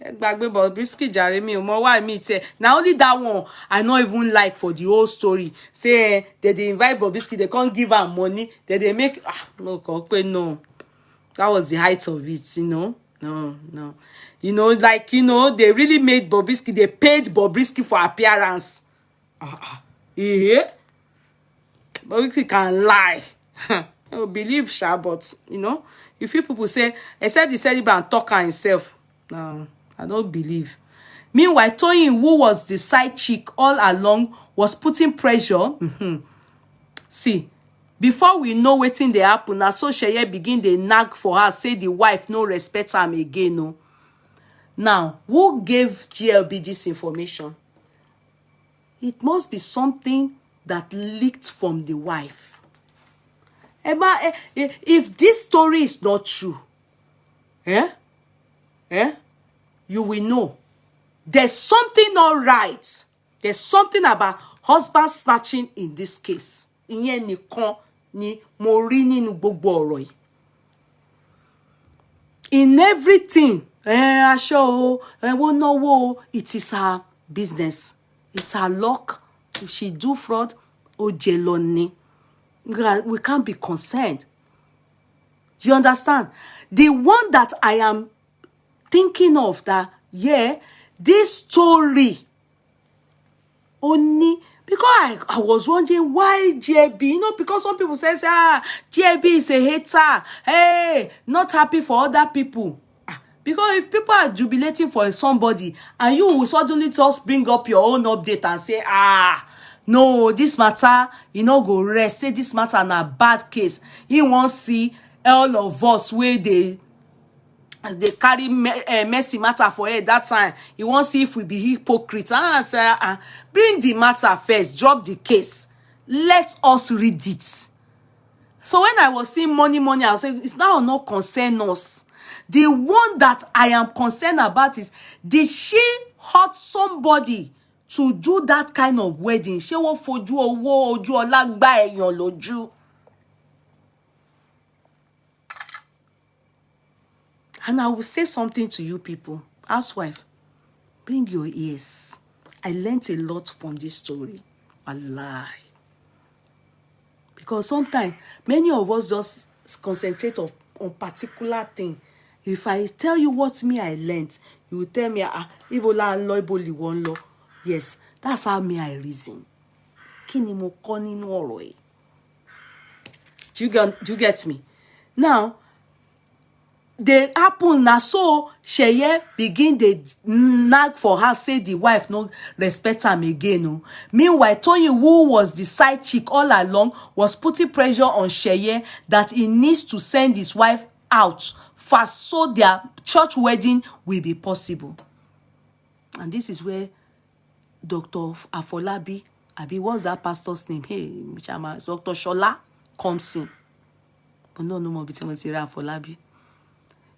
Bobrisky jare mi o mo why me say now only that one I not even like for the whole story. Say they invite Bobrisky, they can't give her money, they make no. That was the height of it, you know. No. You know, like, you know, they really made Bobrisky, they paid Bobrisky for appearance. Yeah. Bobrisky can lie. I don't believe Sha, but you know, if you people say, except the celebrant talker himself, no, I don't believe. Meanwhile, Toyin, who was the side chick all along, was putting pressure. See, before we know wetin dey happen, na so Seye begin dey nag for her, say the wife no respect am again. No. Now, who gave GLB this information? It must be something that leaked from the wife. Emma, if this story is not true, you will know there's something not right. There's something about husband snatching in this case. Ìyẹn nìkan ni mo rí nínú gbogbo ọ̀rọ̀ yìí. In everything, aṣọ wo náwó, it is her business. It's her luck. If she do fraud, ojeloni. We can't be concerned. You understand? The one that I am thinking of that, yeah, this story only because I was wondering why JB, you know, because some people say, JB is a hater. Hey, not happy for other people. Because if people are jubilating for somebody and you will suddenly just bring up your own update and say, no, this matter, you know, go rest. Say this matter na bad case. He won't see all of us where they carry messy matter for it that time. He won't see if we be hypocrites. Say, bring the matter first. Drop the case. Let us read it. So when I was seeing money, I was saying, it's now not concern us. The one that I am concerned about is, did she hurt somebody to do that kind of wedding? She wo fojú owó ojú ọlá gbá èèyàn lójú. And I will say something to you people. Housewife, bring your ears. I learned a lot from this story. Wallahi. Because sometimes, many of us just concentrate on particular thing. If I tell you what me I learned, you will tell me, Ibola and Ibo one law. Yes, that's how me I reason. Kini mo kọ́ nínú ọ̀rọ̀ yìí. Do you get me? Now, they happen na so Seye begin dey nag for her, say the wife no respect am again. No. Meanwhile, Toyin, who was the side chick all along, was putting pressure on Seye that he needs to send his wife out fast so their church wedding will be possible. And this is where Dr. Afolabi, what's that pastor's name? Hey, Dr. Shola comes in. But no more between Afolabi.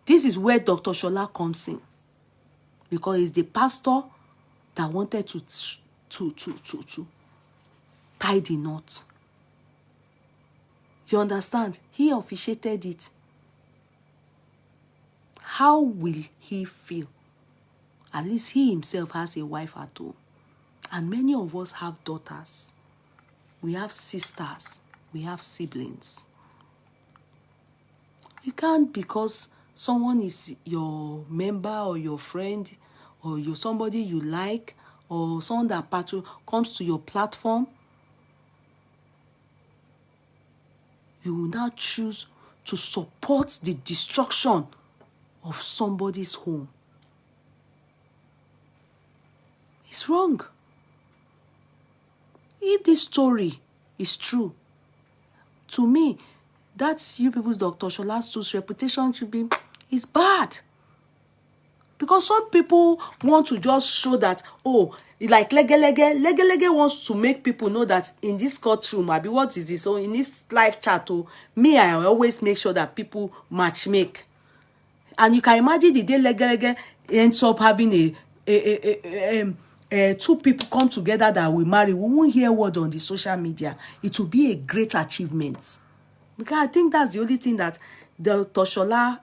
This is where Dr. Shola comes in. Because he's the pastor that wanted to tie the knot. You understand? He officiated it. How will he feel? At least he himself has a wife at home. And many of us have daughters. We have sisters. We have siblings. You can't, because someone is your member or your friend or you're somebody you like or someone that comes to your platform, you will now choose to support the destruction of somebody's home. It's wrong. If this story is true, to me, that's you people's Dr. Shola's reputation should be, is bad. Because some people want to just show that, oh, like Lege wants to make people know that in this courtroom, Abi, what is this? So in this live chat, oh, me, I always make sure that people match make. And you can imagine the day Lege ends up having two people come together that will marry. We won't hear word on the social media. It will be a great achievement. Because I think that's the only thing that Dr. Shola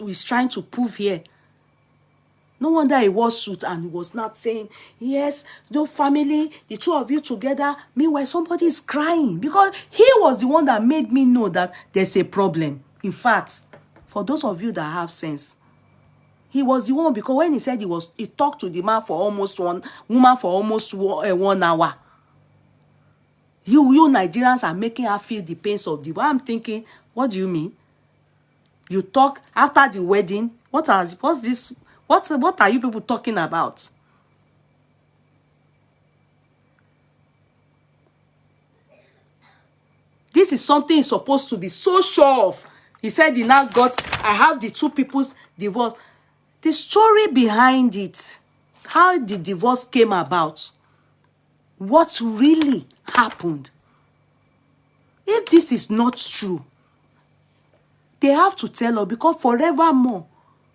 is trying to prove here. No wonder he wore suit and he was not saying, yes, no family, the two of you together. Meanwhile, somebody is crying because he was the one that made me know that there's a problem. In fact, for those of you that have sense, he was the one, because when he said he talked to the man for almost 1 hour. You Nigerians are making her feel the pains of the. I'm thinking, what do you mean? You talk after the wedding? What's this? What are you people talking about? This is something he's supposed to be so sure of. He said he now I have the two people's divorce. The story behind it, how the divorce came about, what really happened. If this is not true, they have to tell us, because forevermore,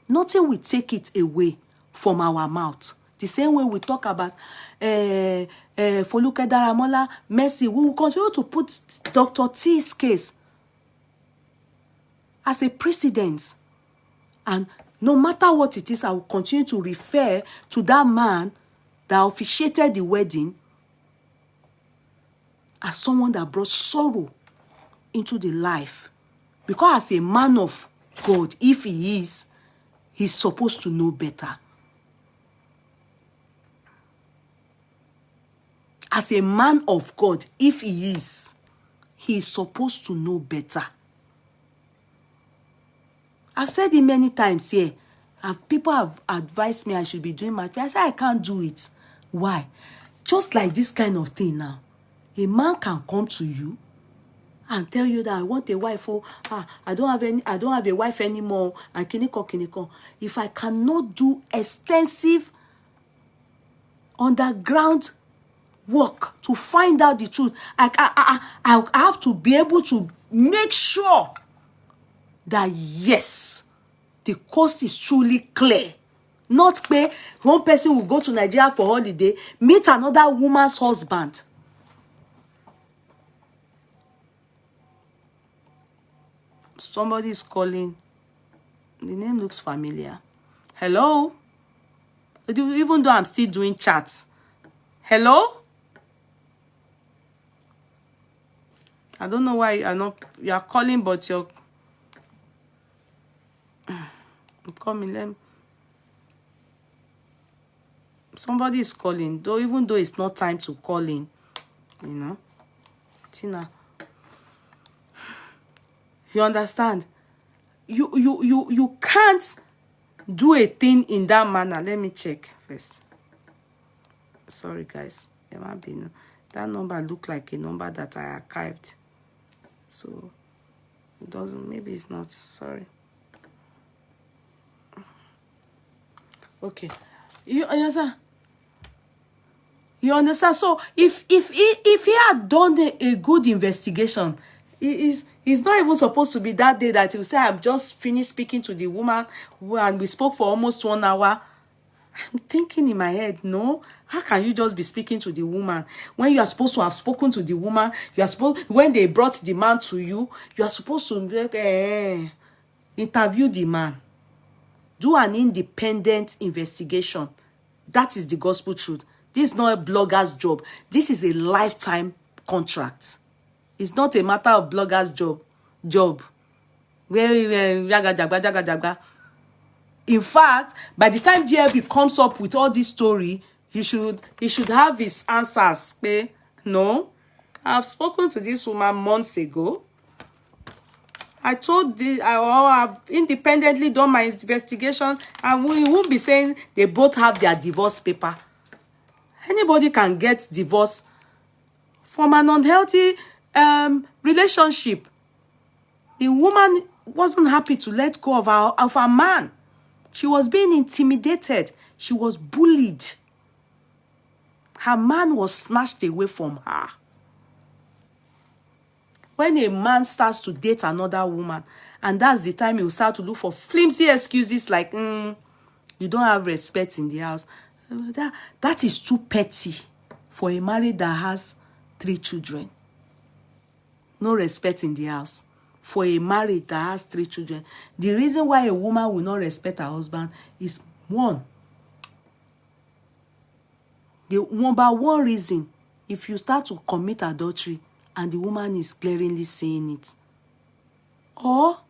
nothing will take it away from our mouth. The same way we talk about Foluke Daramola, Mercy, we will continue to put Dr. T's case as a precedent. And no matter what it is, I will continue to refer to that man that officiated the wedding as someone that brought sorrow into the life. Because as a man of God, if he is, he's supposed to know better. As a man of God, if he is supposed to know better. I've said it many times here. And people have advised me I should be doing my prayer. I say I can't do it. Why? Just like this kind of thing now. A man can come to you and tell you that I want a wife. Oh, I don't have a wife anymore. And kiniko. If I cannot do extensive underground work to find out the truth, I have to be able to make sure that yes, the coast is truly clear. Not clear. One person will go to Nigeria for holiday, meet another woman's husband. Somebody is calling. The name looks familiar. Hello? Even though I'm still doing chats. Hello? I don't know why you are calling, but you're coming. Somebody is calling, even though it's not time to call in. You know? Tina. You understand? You can't do a thing in that manner. Let me check first. Sorry, guys. There might be that number look like a number that I archived. So it doesn't. Maybe it's not. Sorry. Okay. You understand? You understand? So if he had done a good investigation, it's not even supposed to be that day that he will say, I've just finished speaking to the woman and we spoke for almost 1 hour. I'm thinking in my head, no, how can you just be speaking to the woman when you are supposed to have spoken to the woman? When they brought the man to you, you are supposed to interview the man. Do an independent investigation. That is the gospel truth. This is not a blogger's job. This is a lifetime contract. It's not a matter of blogger's job. Where in fact, by the time GLB comes up with all this story, he should have his answers. Okay? No, I've spoken to this woman months ago. I have independently done my investigation, and we won't be saying they both have their divorce paper. Anybody can get divorced from an unhealthy relationship. The woman wasn't happy to let go of her man. She was being intimidated. She was bullied. Her man was snatched away from her. When a man starts to date another woman, and that's the time he'll start to look for flimsy excuses like, you don't have respect in the house. That is too petty for a marriage that has 3 children. No respect in the house. For a marriage that has 3 children. The reason why a woman will not respect her husband is one. The number one reason, if you start to commit adultery and the woman is glaringly saying it. Or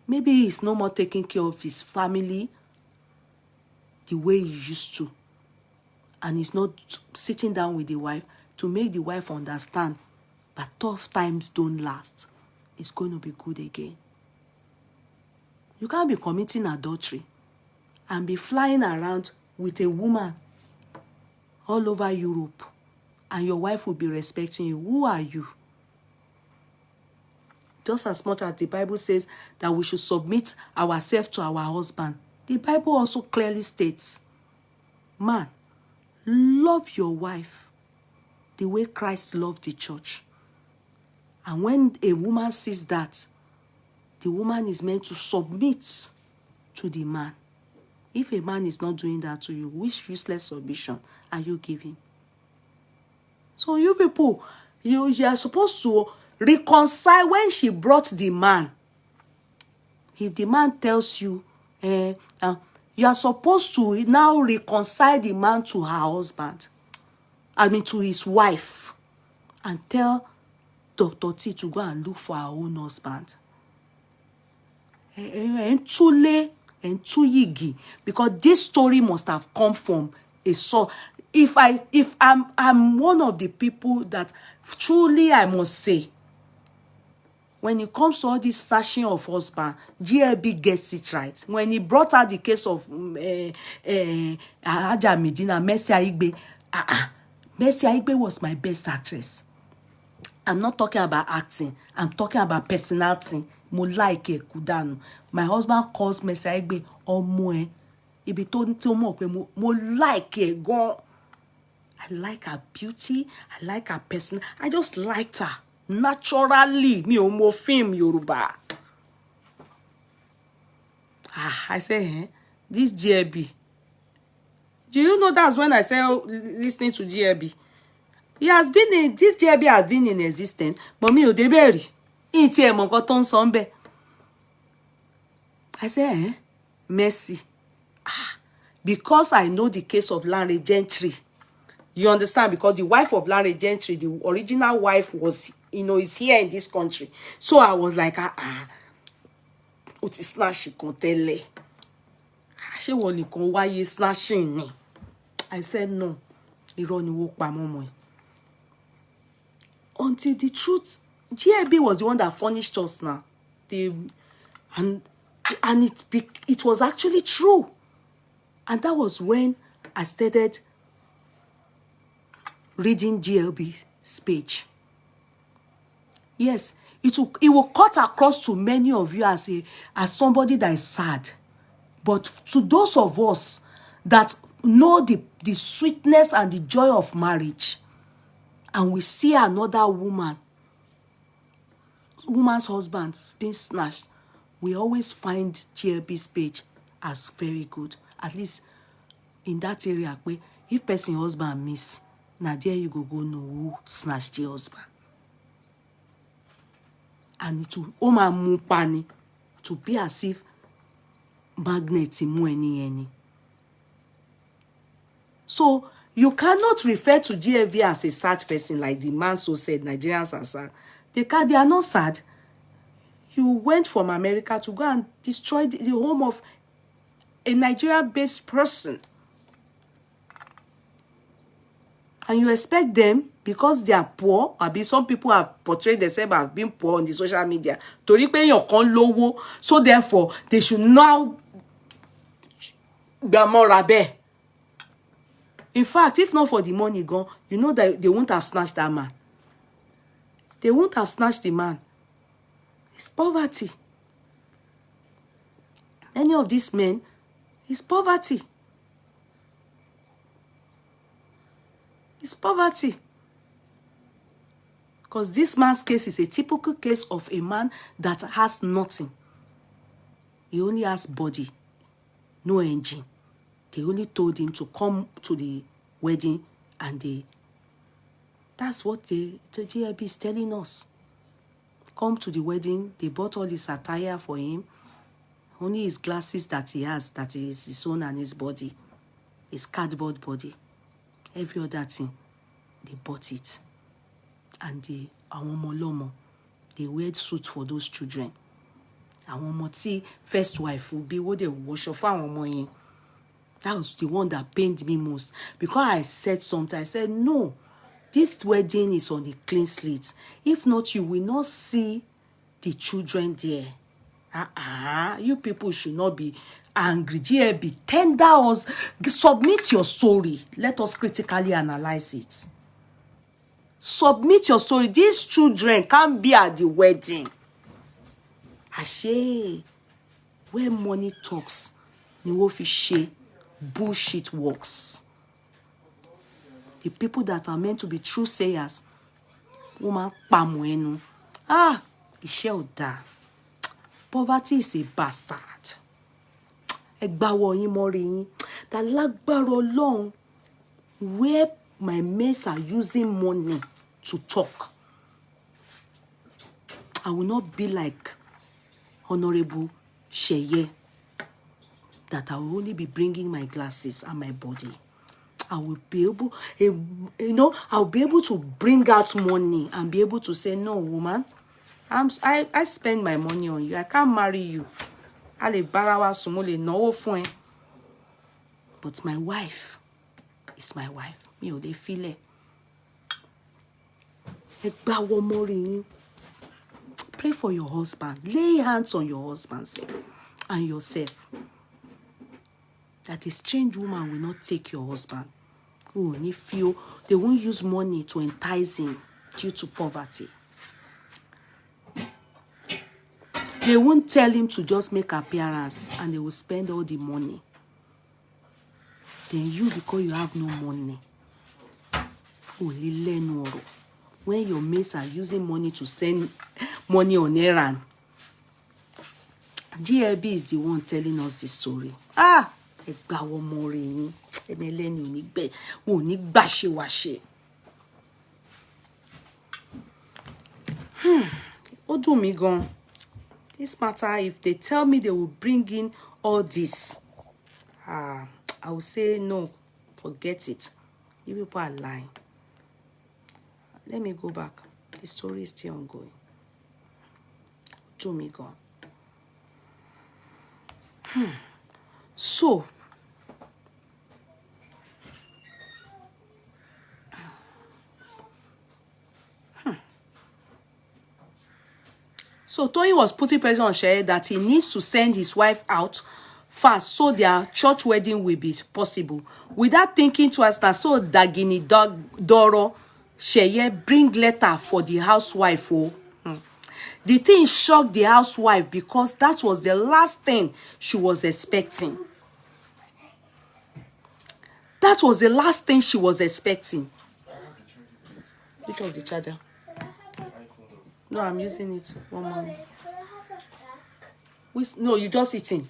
maybe he's no more taking care of his family the way he used to. And he's not sitting down with the wife to make the wife understand that tough times don't last. It's going to be good again. You can't be committing adultery and be flying around with a woman all over Europe and your wife will be respecting you. Who are you? Just as much as the Bible says that we should submit ourselves to our husband, the Bible also clearly states, man, love your wife the way Christ loved the church. And when a woman sees that, the woman is meant to submit to the man. If a man is not doing that to you, which useless submission are you giving? So you people, you are supposed to reconcile. When she brought the man, if the man tells you, you are supposed to now reconcile the man to her husband. To his wife. And tell Dr. T to go and look for her own husband. And too late and too yigi. Because this story must have come from a source. If I'm one of the people that truly I must say, when it comes to all this snatching of husband, GLB gets it right. When he brought out the case of Aja Medina, Mercy Aigbe, Mercy Aigbe was my best actress. I'm not talking about acting. I'm talking about personality. Mo like kudanu. My husband calls Mercy Aigbe Omo. Ibi to mo pe mo like go. I like her beauty. I like her person. I just liked her. Naturally, mi o mo film Yoruba. I say, this GLB. Do you know that's when I say listening to GLB? He has been in, this GLB has been in existence, but me o de beri. Iti e mo nkan ton so nbe. I say, Mercy. Because I know the case of Lanre Gentry. You understand? Because the wife of Lanre Gentry, the original wife was, is here in this country. So I was like, Oti snatch kontele. She woni kon waye snatching me. I said no. Irọ́ ni wo pa momo. Until the truth, GLB was the one that furnished us now. And it was actually true. And that was when I started reading GLB's page. Yes, it will cut across to many of you as somebody that is sad. But to those of us that know the sweetness and the joy of marriage, and we see another woman's husband being snatched, we always find GLB's page as very good. At least in that area, where if person husband miss, now there you go know who snatched the husband. And it will mupani to be as if magnet any. So You cannot refer to GFB as a sad person like the man so said Nigerians are sad. They are not sad. You went from America to go and destroy the home of a Nigeria-based person. And you expect them, because they are poor, or some people have portrayed themselves as being poor on the social media, to repay your con lowo, so therefore they should now be more rabe. In fact, if not for the money gone, you know that they won't have snatched that man. They won't have snatched the man. It's poverty. Any of these men, it's poverty. It's poverty. Because this man's case is a typical case of a man that has nothing. He only has body, no engine. They only told him to come to the wedding, and that's what the GIB is telling us. Come to the wedding. They bought all his attire for him. Only his glasses that he has, that is his own and his body. His cardboard body. Every other thing, they bought it. And they wear suit for those children. And first wife will be what they wash off our money. That was the one that pained me most. Because I said something, I said, no, this wedding is on a clean slate. If not, you will not see the children there. You people should not be angry. Be tender us. Submit your story. Let us critically analyze it. Submit your story. These children can't be at the wedding. Ashe, where money talks, niwofi bullshit works. The people that are meant to be true sayers, woman pamuenu. Ishe oda. Poverty is a bastard. Egbawo yin mori yin. That lágbára Ọlọ́run, where my mates are using money to talk, I will not be like Honorable Seye, that I will only be bringing my glasses and my body. I will be able, I'll be able to bring out money and be able to say, no, woman, I spend my money on you. I can't marry you. But my wife is my wife. Me o dey feel it. Pray for your husband. Lay hands on your husband and yourself. That a strange woman will not take your husband. Who only feel they won't use money to entice him due to poverty. They won't tell him to just make appearance and they will spend all the money. Then you, because you have no money, only learn oro. When your mates are using money to send money on errand, GLB is the one telling us the story. Egbawo mori yin. Emeleni onigbe. Oni gbase wase. Odu mi gan. This matter, if they tell me they will bring in all this, I will say no, forget it. You people are lying. Let me go back. The story is still ongoing. To me, God. So, Tony was putting pressure on Seye that he needs to send his wife out fast so their church wedding will be possible. Without thinking twice, so Dagini Doro Seye bring letter for the housewife. The thing shocked the housewife because that was the last thing she was expecting. That was the last thing she was expecting. Which of the charger? No, I'm using it. One moment. No, you just eating.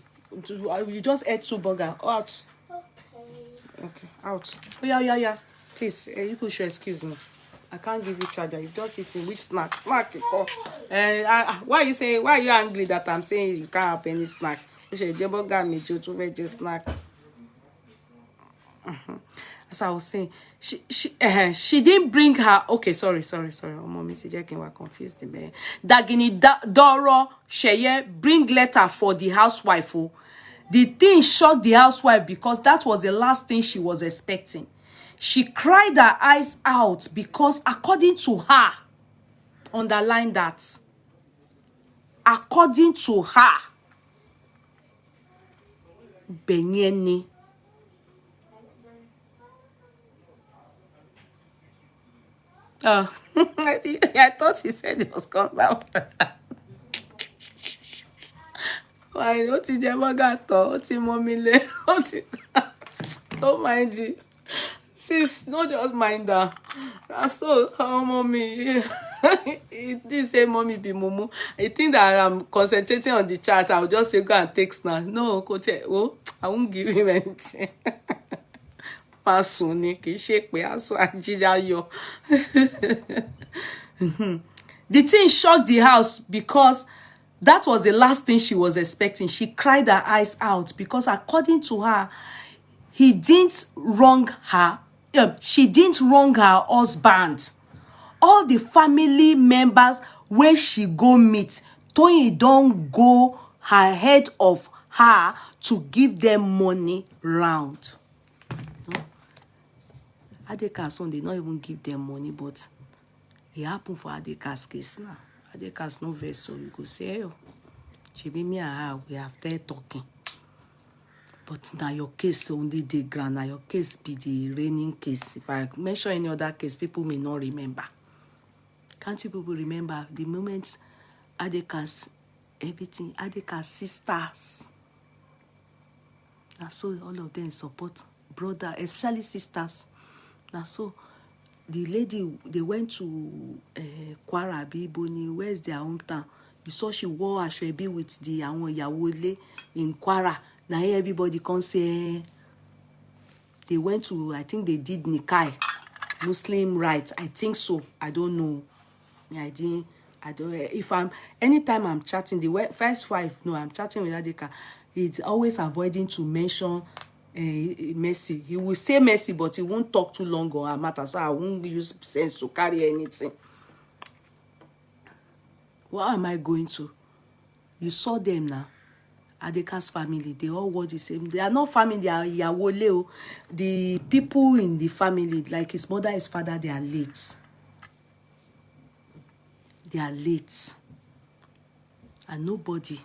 You just ate 2 burgers. Out. Okay, out. Oh, yeah. Please, you people should excuse me. I can't give you charger. You just eating. Which snack? Snack. Why are you saying? Why are you angry that I'm saying you can't have any snack? Snack. as I was saying, she didn't bring her. Okay, sorry. Oh, mommy, see, Jackie, we're confused. Dagini Doro Sheye bring letter for the housewife. Oh, the thing shocked the housewife because that was the last thing she was expecting. She cried her eyes out because, according to her, underline that. According to her, Benyeni. I thought he said it was coming back. Why don't you ever got to mommy? Don't mind it. Sis, not just mind that. So, mommy. This say mommy be mumu. I think that I'm concentrating on the chat. I'll just say go and take snap. No, coach. Oh, I won't give him anything. The thing shocked the house because that was the last thing she was expecting. She cried her eyes out because, according to her, he didn't wrong her. She didn't wrong her husband. All the family members where she go meet, Tony don't go ahead of her to give them money round. Adeka's son, they not even give them money, but it happened for Adeka's case now. Adeka's no vessel. You go say, oh, she be me and her, we have there talking. But now your case only the grand. Now your case be the reigning case. If I mention any other case, people may not remember. Can't you people remember the moments Adeka's everything, Adeka's sisters? Now so all of them support brother, especially sisters. Now so the lady, they went to Kwara Biboni, where's their hometown? You saw she wore a shwebi with the Yawole in Kwara. Now everybody can say they went to, I think they did Nikai, Muslim rights. I think so. I don't know. I don't. If anytime I'm chatting, the first wife, no, I'm chatting with Adeka, it's always avoiding to mention Mercy. He will say Mercy, but he won't talk too long on her matter, so I won't use sense to carry anything. What am I going to? You saw them now. Adeka's family, they all were the same. They are not family, they are Yawole. The people in the family, like his mother, his father, they are late. They are late. And nobody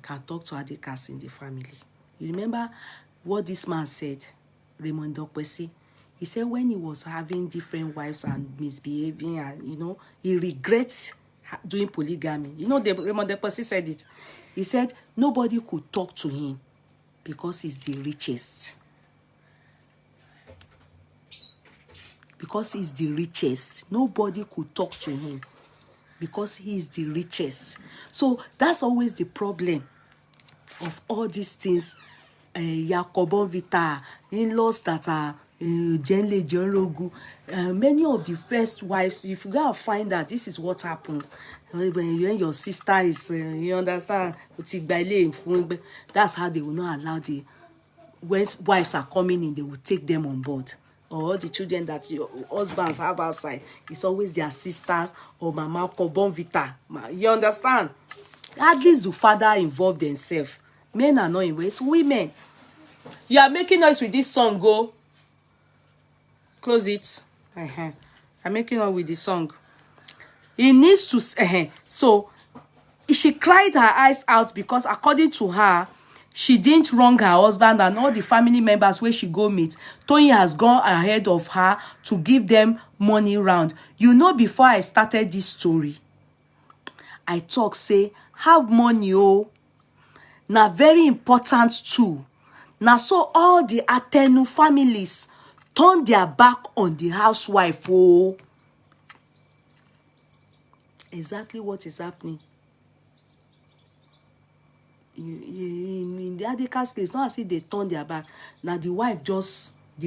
can talk to Adekas in the family. You remember what this man said, Raymond Dokwesi? He said when he was having different wives and misbehaving, and he regrets doing polygamy. Raymond Dokwesi said it. He said nobody could talk to him because he's the richest. Because he's the richest. Nobody could talk to him because he's the richest. So that's always the problem of all these things. Yakobon Vita, in-laws that are Jenle Jorogu. Many of the first wives, if you gotta find out, this is what happens. When your sister is, you understand, that's how they will not allow when wives are coming in, they will take them on board. Or the children that your husbands have outside, it's always their sisters or Mama Kobon Vita. You understand? At least the father involved themselves. Men are not involved. It's women. You are making noise with this song. Go. Close it. I'm making noise with the song. He needs to. So she cried her eyes out because, according to her, she didn't wrong her husband and all the family members where she go meet. Tony has gone ahead of her to give them money round. Before I started this story, I talk, say, have money, oh. Now very important too. Now so all the Atenu families turn their back on the housewife, oh. Exactly what is happening. In the Adeka's case, not as if they turn their back. Now the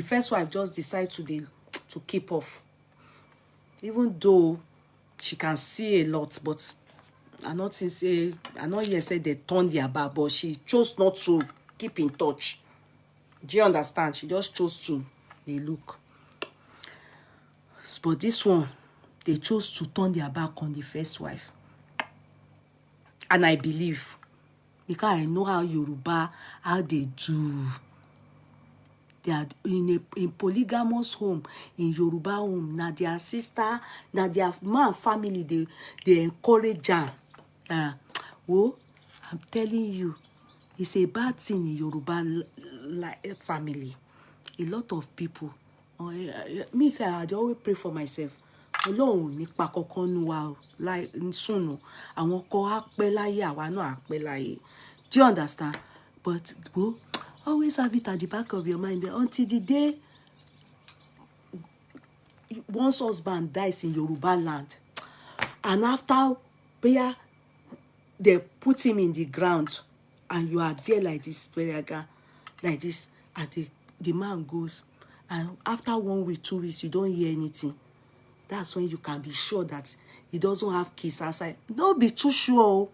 first wife just decide to keep off. Even though she can see a lot, but I not yet say they turn their back, but she chose not to keep in touch. Do you understand? She just chose to they look. But this one, they chose to turn their back on the first wife. And I believe, because I know how Yoruba, how they do. They are in polygamous home, in Yoruba home. Now their sister, now their man family, they encourage them. Well, I'm telling you, it's a bad thing in Yoruba family. A lot of people. Me say I always pray for myself. Ọlọ́run nípa kankan nu wa láì sùn àwọn ọkọ á pẹ́ láyé àwa náà á pẹ́ láyé. Do you understand? But well, always have it at the back of your mind until the day one's husband dies in Yoruba land, and after prayer they put him in the ground, and you are there like this, like this, and the man goes, and after 1 week, 2 weeks, you don't hear anything. That's when you can be sure that he doesn't have kids outside. Don't be too sure.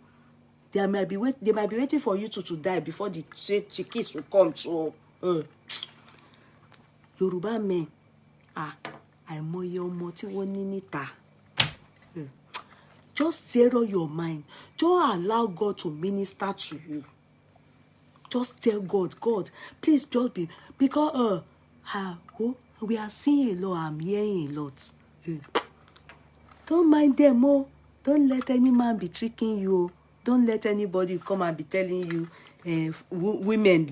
They might be waiting for you to die before the kids will come to. Yoruba men, àìmọye ọmọ tí wọ́n ní níta. Just zero your mind. Just allow God to minister to you. Just tell God, please just be, because we are seeing a lot, I'm hearing a lot. Don't mind them, don't let any man be tricking you. Don't let anybody come and be telling you, women,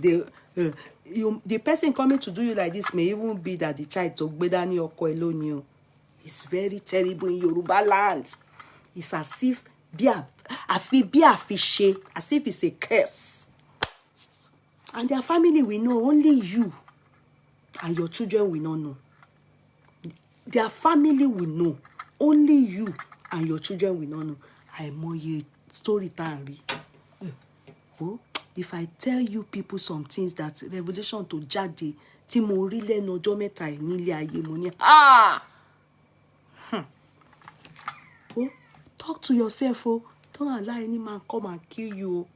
the person coming to do you like this may even be that the child Togbedani or Koelonio. It's very terrible in Yoruba land. It's as if as if it's a curse. And their family will know, only you and your children will not know. Their family will know, only you and your children will not know. Àìmọye story time. If I tell you people some things that revelation to jáde tí mo rí lẹ́nu ọjọ́ mẹ́ta yìí nílé ayé mo ní talk to yourself. Don't allow any man come and kill you.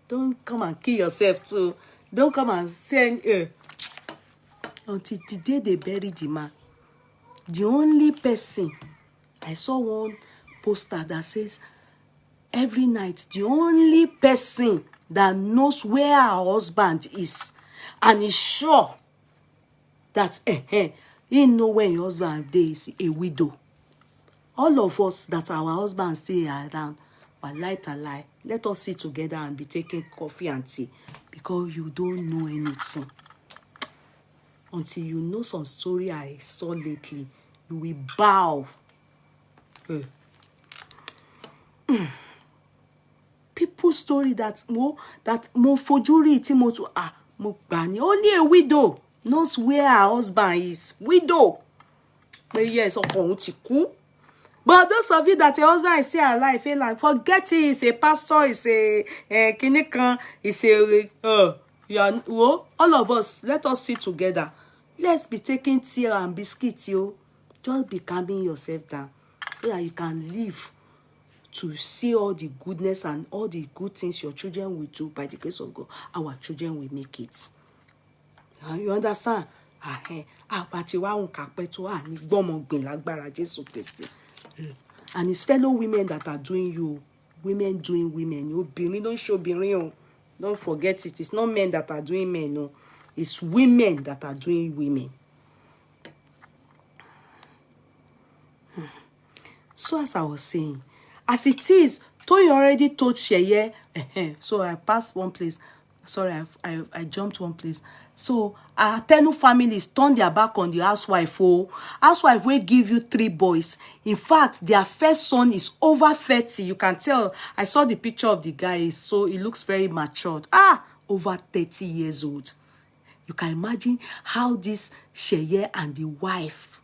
Don't come and kill yourself too. Don't come and say until the day they bury the man. The only person, I saw one poster that says every night the only person that knows where her husband is and is sure that he know where your husband is a widow. All of us that our husbands stay around, lie, let us sit together and be taking coffee and tea, because you don't know anything. Until you know some story I saw lately, you will bow. People's story that mo fojuri ti mo to mo gbani. Only a widow knows where her husband is. Widow. But yes, but those of you that your husband is still alive, like forget it. He's a pastor. He's a kinikan. He's a all of us. Let us sit together. Let's be taking tea and biscuits, yo. Just be calming yourself down so that you can live to see all the goodness and all the good things your children will do. By the grace of God, our children will make it. You understand? And it's fellow women that are doing you. Women doing women. You don't show being. Don't forget it. It's not men that are doing men. No. It's women that are doing women. So as I was saying, as it is, Toyin already told Sheye. So I passed one place. Sorry, I jumped one place. So our Tenu families turn their back on the housewife. Housewife will give you 3 boys. In fact, their first son is over 30. You can tell. I saw the picture of the guy, so he looks very matured. Over 30 years old. You can imagine how this Sheye and the wife,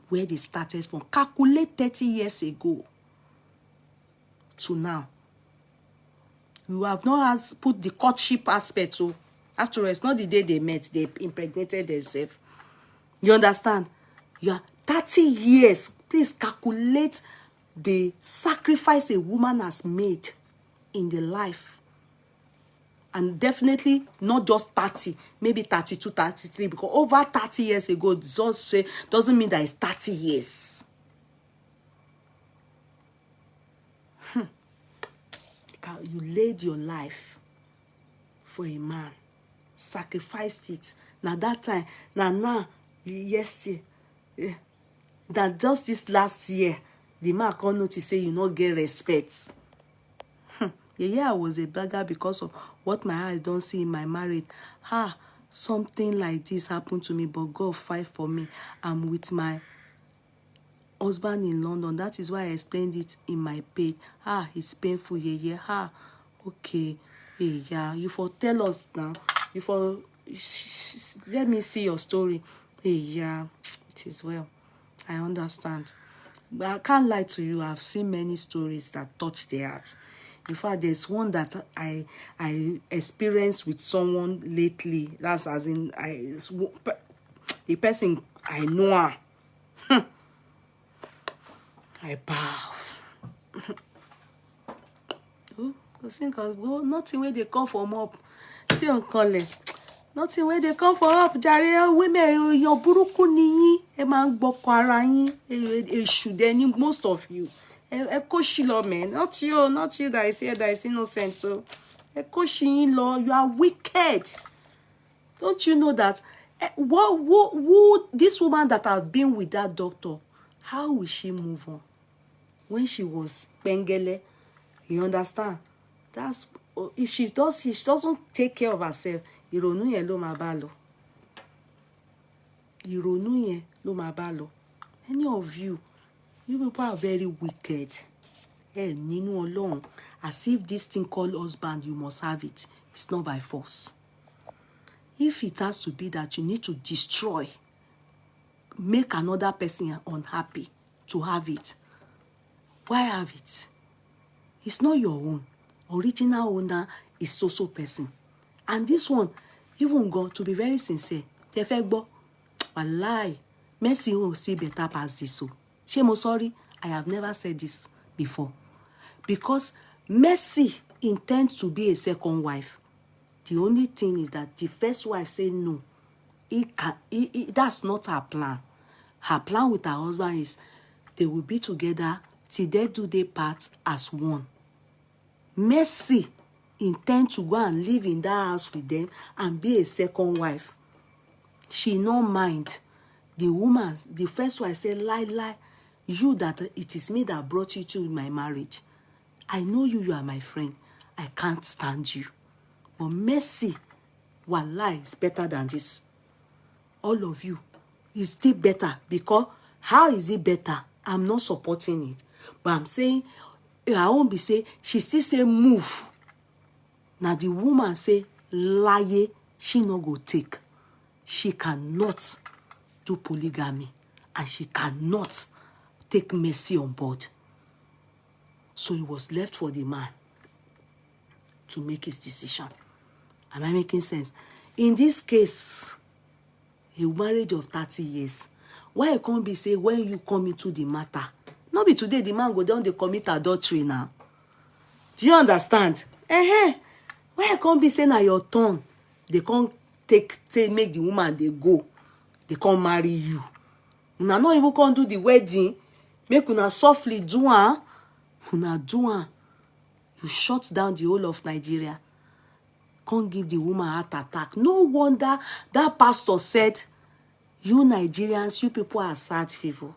where they started from, calculate 30 years ago to now. You have not put the courtship aspect. So after all, it's not the day they met, they impregnated themselves. You understand? You are 30 years. Please calculate the sacrifice a woman has made in the life And definitely not just 30, maybe 32, 33, because over 30 years ago, doesn't mean that it's 30 years. You laid your life for a man, sacrificed it. Now that time, now, yes, that just this last year, the man can't notice say you not get respect. Yeah, I was a beggar because of what my eyes don't see in my marriage. Something like this happened to me, but God fight for me. I'm with my husband in London. That is why I explained it in my page. It's painful. Yeah. Okay. Yeah. You for tell us now. You for let me see your story. Yeah. It is well. I understand. But I can't lie to you. I've seen many stories that touch the heart. In fact, there's one that I experienced with someone lately. That's as in the person I know her. I bow. Nothing where they come from up. See on color. Nothing where they come from up. Jare women your buruku niyi. E man gboko ara yin. E should any most of you. Man, not you that is here that is innocent. So, you are wicked. Don't you know that? This woman that have been with that doctor, how will she move on? When she was pengele, you understand? That's if she doesn't take care of herself. Ironu yen lo ma ba lo. Ironu yen lo ma ba lo. Any of you. You people are very wicked. Ninu Olorun, as if this thing called husband, you must have it. It's not by force. If it has to be that you need to destroy, make another person unhappy to have it, why have it? It's not your own. Original owner is so person. And this one, even God, to be very sincere, Tefegbo, wallahi, mercy will still better past this so. Shame, sorry, I have never said this before. Because Mercy intends to be a second wife. The only thing is that the first wife said no. That's not her plan. Her plan with her husband is they will be together till they do their part as one. Mercy intends to go and live in that house with them and be a second wife. She no mind. The woman, the first wife said, lie. You that it is me that brought you to my marriage. I know you are my friend. I can't stand you. But Mercy, wallahi, is better than this. All of you is still better because how is it better? I'm not supporting it. But I'm saying, I won't be saying, she still say move. Now the woman say, lie, she no go take. She cannot do polygamy. And she cannot take Mercy on board. So it was left for the man to make his decision. Am I making sense? In this case, a marriage of 30 years. Why it can't be say when you come into the matter? Not be today the man go down, they commit adultery now. Do you understand? Why it can't be say now your turn? They can't make the woman they go. They can't marry you. Una not even can't do the wedding. Make una softly do one. Una do one. You shut down the whole of Nigeria. Can't give the woman heart attack. No wonder that pastor said, you Nigerians, you people are sad people.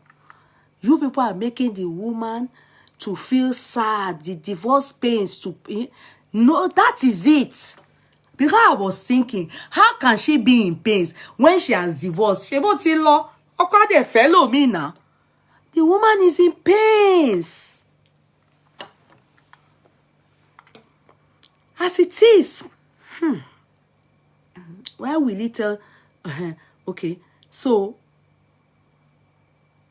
You people are making the woman to feel sad. The divorce pains to... No, that is it. Because I was thinking, how can she be in pains when she has divorced? She won't tell law. Okay, fellow me now. The woman is in pains. As it is. Why will it tell? Okay, so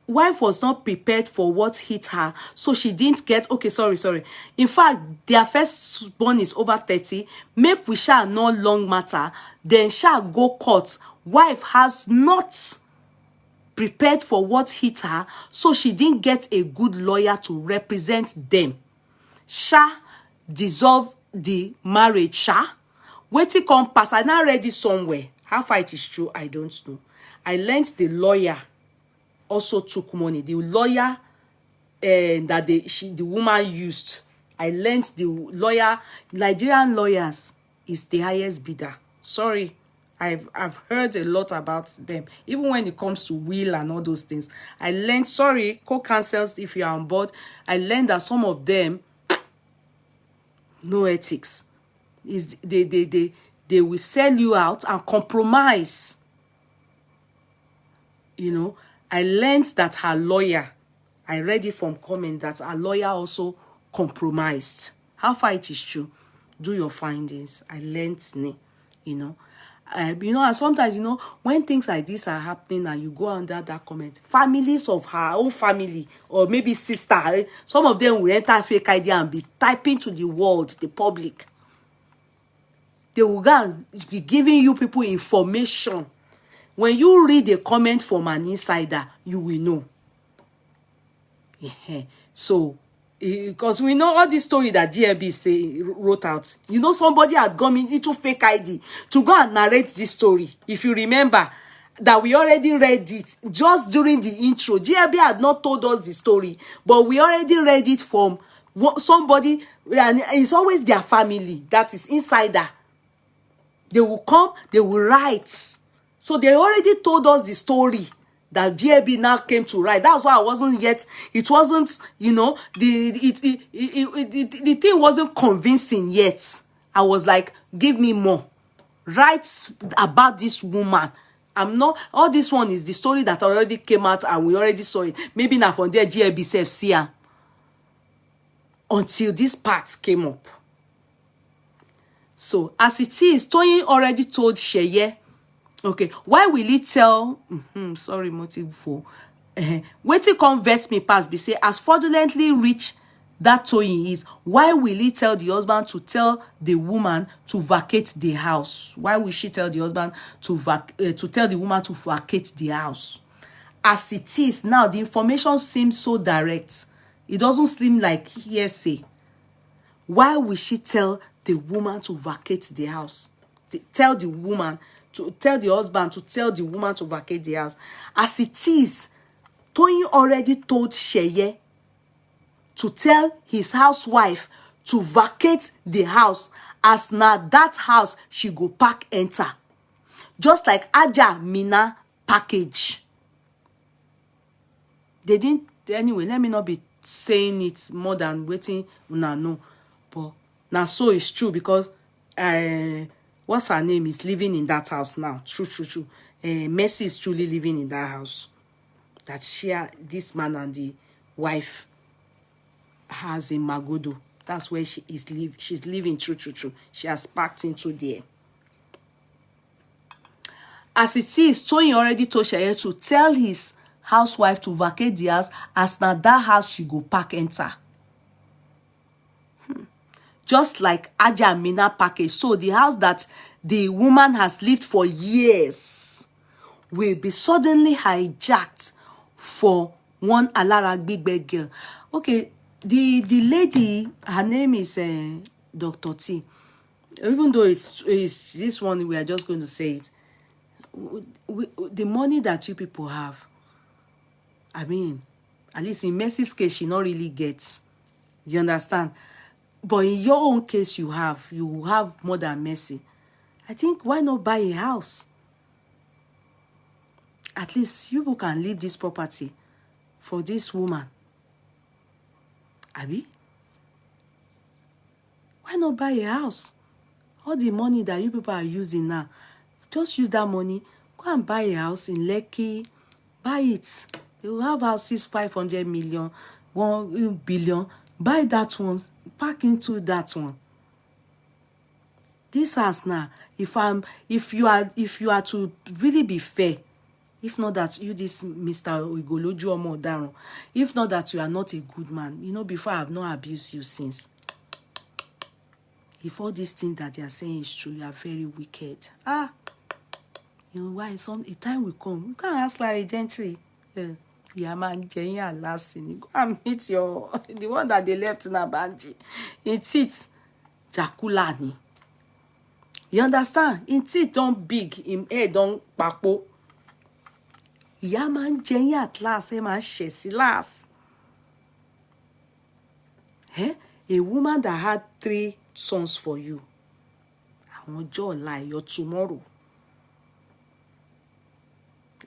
wife was not prepared for what hit her, so she didn't get. Okay, sorry. In fact, their firstborn is over 30. Make we shall no long matter. Then shall go court. Wife has not prepared for what hit her, so she didn't get a good lawyer to represent them. Shall dissolve the marriage. Shall Wetin come pass, I now read it somewhere. How far it is true, I don't know. I learned the lawyer also took money. The lawyer that the woman used. I learned the lawyer, Nigerian lawyers is the highest bidder. Sorry, I've heard a lot about them. Even when it comes to will and all those things. I learned, sorry, co-counsels, if you are on board, I learned that some of them, no ethics. Is they will sell you out and compromise. You know, I learned that her lawyer, I read it from comment that her lawyer also compromised. How far it is true? Do your findings. I learned, you know. And sometimes, when things like this are happening and you go under that comment, families of her own family or maybe sister, some of them will enter fake ID and be typing to the world, the public. They will go and be giving you people information. When you read a comment from an insider, you will know. Yeah. So, because we know all this story that GLB wrote out. Somebody had gone into fake ID to go and narrate this story. If you remember that we already read it just during the intro. GLB had not told us the story, but we already read it from somebody, and it's always their family that is insider. They will come, they will write. So they already told us the story that GLB now came to write. That's why I wasn't yet, it wasn't, the thing wasn't convincing yet. I was like, give me more. Write about this woman. I'm not, all this one is the story that already came out and we already saw it. Maybe now from there GLB self see her. Until this part came up. So, as it is, Toyin already told Sheye, okay, why will he tell, sorry, motive for, wetin come vex me pass be say, as fraudulently rich that Toyin is, why will he tell the husband to tell the woman to vacate the house? Why will she tell the husband to tell the woman to vacate the house? As it is now, the information seems so direct. It doesn't seem like hearsay. Why will she tell the woman to vacate the house? Tell the woman to tell the husband to tell the woman to vacate the house. As it is, Toyin already told Sheye to tell his housewife to vacate the house, as now that house she go pack enter. Just like Aja Mina package. They didn't, anyway, let me not be saying it more than waiting una know. But now so it's true, because what's her name is living in that house now. True. Mercy is truly living in that house. That this man and the wife has in Magodo. That's where she is she's living. True. She has packed into there. As it is, Toyin already told Sheye to tell his housewife to vacate the house, as now that house she go pack enter. Just like Aja Mina package. So the house that the woman has lived for years will be suddenly hijacked for one Alara Big girl. Okay, the lady, her name is Dr. Tee. Even though it's this one, we are just going to say it. The money that you people have, I mean, at least in Mercy's case, she not really gets. You understand? But in your own case, you have more than Mercy. I think, why not buy a house? At least you can leave this property for this woman. Abi? Why not buy a house? All the money that you people are using now, just use that money, go and buy a house in Lekki, buy it. They will have houses 500 million, 1 billion. Buy that one, pack into that one. This house now, if you are to really be fair, if not that you this Mr. Igoloju Omo Odaran, if not that you are not a good man, before I have not abused you since. If all these things that they are saying is true, you are very wicked. Why? A time will come. You can't ask Larry Gentry. Yeah, man, Jenya last thing. Go and meet the one that they left in Abanji. It's Jakulani. You understand? In teeth don't big, in hair don't papo. Ìyá máa ń jẹ yín at last, ẹ máa ń ṣẹ̀ sí last. A woman that had 3 sons for you. Àwọn ọjọ́ ọ̀la, your tomorrow.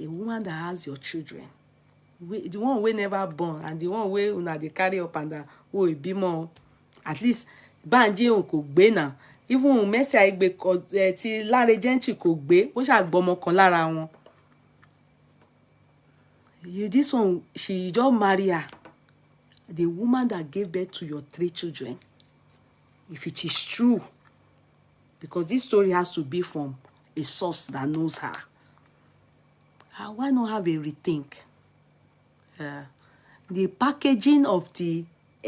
A woman that has your children. The one wey never born and the one wey una dey carry up and down, wo ìbímọ. At least Banji òun kò gbé náà. Even Mercy Aigbe ti Lanre Gentry kò gbé, ó ṣàgbọ́mọ kan lára wọn. This one, she just marry her. The woman that gave birth to your 3 children. If it is true, because this story has to be from a source that knows her. Why not have a rethink? The packaging of the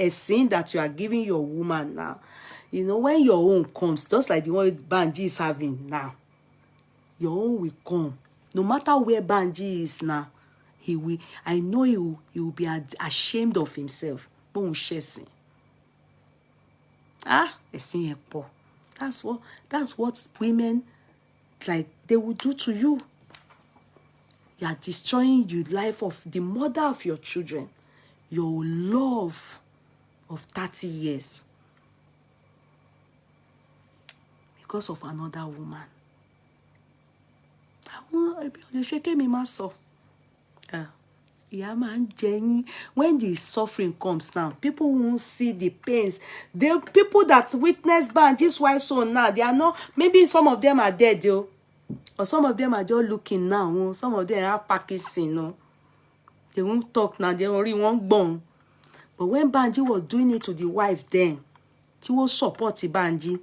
sin that you are giving your woman now, you know, when your own comes, just like the one Banji is having now, your own will come. No matter where Banji is now, I know he will be ashamed of himself. That's what women, like, they will do to you. You are destroying the life of the mother of your children, your love of 30 years, because of another woman. When the suffering comes now, people won't see the pains. The people that witness Banji's wife so now, they are not, maybe some of them are dead, though. Or some of them are just looking now. Some of them have Parkinson, no? They won't talk now. They already won't bone. But when Banji was doing it to the wife then, she was supporting Banji.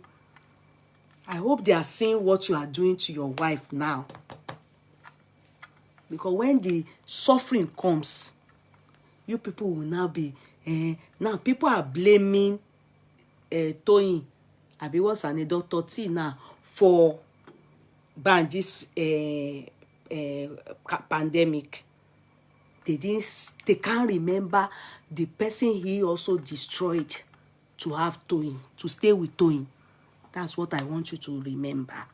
I hope they are seeing what you are doing to your wife now. Because when the suffering comes, you people will now be... now people are blaming Toyin. Abi what's her name? Dr. T now for Banji's pandemic. They can't remember the person he also destroyed to have Toyin, to stay with Toyin. That's what I want you to remember.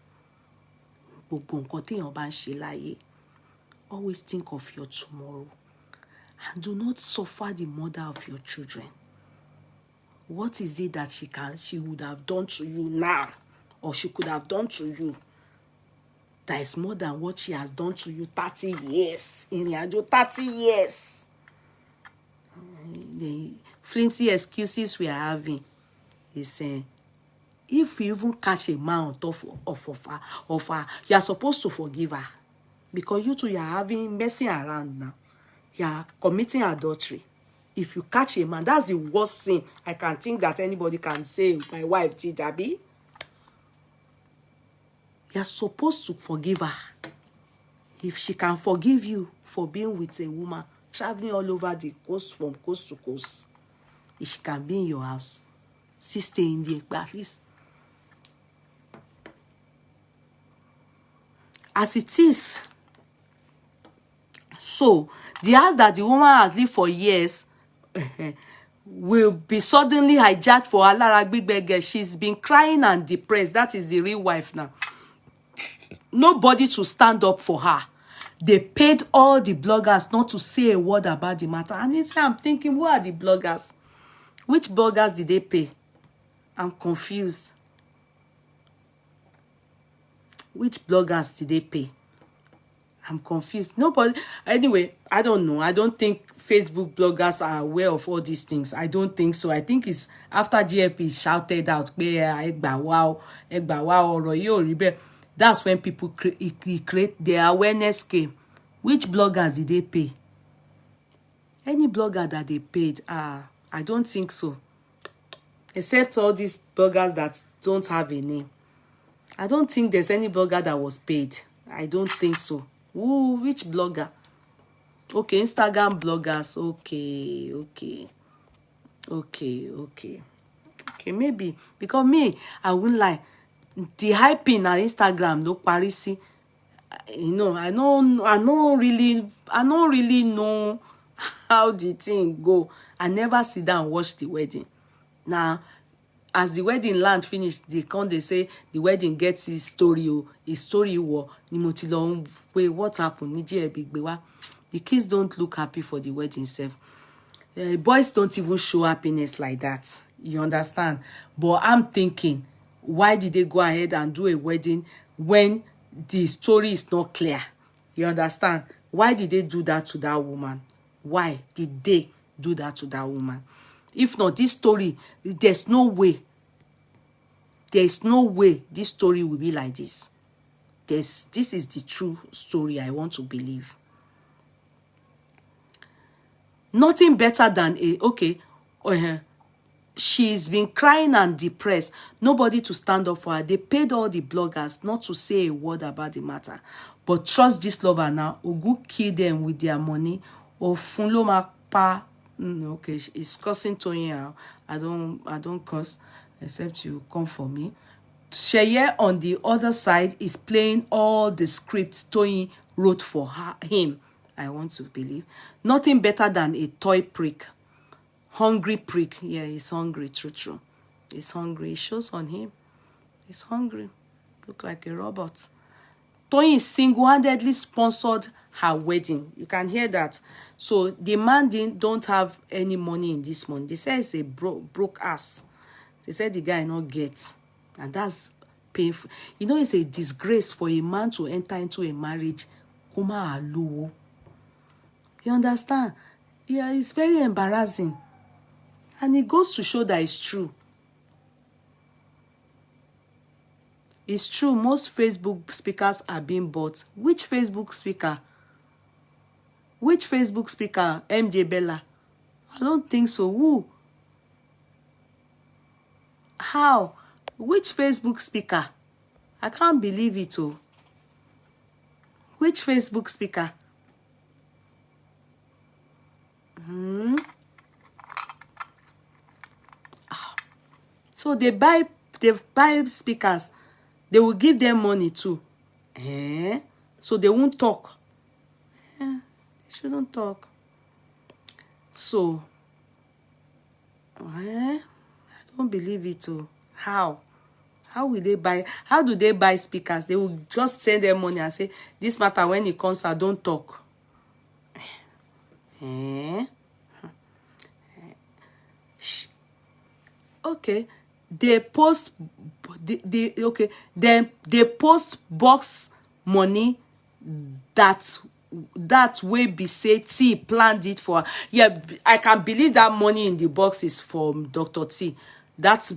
Always think of your tomorrow. And do not suffer the mother of your children. What is it that she would have done to you now? Or she could have done to you that is more than what she has done to you 30 years. In 30 years. The flimsy excuses we are having is saying, if you even catch a man on top of her, you are supposed to forgive her. Because you two, you are messing around now. You are committing adultery. If you catch a man, that's the worst sin I can think that anybody can say my wife did, Abi. You are supposed to forgive her. If she can forgive you for being with a woman, traveling all over the coast from coast to coast, if she can be in your house, still stay in there, but at least. As it is, so the house that the woman has lived for years will be suddenly hijacked for Alara Gbigbege. She's been crying and depressed. That is the real wife now. Nobody to stand up for her. They paid all the bloggers not to say a word about the matter. And it's I'm thinking, who are the bloggers? Which bloggers did they pay? I'm confused. Which bloggers did they pay? I'm confused. Nobody. Anyway, I don't know. I don't think Facebook bloggers are aware of all these things. I don't think so. I think it's after GLP shouted out, that's when people create their awareness came. Which bloggers did they pay? Any blogger that they paid? I don't think so. Except all these bloggers that don't have a name. I don't think there's any blogger that was paid. I don't think so. Ooh, which blogger? Okay, Instagram bloggers. Okay, maybe. Because me, I wouldn't lie. The hyping on Instagram, no Parisi. You know, I don't really know how the thing go. I never sit down and watch the wedding. Now, as the wedding land finish, they say the wedding gets his story. His story war. Wait, what happened? The kids don't look happy for the wedding itself. Boys don't even show happiness like that. You understand? But I'm thinking, why did they go ahead and do a wedding when the story is not clear? You understand? Why did they do that to that woman? Why did they do that to that woman? If not, this story, there's no way this story will be like this. This is the true story I want to believe. Nothing better than she's been crying and depressed. Nobody to stand up for her. They paid all the bloggers not to say a word about the matter. But trust this lover now. Ogu kill them with their money. Or funlo pa. Okay, it's cursing Toyin. I don't curse except you come for me. Sheye on the other side is playing all the scripts Toyin wrote for him. I want to believe. Nothing better than a toy prick. Hungry prick. Yeah, he's hungry. True. He's hungry. It shows on him. He's hungry. Look like a robot. Toyin single-handedly sponsored her wedding. You can hear that. So the man don't have any money in this month. They say it's a broke ass. They said the guy not get. And that's painful. You know, it's a disgrace for a man to enter into a marriage. Kuma aluwo. You understand? Yeah, it's very embarrassing. And it goes to show that it's true. It's true. Most Facebook speakers are being bought. Which Facebook speaker? Which Facebook speaker? MJ Bella? I don't think so. Who? How? Which Facebook speaker? I can't believe it. Oh. Which Facebook speaker? So they buy speakers. They will give them money too. So they won't talk. They shouldn't talk. So I don't believe it too. How will they buy? How do they buy speakers? They will just send them money and say, this matter when it comes out, don't talk. Okay. They post then they post box money that way be say T planned it for. Yeah, I can believe that money in the box is from Dr. T. That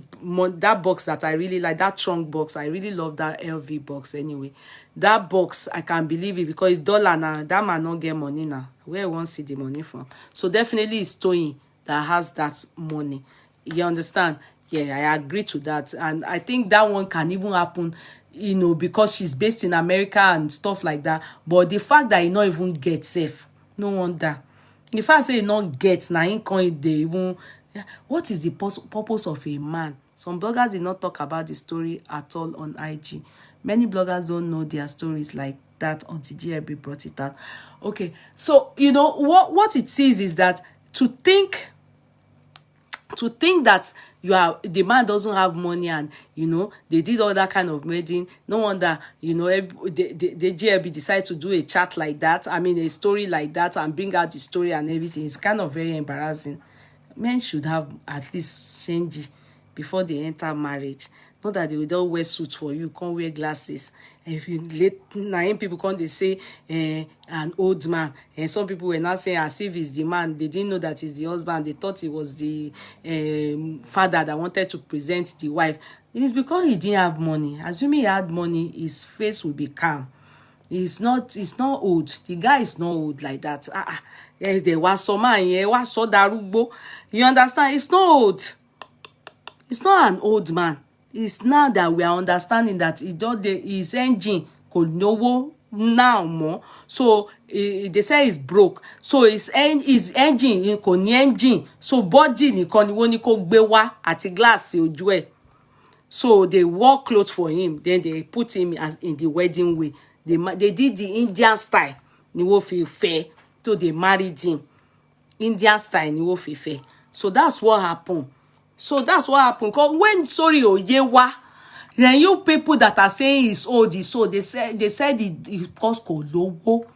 box that I really like, that trunk box. I really love that LV box anyway. That box, I can believe it because it's dollar now. That man not get money now. Where won't see the money from? So definitely it's Toyin that has that money. You understand? Yeah, I agree to that. And I think that one can even happen, you know, because she's based in America and stuff like that. But the fact that he not even get safe, no wonder. If I say he not get, now he can't even. What is the purpose of a man? Some bloggers did not talk about the story at all on IG. Many bloggers don't know their stories like that until GLB brought it out. Okay, so you know what it says is that to think that the man doesn't have money and you know they did all that kind of wedding. No wonder you know the GLB decide to do a chat like that. I mean a story like that and bring out the story and everything. It's kind of very embarrassing. Men should have at least change before they enter marriage. Not that they will all wear suits for you, can't wear glasses. If you late 9 people come, they say an old man. And some people were not saying as if it's the man. They didn't know that it's the husband. They thought it was the father that wanted to present the wife. It's because he didn't have money. Assuming he had money, his face will be calm. It's not old. The guy is not old like that. There was some man here, was so darugbo. You understand? It's not old. It's not an old man. It's now that we are understanding that his engine could know now more. So they say it's broke. So his engine could engine. So body ni kon ni ko gbe wa àti glass ojú ẹ̀. So they wore clothes for him. Then they put him as in the wedding way. They did the Indian style. Ni wo fi fẹ́. So they married him. Indian style ni wo fi fẹ́. So that's what happened. So that's what happened. Because when sorry Oyewa, then you people that are saying it's old, they said it cost Kolowo.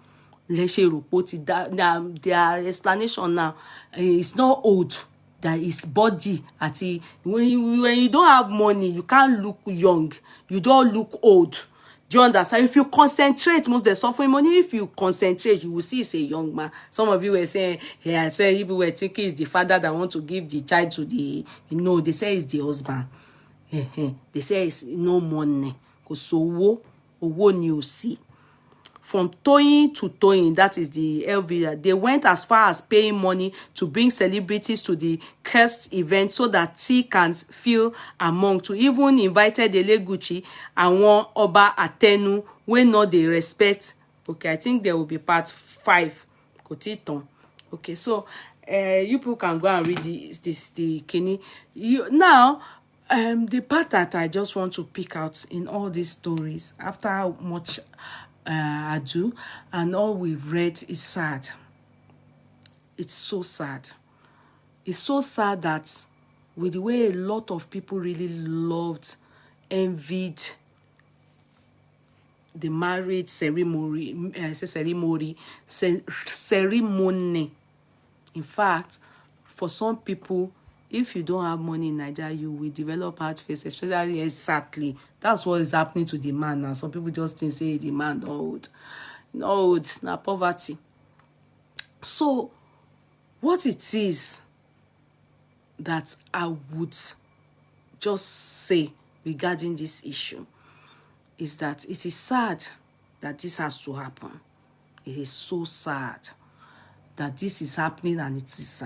Leshe reported that their explanation now is not old. That is body at when you don't have money, you can't look young. You don't look old. Do you understand? If you concentrate, most of the suffering money, if you concentrate, you will see it's a young man. Some of you were saying, yeah, say people were thinking it's the father that want to give the child to the, they say it's the husband. They say it's no money. Because so ni you see. From towing to towing, that is the LV. They went as far as paying money to bring celebrities to the cursed event so that T can feel among. To even invited Eleguchi and one Oba Atenu when not they respect. Okay, I think there will be part 5. Kotiton. Okay, so you people can go and read the Kenny. Now, the part that I just want to pick out in all these stories, after much ado and all we've read, is sad. It's so sad. It's so sad that with the way a lot of people really loved, envied the marriage ceremony. In fact, for some people, if you don't have money in Nigeria, you will develop hard face, especially exactly. That's what is happening to the man now. Some people just think, say, the man not old. Not old, not poverty. So, what it is that I would just say regarding this issue is that it is sad that this has to happen. It is so sad that this is happening, and it is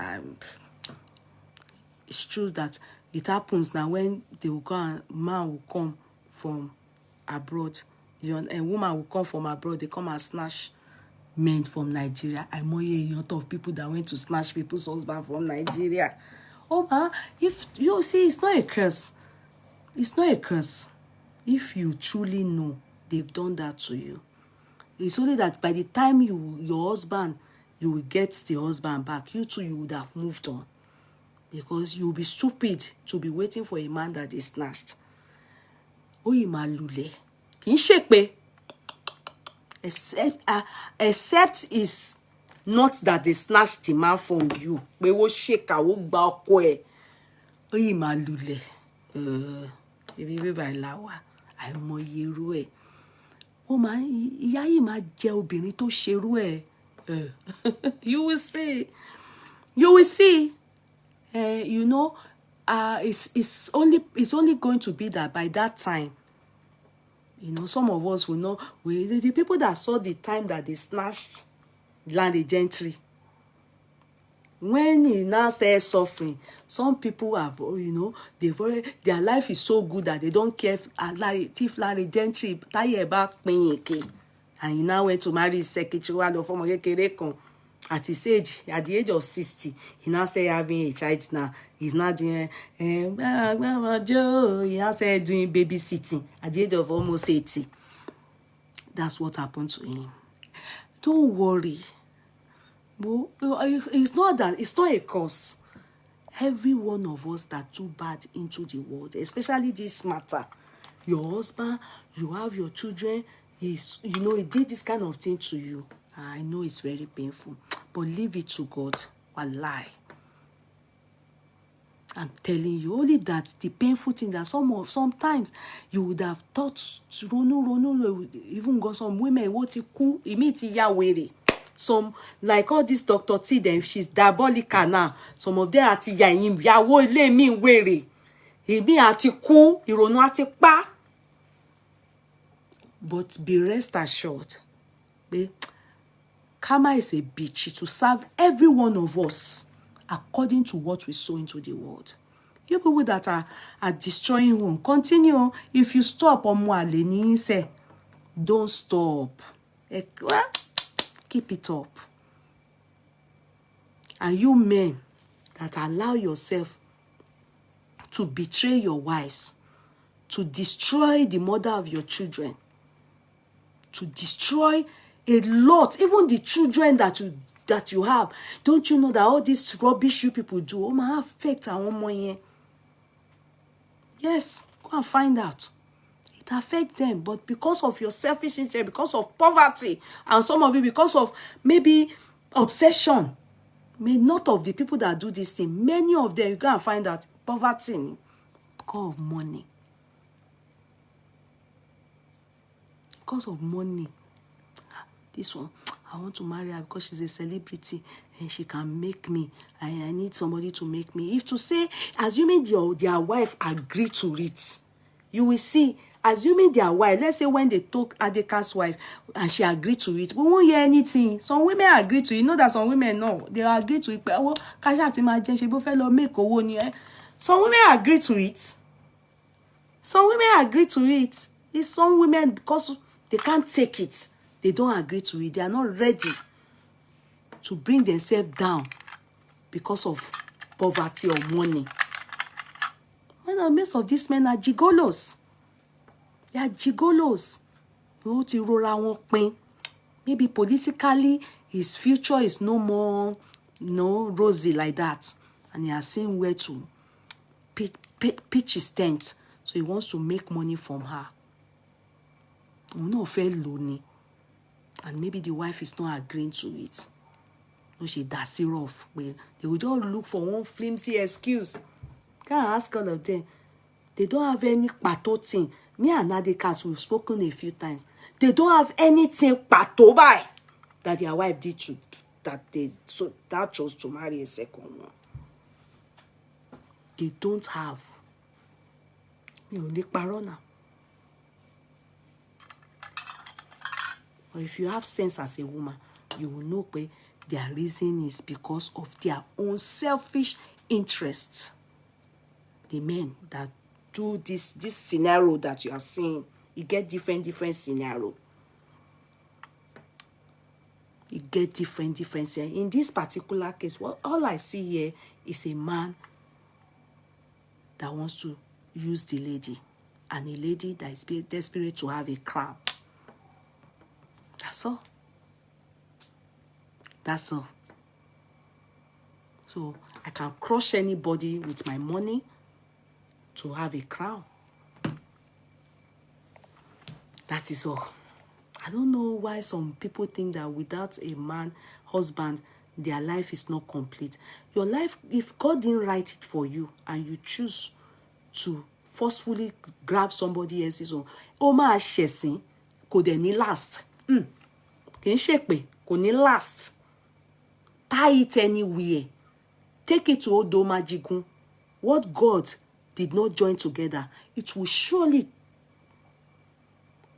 it's true that it happens now when they will go and man will come from abroad. A woman will come from abroad, they come and snatch men from Nigeria. I know a lot of people that went to snatch people's husband from Nigeria. Oh man, if you see, it's not a curse. It's not a curse. If you truly know they've done that to you, it's only that by the time your husband, you will get the husband back, you too, you would have moved on. Because you'll be stupid to be waiting for a man that is snatched. Oyimalule. Kinshekpe. Except is not that they snatched the man from you. Be wo sheka wo gba oko e. Oyimalule. Ebi by lawa. Àìmọye irú ẹ̀. Ó máa ìyá yìí máa jẹ obìnrin tó ṣerú ẹ̀. You will see. You will see. It's only going to be that by that time, some of us will know. The people that saw the time that they snatched landed gentry. When he now started suffering, some people have, their life is so good that they don't care if Larry Gentry and he now went to marry his secretary at his age, at the age of 60, he now started having a child now. He's not doing, he now started doing babysitting at the age of almost 80. That's what happened to him. Don't worry. It's not a curse. Every one of us that too bad into the world, especially this matter, your husband, you have your children, he did this kind of thing to you. I know it's very painful, but leave it to God. Wallahi. I'm telling you, only that the painful thing that sometimes you would have thought, even got some women, some, like all this Dr. Tee, then she's diabolical now. Some of them are yawo le mi were. Imi ati ku, ironu ati pa. But be rest assured, karma is a bitch to serve every one of us according to what we sow into the world. You people that are destroying home, continue. If you stop on say, don't stop. Keep it up. And you men that allow yourself to betray your wives, to destroy the mother of your children, to destroy a lot, even the children that you have. Don't you know that all this rubbish you people do, affect our money? Yes, go and find out. It affects them, but because of your selfish interest, because of poverty, and some of it because of maybe obsession, not of the people that do this thing, many of them, you go and find out poverty because of money. Because of money. This one, I want to marry her because she's a celebrity and she can make me. I need somebody to make me. If to say, assuming their wife agree to it, you will see, assuming their wife, let's say when they took Adeka's wife and she agreed to it, we won't hear anything. Some women agree to it. You know that some women, no, they agree to it. Some women agree to it. Some women agree to it. It's some women, because they can't take it, they don't agree to it. They are not ready to bring themselves down because of poverty or money. Well, most of these men are gigolos. They are gigolos. Maybe politically, his future is no more rosy like that. And he has seen where to pitch his tent. So he wants to make money from her. And maybe the wife is not agreeing to it. No, she does it off. They will just look for one flimsy excuse. Can I ask all of them? They don't have any pato thing. Me and Nadekas, we've spoken a few times. They don't have anything pato by that their wife did to that chose to marry a second one. They don't have. You only parona. Or if you have sense as a woman, you will know where their reason is because of their own selfish interests. The men that do this scenario that you are seeing, you get different scenario. You get different scenario. In this particular case, all I see here is a man that wants to use the lady, and a lady that is desperate to have a crown. That's all. That's all. So I can crush anybody with my money to have a crown. That is all. I don't know why some people think that without a man, husband, their life is not complete. Your life, if God didn't write it for you and you choose to forcefully grab somebody else's own, Oma Ashesin, kò dẹ̀ ní last. Kì í ṣe pé kò ní last. Tie it anywhere. Take it to Odoma Jigun. What God did not join together, it will surely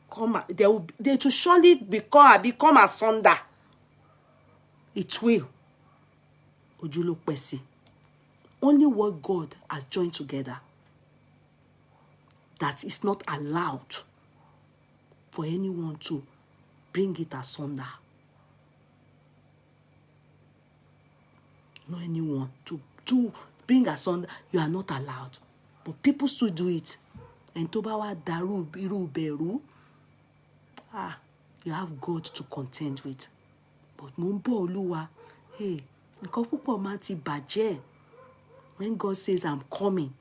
come. They will surely become asunder. It will. Ojulo Pesi. Only what God has joined together, that is not allowed for anyone to bring it asunder. No anyone to bring asunder, you are not allowed. But people still do it. And Tobawa Daru Biru Beru. You have God to contend with. But Mumbo Oluwa, hey, mati baje. When God says, I'm coming,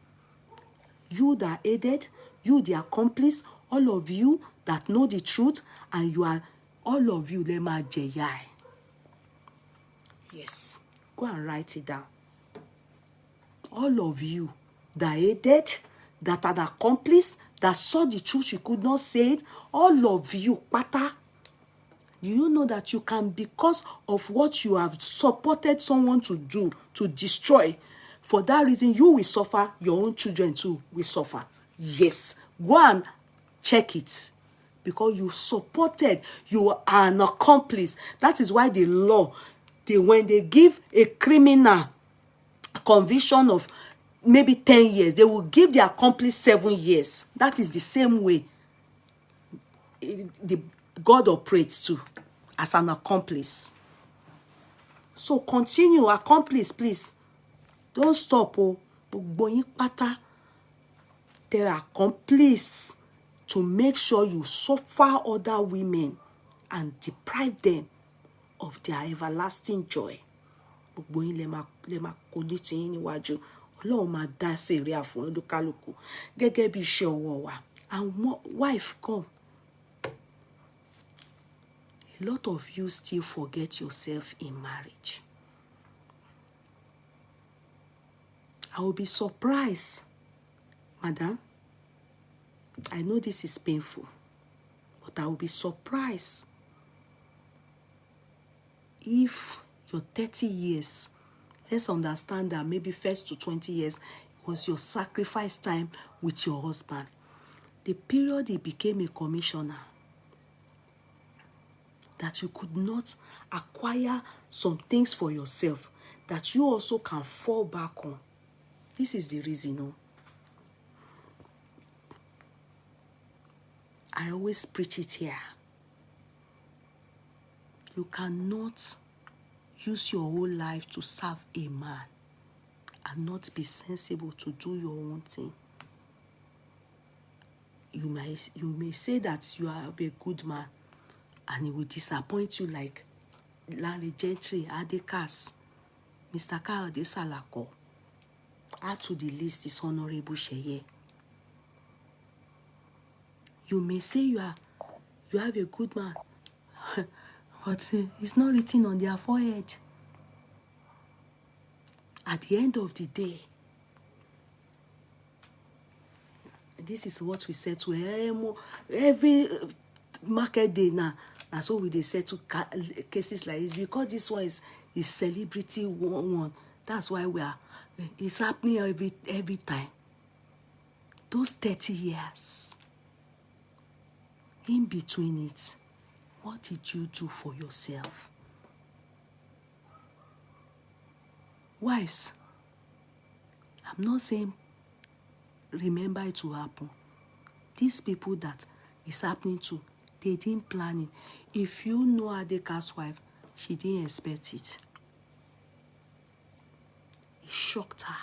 you that aided, you the accomplice, all of you that know the truth, and you are all of you, lema jeyai. Yes, go and write it down. All of you that aided, that are the accomplice, that saw the truth, you could not say it, all of you, pata. Do you know that you can, because of what you have supported someone to do, to destroy, for that reason, you will suffer, your own children too will suffer. Yes, go and check it. Because you supported, you are an accomplice. That is why the law, when they give a criminal conviction of maybe 10 years, they will give the accomplice 7 years. That is the same way the God operates too, as an accomplice. So continue, accomplice, please. Don't stop. They are accomplice to make sure you suffer other women and deprive them of their everlasting joy. Ọlọ́run máa dá sẹ̀ríà fún olúkálùkù gẹ́gẹ́ bí iṣẹ́ ọwọ́ wa. And wife come. A lot of you still forget yourself in marriage. I will be surprised, madam. I know this is painful, but I will be surprised if your 30 years, let's understand that maybe first to 20 years was your sacrifice time with your husband. The period he became a commissioner, that you could not acquire some things for yourself that you also can fall back on. This is the reason. No? I always preach it here. You cannot use your whole life to serve a man and not be sensible to do your own thing. You may say that you are a good man and he will disappoint you like Larry Gentry, Adekas, Mr. Kayode Salako. Add to the list is Honorable Sheye. You may say you have a good man, but it's not written on their forehead. At the end of the day, this is what we say to every market day now. And so we say to cases like this, because this one is celebrity one. That's why it's happening every time. Those 30 years, in between it, what did you do for yourself? Wives, I'm not saying remember it will happen. These people that is happening to, they didn't plan it. If you know Adeka's wife, she didn't expect it. It shocked her.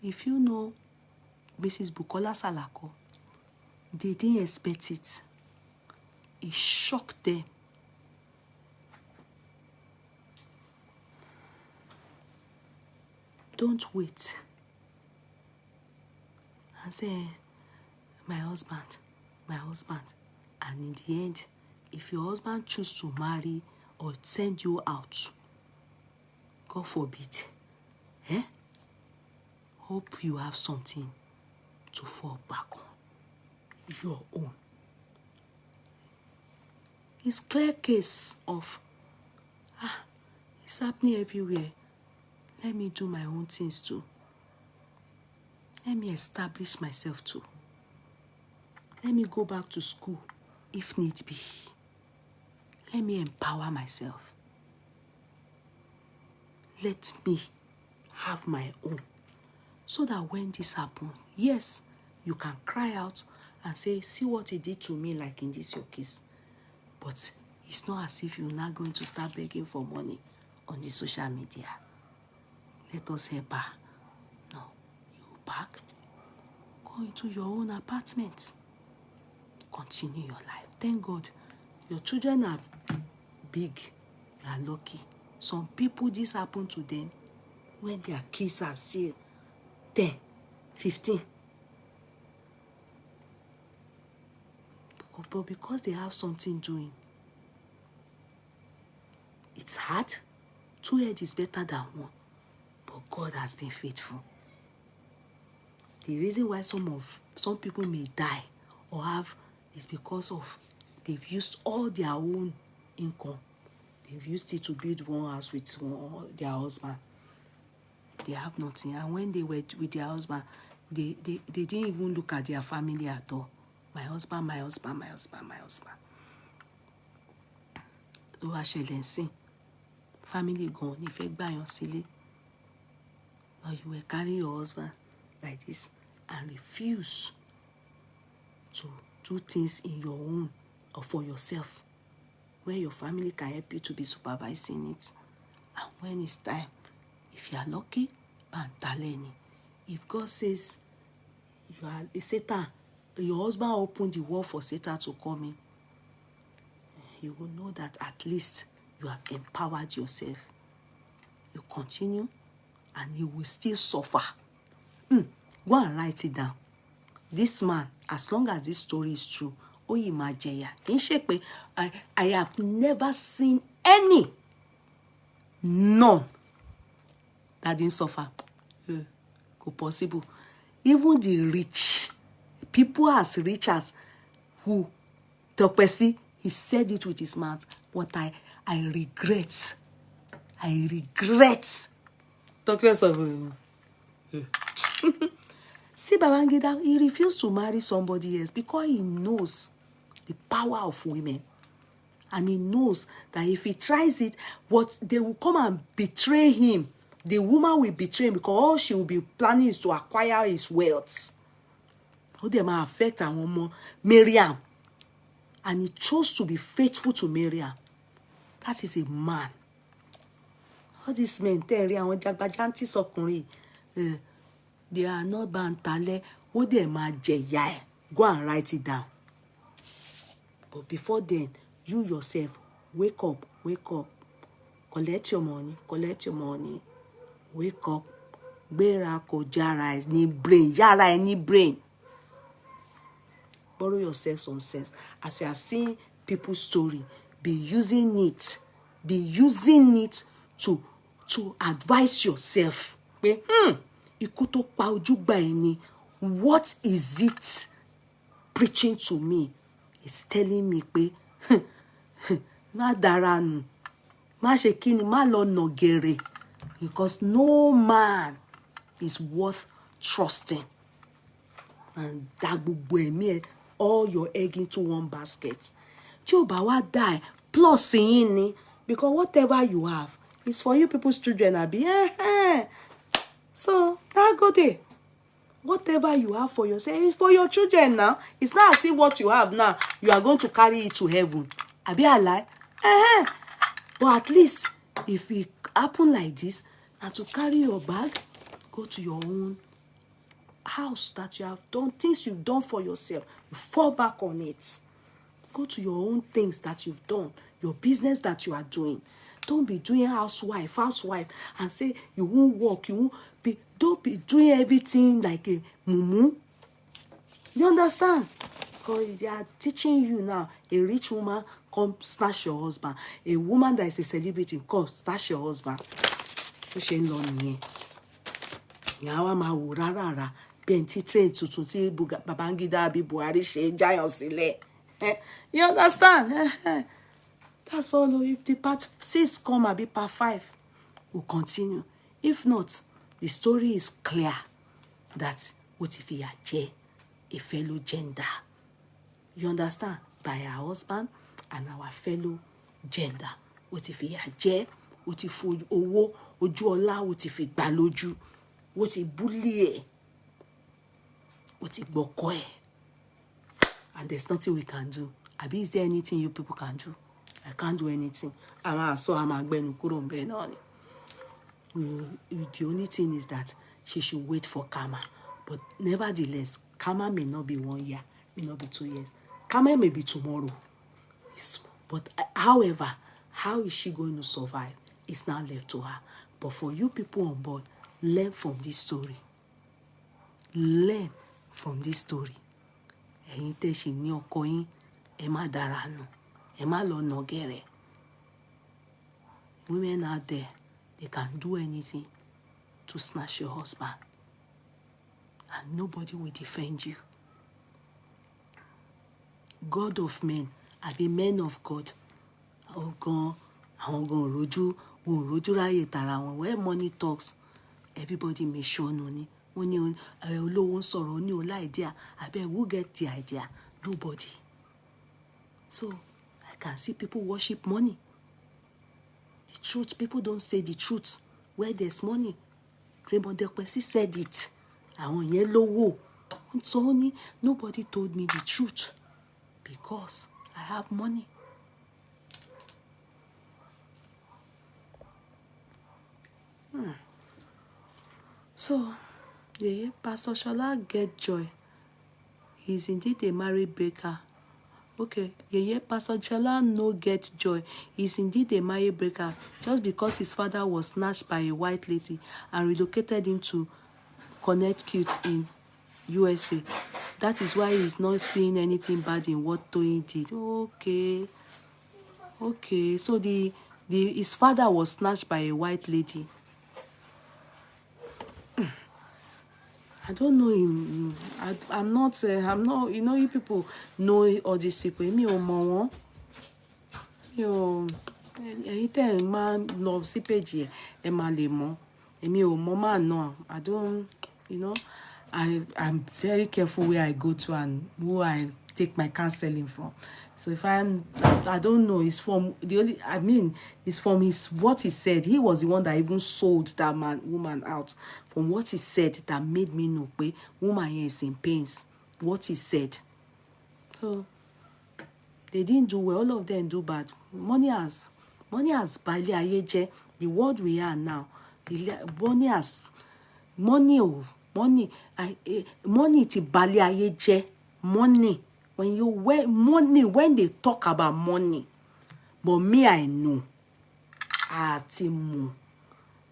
If you know Mrs. Bukola Salako, they didn't expect it. It shocked them. Don't wait and say, my husband. And in the end, if your husband chooses to marry or send you out, God forbid, hope you have something to fall back on, your own. It's clear case of, it's happening everywhere. Let me do my own things too. Let me establish myself too. Let me go back to school if need be. Let me empower myself. Let me have my own. So that when this happens, yes, you can cry out and say, see what he did to me, like in this your case. But it's not as if you're not going to start begging for money on the social media. Let us help her. No, you back, go into your own apartment. Continue your life. Thank God, your children are big. You are lucky. Some people, this happened to them when their kids are still 10, 15. But because they have something doing, it's hard. 2 heads is better than one. But God has been faithful. The reason why some people may die or have is because of they've used all their own income. They've used it to build one house with their husband. They have nothing. And when they were with their husband, they didn't even look at their family at all. My husband. Tó wá ṣẹlẹ̀ ńsìn, family gone, ìfẹ́ gbàyàn sílé. Or you were carrying your husband like this and refuse to do things in your own or for yourself, where your family can help you to be supervising it. And when it's time, if you are lucky, Bantaleni. If God says you are a Satan, your husband opened the wall for Satan to come in, you will know that at least you have empowered yourself. You continue, and you will still suffer. Go and write it down. This man, as long as this story is true, Oyimajeya, I have never seen any, none, that didn't suffer. Go possible. Even the rich, people as rich as who, Dr. Tee, he said it with his mouth, but I regret. Talk of see, Babangida, he refused to marry somebody else because he knows the power of women. And he knows that if he tries it, what they will come and betray him. The woman will betray him because all she will be planning is to acquire his wealth. How they might affect our woman, Miriam. And he chose to be faithful to Miriam. That is a man. All these men, they are not bantale. What they might jaya. Go and write it down. But before then, you yourself, wake up. Collect your money. Wake up. Bera ko jara ni brain. Yara any brain. Borrow yourself some sense. As you are seeing people's story, be using it to advise yourself. What is it preaching to me? It's telling me, because no man is worth trusting. And all your egg into one basket. Tí die plus in, because whatever you have is for you people's children. So that go there. Whatever you have for yourself is for your children now. It's not as if what you have now, you are going to carry it to heaven. Abi I lie? But at least, if it happen like this, and to carry your bag, go to your own house that you have done, things you've done for yourself, you fall back on it. Go to your own things that you've done, your business that you are doing. Don't be doing housewife, and say you won't work, don't be doing everything like a mumu. You understand? Because they are teaching you now, a rich woman come snatch your husband. A woman that is a celebrity come snatch your husband. She ain't learning. Yawa ma wo rara. Benti train tuntun tí Babangida Abi Buhari ṣe jayon sílẹ̀. You understand? That's all. If the part 6 come, Abi part 5 will continue. If not, the story is clear that what if he had a fellow gender? You understand? By our husband and our fellow gender. What if he had what if owo ojú ọlá, what if he gbaloju, what if bully, what if gboko? And there's nothing we can do. Abi, is there anything you people can do? I can't do anything. The only thing is that she should wait for karma. But nevertheless, karma may not be 1 year, may not be 2 years. Karma may be tomorrow. But however, how is she going to survive? It's now left to her. But for you people on board, learn from this story. Learn from this story. Women out there, they can do anything to snatch your husband. And nobody will defend you. God of men, abi men of God. Where money talks, everybody may show no. Who get the idea? Nobody. So I can see people worship money. The truth, people don't say the truth. Where there's money, Dr. Tee said it. I want yellow. So nobody told me the truth because I have money. So, Pastor Shola get joy. He is indeed a married baker Okay, yeah, Pastor Chala no get joy. He's indeed a marriage breaker just because his father was snatched by a white lady and relocated him to Connecticut in USA. That is why he's not seeing anything bad in what Toyin did. Okay. Okay, so his father was snatched by a white lady. I don't know him. I'm not, you know, you people know all these people. Me ò mọ̀ wọ́n. Ẹ̀yin tẹ́ ẹ máa lọ sí page ẹ máa lè mọ̀. Èmi ò mọ̀ máa know. I don't, you know, I'm very careful where I go to and who I take my counseling from. So if I don't know, it's from it's from what he said. He was the one that even sold that woman out. From what he said that made me know pé woman here is in pains. What he said. So they didn't do well. All of them do bad. Money has bali ayé jẹ́. The world we are now. Money ti bali ayé jẹ́. Money. When they talk about money, but me, I know,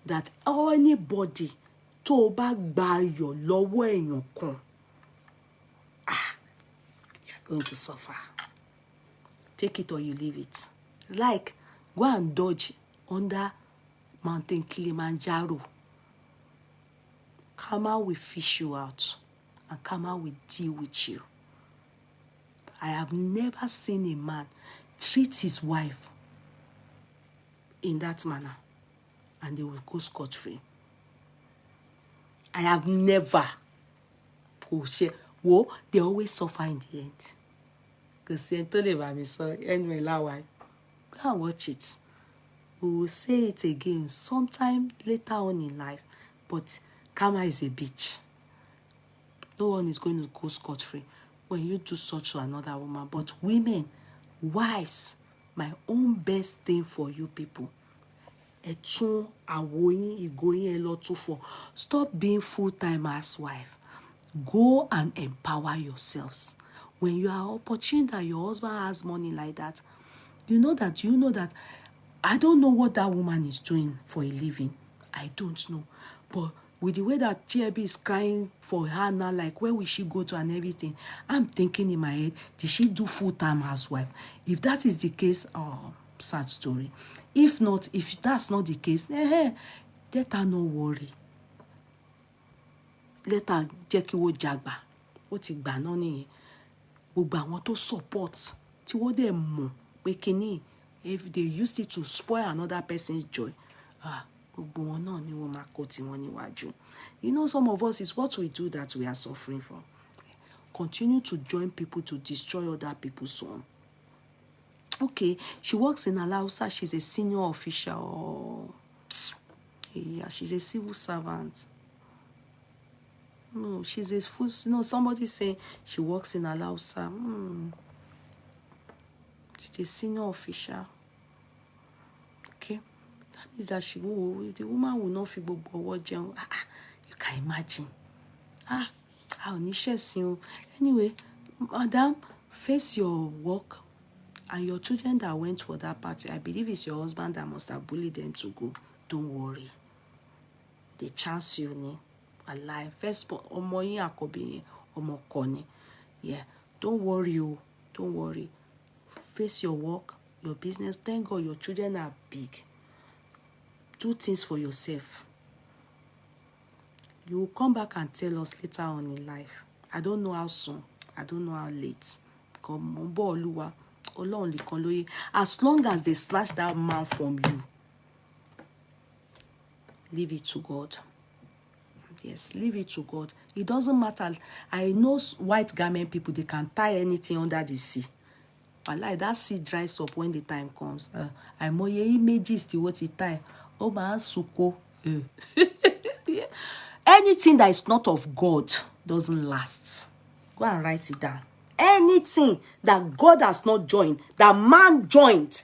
that anybody tó bá gba ayọ̀ lọ́wọ́ èèyàn kan, you're going to suffer. Take it or you leave it. Like, go and dodge under Mountain Kilimanjaro. Karma will fish you out, and karma will deal with you. I have never seen a man treat his wife in that manner and they will go scot-free. I have never. They always suffer in the end. Because anyway, go and watch it. We will say it again sometime later on in life. But karma is a bitch. No one is going to go scot-free when you do such to another woman. But women, wives, my own best thing for you people. Stop being full-time housewife. Go and empower yourselves. When you are opportune that your husband has money like that, you know that I don't know what that woman is doing for a living. I don't know. But with the way that GLB is crying for her now, like where will she go to and everything, I'm thinking in my head, did she do full-time housewife? If that is the case, oh, sad story. If not, if that's not the case, let her no worry. Let her jẹ́ kí wọ́n jagba. Ó ti gbà náà nìyẹn. Gbogbo àwọn tó support tí wọ́n dẹ̀ mọ̀ pé kíní, if they used it to spoil another person's joy, gbogbo wọn náà ni wọ́n máa kó tiwọn níwájú. You know, some of us, is what we do that we are suffering from. Continue to join people to destroy other people's home. Okay, she works in Alausa. She's a senior official. Yeah, she's a civil servant. No, she's a full. No, somebody saying she works in Alausa. She's a senior official. Okay, that means that the woman will not feel gbogbo ọwọ́. You can imagine. Anyway, madam, face your work and your children that went for that party. I believe it's your husband that must have bullied them to go. Don't worry. The chance you need. Alive. First, omoyin akobi omokoni. Yeah. Don't worry. Don't worry. Face your work, your business. Thank God your children are big. Do things for yourself. You will come back and tell us later on in life. I don't know how soon. I don't know how late. As long as they snatch that man from you, leave it to God. Yes, leave it to God. It doesn't matter. I know white garment people, they can tie anything under the sea. But like that sea dries up when the time comes. I'm more images to what it tie. Oh man, suko. Anything that is not of God doesn't last. Go and write it down. Anything that God has not joined, that man joined.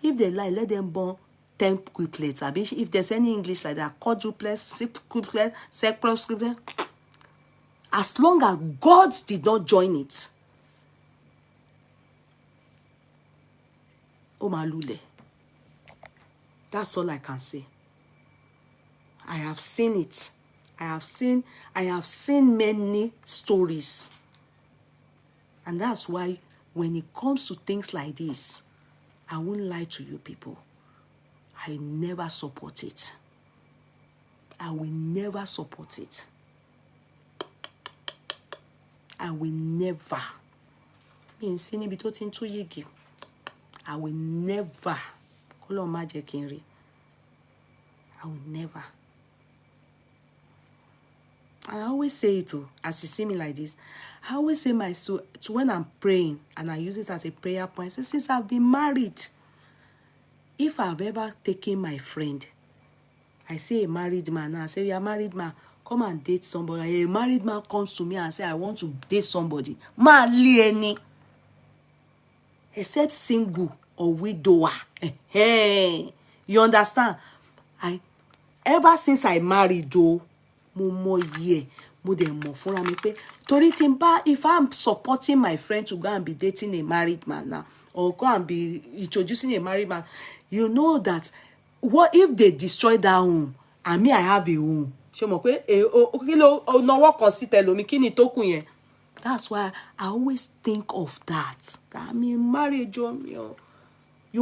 If they lie, let them burn 10 quiplets. If there's any English like that, quadruplets, sextuplets, sextuplets, as long as God did not join it, ó máa lulẹ̀. That's all I can say. I have seen it. I have seen many stories. And that's why when it comes to things like this, I won't lie to you people. I never support it. I will never support it. I will never. I will never. I will never. I always say it too, as you see me like this. I always say to when I'm praying, and I use it as a prayer point. I say, since I've been married, if I've ever taken my friend, I say a married man, I say, you're a married man, come and date somebody. A married man comes to me and say, I want to date somebody. Any. Except single or widower. Hey, you understand? Ever since I married though, if I'm supporting my friend to go and be dating a married man now, or go and be introducing a married man, you know that what if they destroy that home and me I have a home? That's why I always think of that. I mean, marriage, you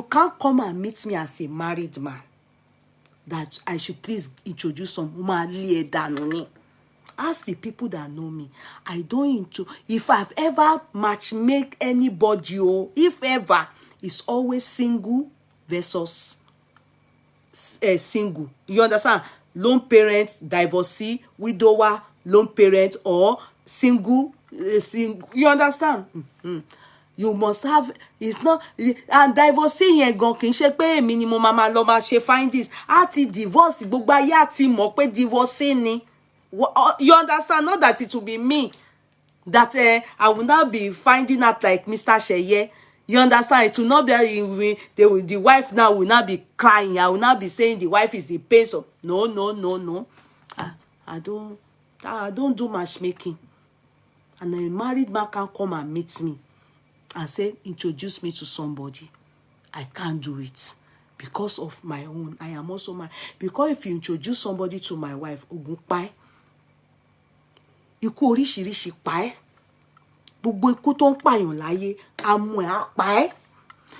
can't come and meet me as a married man that I should please introduce some woman. Ask the people that know me. I don't if I've ever matchmake anybody, if ever, it's always single versus single. You understand? Lone parent, divorcee, widower, lone parent, or single, single. You understand? You must have, it's not, and divorcing here gan kì í ṣe pé minimum mama lọ ma ṣe find this. Àti divorce gbogbo ayé àti mọ̀ pé divorcing ni. You understand? Not that it will be me that I will not be finding out like Mr. Sheye. You understand? It will not be the wife now will not be crying. I will not be saying the wife is in pain. So no. I don't do matchmaking. And a married man can come and meet me and say, introduce me to somebody. I can't do it because of my own. I am also married. Because if you introduce somebody to my wife, ogun pai, ikú oríṣiríṣi pa ẹ́. Gbogbo ikú tó ń pààyàn láyé, amú ẹ̀ á pa ẹ́.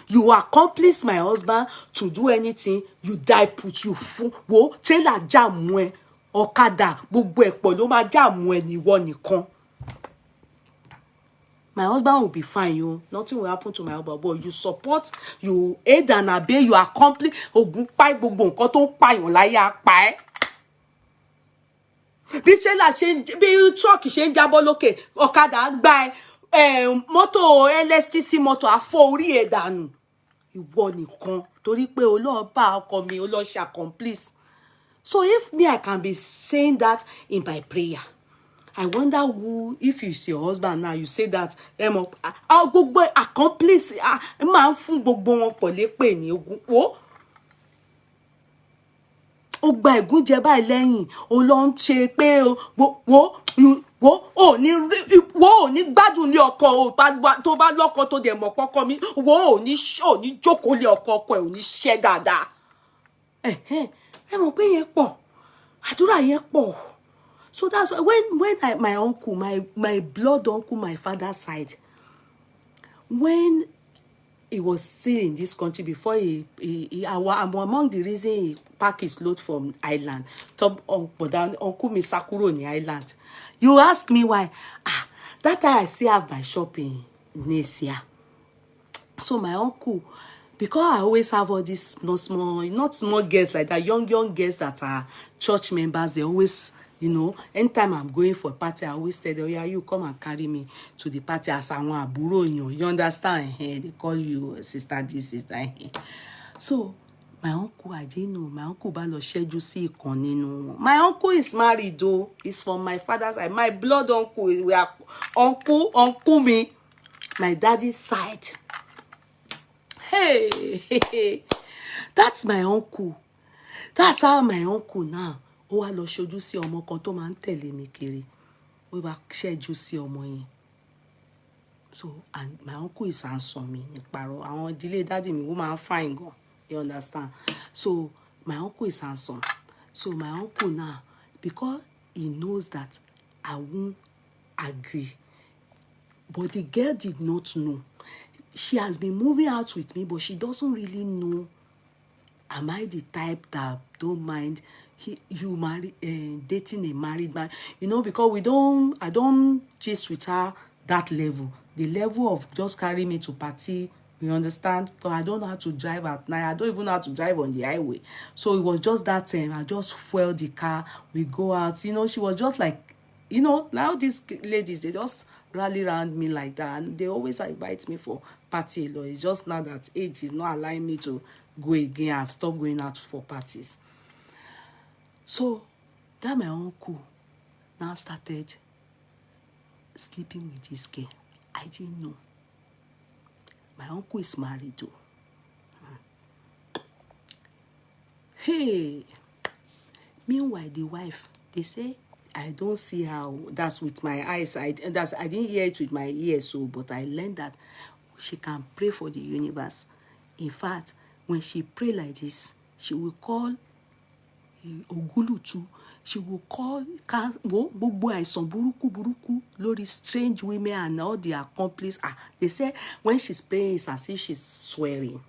You accomplish my husband to do anything, you die put you fún. Wo trailer jam ẹ, ọ̀kadà gbogbo ẹ̀ pọ̀ ló máa jam ẹ níwọ nìkan. My husband will be fine, you. Nothing will happen to my husband. But you support, you aid and abet, you accomplish. Ogun pa gbogbo nǹkan tó ń pààyàn láyé á pa ẹ́. Bí trailer bí truck ṣe ń jábọ́ lókè, ọ̀kadà gbá ẹ, mọ́tò LSTC mọ́tò á fọ́ orí ẹ̀ dànù. Ìwọ nìkan torí pé Ọlọ́run ọkọ mi Ọlọ́run ṣe accomplish. So if me I can be saying that in my prayer, I wonder who, if it's your husband now, you say that gbogbo accomplish máa ń fún gbogbo wọn pọ̀ lépè ní ogun wo. Ó gba ẹ̀gúnjẹ báyìí lẹ́yìn, ó lọ ń ṣe pé ò ní gbádùn ní ọkọ o tó bá lọ́kọ tó dẹ̀ mọ̀ pọ́kọ mi, ò ní jókòó lé ọkọ ẹ̀ ò ní ṣẹ́ dáadáa. Ẹ mọ̀ pé yẹn pọ̀, àdúrà yẹn pọ̀. So that's when my uncle, my blood uncle, my father's side, when he was still in this country before I'm among the reason he packed his load from Ireland. But then uncle mi sakuro ni Ireland. You ask me why? That time I still have my shop in Nesia. So my uncle, because I always have all these not small girls like that, young girls that are church members, they always, anytime I'm going for a party, I always tell them, yeah, you come and carry me to the party as àwọn àbúrò yín. You understand? They call you sister this, sister. So my uncle, I didn't know. My uncle bá lọ ṣẹ́jú sí ìkan nínú wọn. My uncle is married though. It's from my father's side. My blood uncle, we are uncle me, my daddy's side. Hey, that's my uncle. That's how my uncle now. Ó wá lọ ṣojú sí ọmọ kan tó máa ń tẹ̀lé mi kiri. Ó wá ṣẹ́jú sí ọmọ yẹn. So, and my uncle is handsome, me, paro. I want delay daddy me woman fine go. You understand? So, my uncle is handsome. So, my uncle now, because he knows that I won't agree. But the girl did not know. She has been moving out with me, but she doesn't really know. Am I the type that don't mind you marry dating a married man? You know, because I don't chase with her that level. The level of just carry me to party, you understand? Because I don't know how to drive at night. I don't even know how to drive on the highway. So it was just that time. I just fuel the car. We go out. You know, she was just like, you know, now these ladies, they just rally around me like that. And they always invite me for party. It's just now that age is not allowing me to go again. I've stopped going out for parties. So that my uncle now started sleeping with this girl. I didn't know. My uncle is married though. Hey. Meanwhile, the wife, they say, I don't see how, that's with my eyes. I didn't hear it with my ears, so, but I learned that she can pray for the universe. In fact, when she pray like this, she will call Ogulutu. She will call gbogbo àìsàn burúkú lórí strange women and all the accomplices. They say when she's praying, it's as if she's swearing.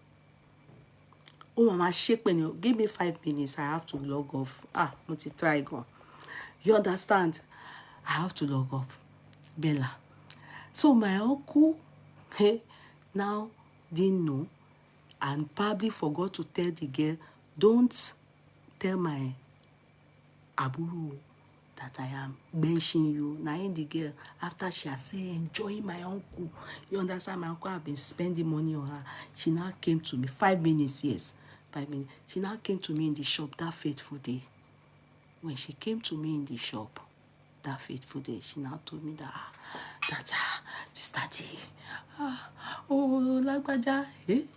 Oh, mama, shake me. Give me 5 minutes. I have to log off. Try go. You understand? I have to log off. Bella. So my uncle, now didn't know and probably forgot to tell the girl, don't tell my aburu that I am benching you. Now in the girl, after she has said, enjoying my uncle. You understand? My uncle have been spending money on her. She now came to me. 5 minutes, yes. 5 minutes. She now came to me in the shop that fateful day. When she came to me in the shop that fateful day, she now told me that Sister Tee, Lagbaja,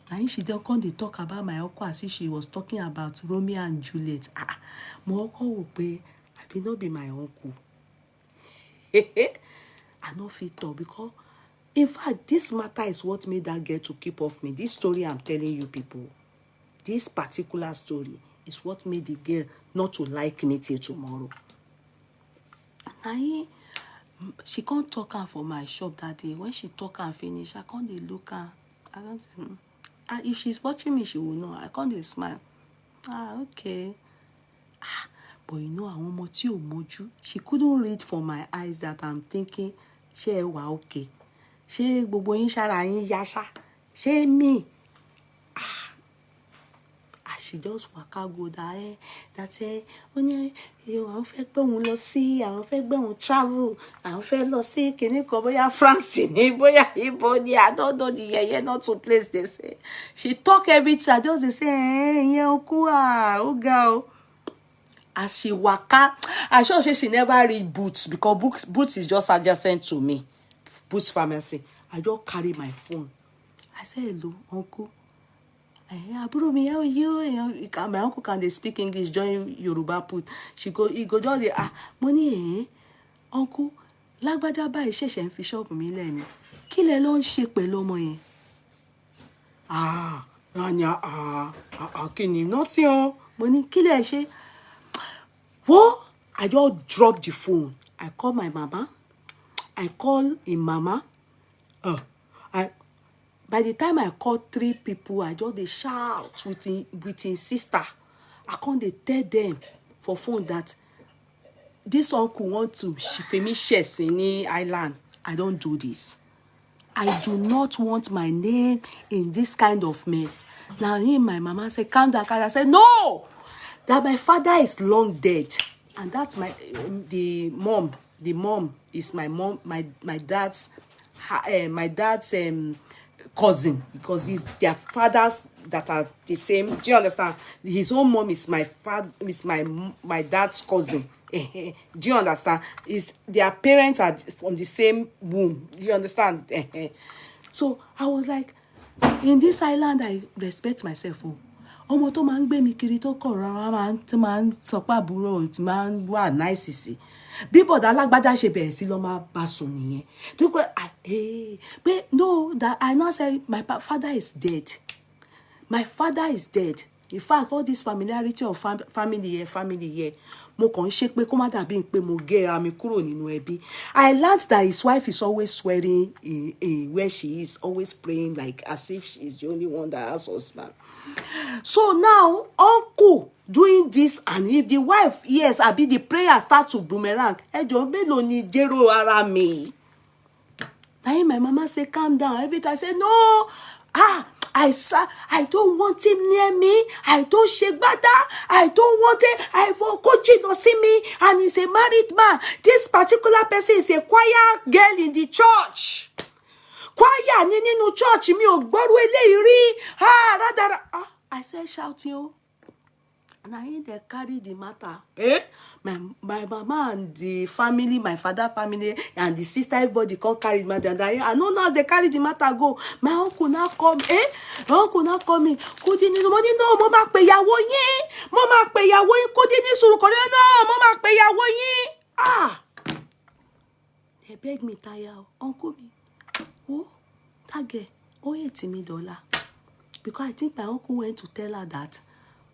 and she don't come to talk about my uncle as if she was talking about Romeo and Juliet. My uncle will pay. I did not be my uncle. I not fit talk because, in fact, this matter is what made that girl to keep off me. This story I'm telling you people, this particular story is what made the girl not to like me till tomorrow. And she can't talk her for my shop that day. When she talk and finish, I can't dey look her. I don't. If she's watching me, she will know. I can't dey smile. Okay. But you know, àwọn ọmọ tí ò mójú. She couldn't read from my eyes that I'm thinking, ṣé ẹ wà okay? Ṣé gbogbo yín ṣára yín yá ṣá? Ṣé me? She just waka go that àwọn fẹ́ gbé òun lọ sí, àwọn fẹ́ gbé òun travel, àwọn fẹ́ lọ sí kíní kan bóyá France ní bóyá ibo ni, I don't know the yeye not to place they say. She talk everything. I just dey say ìyẹn oku ó ga o. As she waka, I sure she never read Boots because Boots is just adjacent to me. Boots pharmacy. I just carry my phone. I say hello, uncle. Bro, me, how are you? My uncle can they speak English, join Yoruba put. He go just the money, uncle. Lágbájá báyìí ṣẹ̀ṣẹ̀ ń fi shop mi lẹ́ni. Kí lẹ lọ ń ṣe pẹ̀lú ọmọ yẹn? Kí ni nothing o. Mo ní kí lẹ ṣe? What? I just dropped the phone. I call my mama. I call him mama. By the time I called 3 people, I just they shout with his sister. I can't they tell them for phone that this uncle want to ship me shares in the island. I don't do this. I do not want my name in this kind of mess. Now my mama said, calm down. I said, no, that my father is long dead. And that's the mom is my mom, my dad's cousin, because he's their fathers that are the same. Do you understand? His own mom is my dad's cousin. Do you understand? Their parents are from the same womb. Do you understand? So I was like, in this island, I respect myself. ọmọ tó máa ń gbé mi kiri tó kọ̀ rárá máa ń sọ pé àbúrò tí máa ń wà náìsì sí bí bọ̀dá alágbádá ṣe bẹ̀rẹ̀ sí lọ máa bá sùn nìyẹn tó pé no that I now say my father is dead. My father is dead. In fact, all this familiarity of family here, mo kàn ṣe pé kó má dàbí pé mo gẹ́ra mi kúrò nínú ẹbí. I learned that his wife is always swearing where she is, always praying like as if she's the only one that has husband. So now, uncle doing this, and if the wife, yes, abi the prayer start to boomerang, ẹjọ́ mélòó ni jero ara mi. Then my mama say, calm down. Every time I say, no, I don't want him near me. I don't shake bada. I don't want it. I want coaching to see me. And he's a married man. This particular person is a choir girl in the church. Choir nínú church mi ò gbọ́rú eléyìí rí. I said, shout you. And I they carry the matter. My mama and the family, my father family, and the sister, everybody come carry the matter. And I know now they carry the matter go. My uncle now come, my uncle now come in. Kodi ni money no, mama pe yawo yin. Mama pe yawo yin. Kodi ni suru kore no, mama pe yawo yin. They beg me tire, uncle me. Oh, that girl, $80 because I think my uncle went to tell her that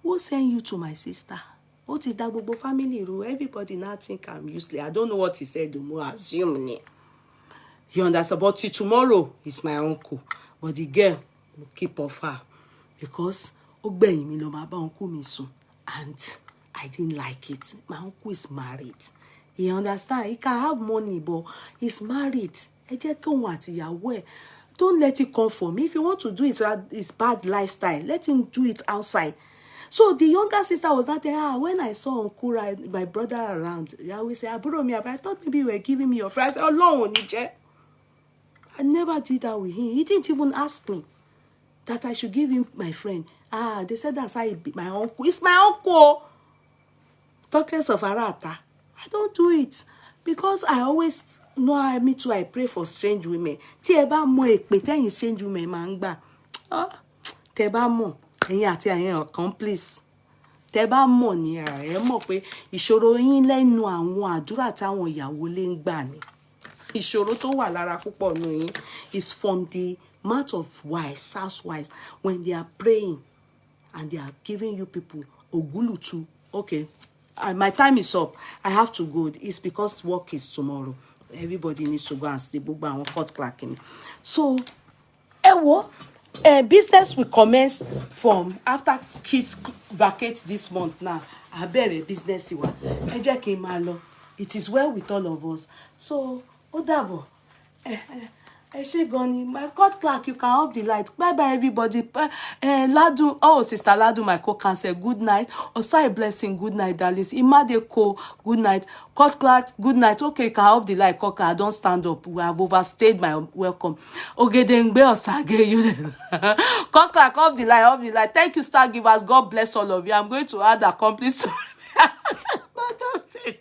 who sent you to my sister. What is that gbogbo family rule? Everybody now think I'm useless. I don't know what he said, more assume me. You understand? But till tomorrow, it's my uncle. But the girl will keep off her. Because ogbeyin mi lo ma ba uncle mi sun. And I didn't like it. My uncle is married. You understand? He can have money, but he's married. Don't let it come for me. If you want to do his bad lifestyle, let him do it outside. So the younger sister was not there. When I saw Uncle my brother around, I always say, "Aburo mi," I thought maybe you were giving me your friend. I said, "Oh, long I never did that with him. He didn't even ask me that I should give him my friend. They said that's how my uncle. It's my uncle. Talk less of Arata. I don't do it because I always know me too. I pray for strange women. Tí ẹ bá mọ̀ èpè tẹ́yin strange women máa ń gbà. Tẹ́ bá mọ̀. Ẹ̀yin àti ẹ̀yin accomplice tẹ́ bá mọ̀ ní ẹ mọ̀ pé ìṣòro yín lẹ́nu àwọn àdúrà táwọn ìyàwó lè ń gbà ni ìṣòro tó wà lára púpọ̀ nù yín is from the mouth of wives, housewives, when they are praying and they are giving you people ogulutu. Okay, my time is up. I have to go. It's because work is tomorrow. Everybody needs to go and sleep. Gbogbo àwọn court clerking. So, business will commence from after kids vacate this month now. I better business wa. Ẹ jẹ́ kí n máa lọ. It is well with all of us. So, ó dàbọ̀. Ṣé gan ni, my court clerk, you can off the light. Bye bye everybody. Ladu, sister Ladu, my co-counsel, good night. Osai blessing, good night, darlings. Imadeko, good night. Court clerk, good night. Okay, you can off the light. Court clerk, I don't stand up. We have overstayed my welcome. Ogedengbe Osage, you. Court clerk, off the light, off the light. Thank you, star givers. God bless all of you. I'm going to add accomplice. Not just say.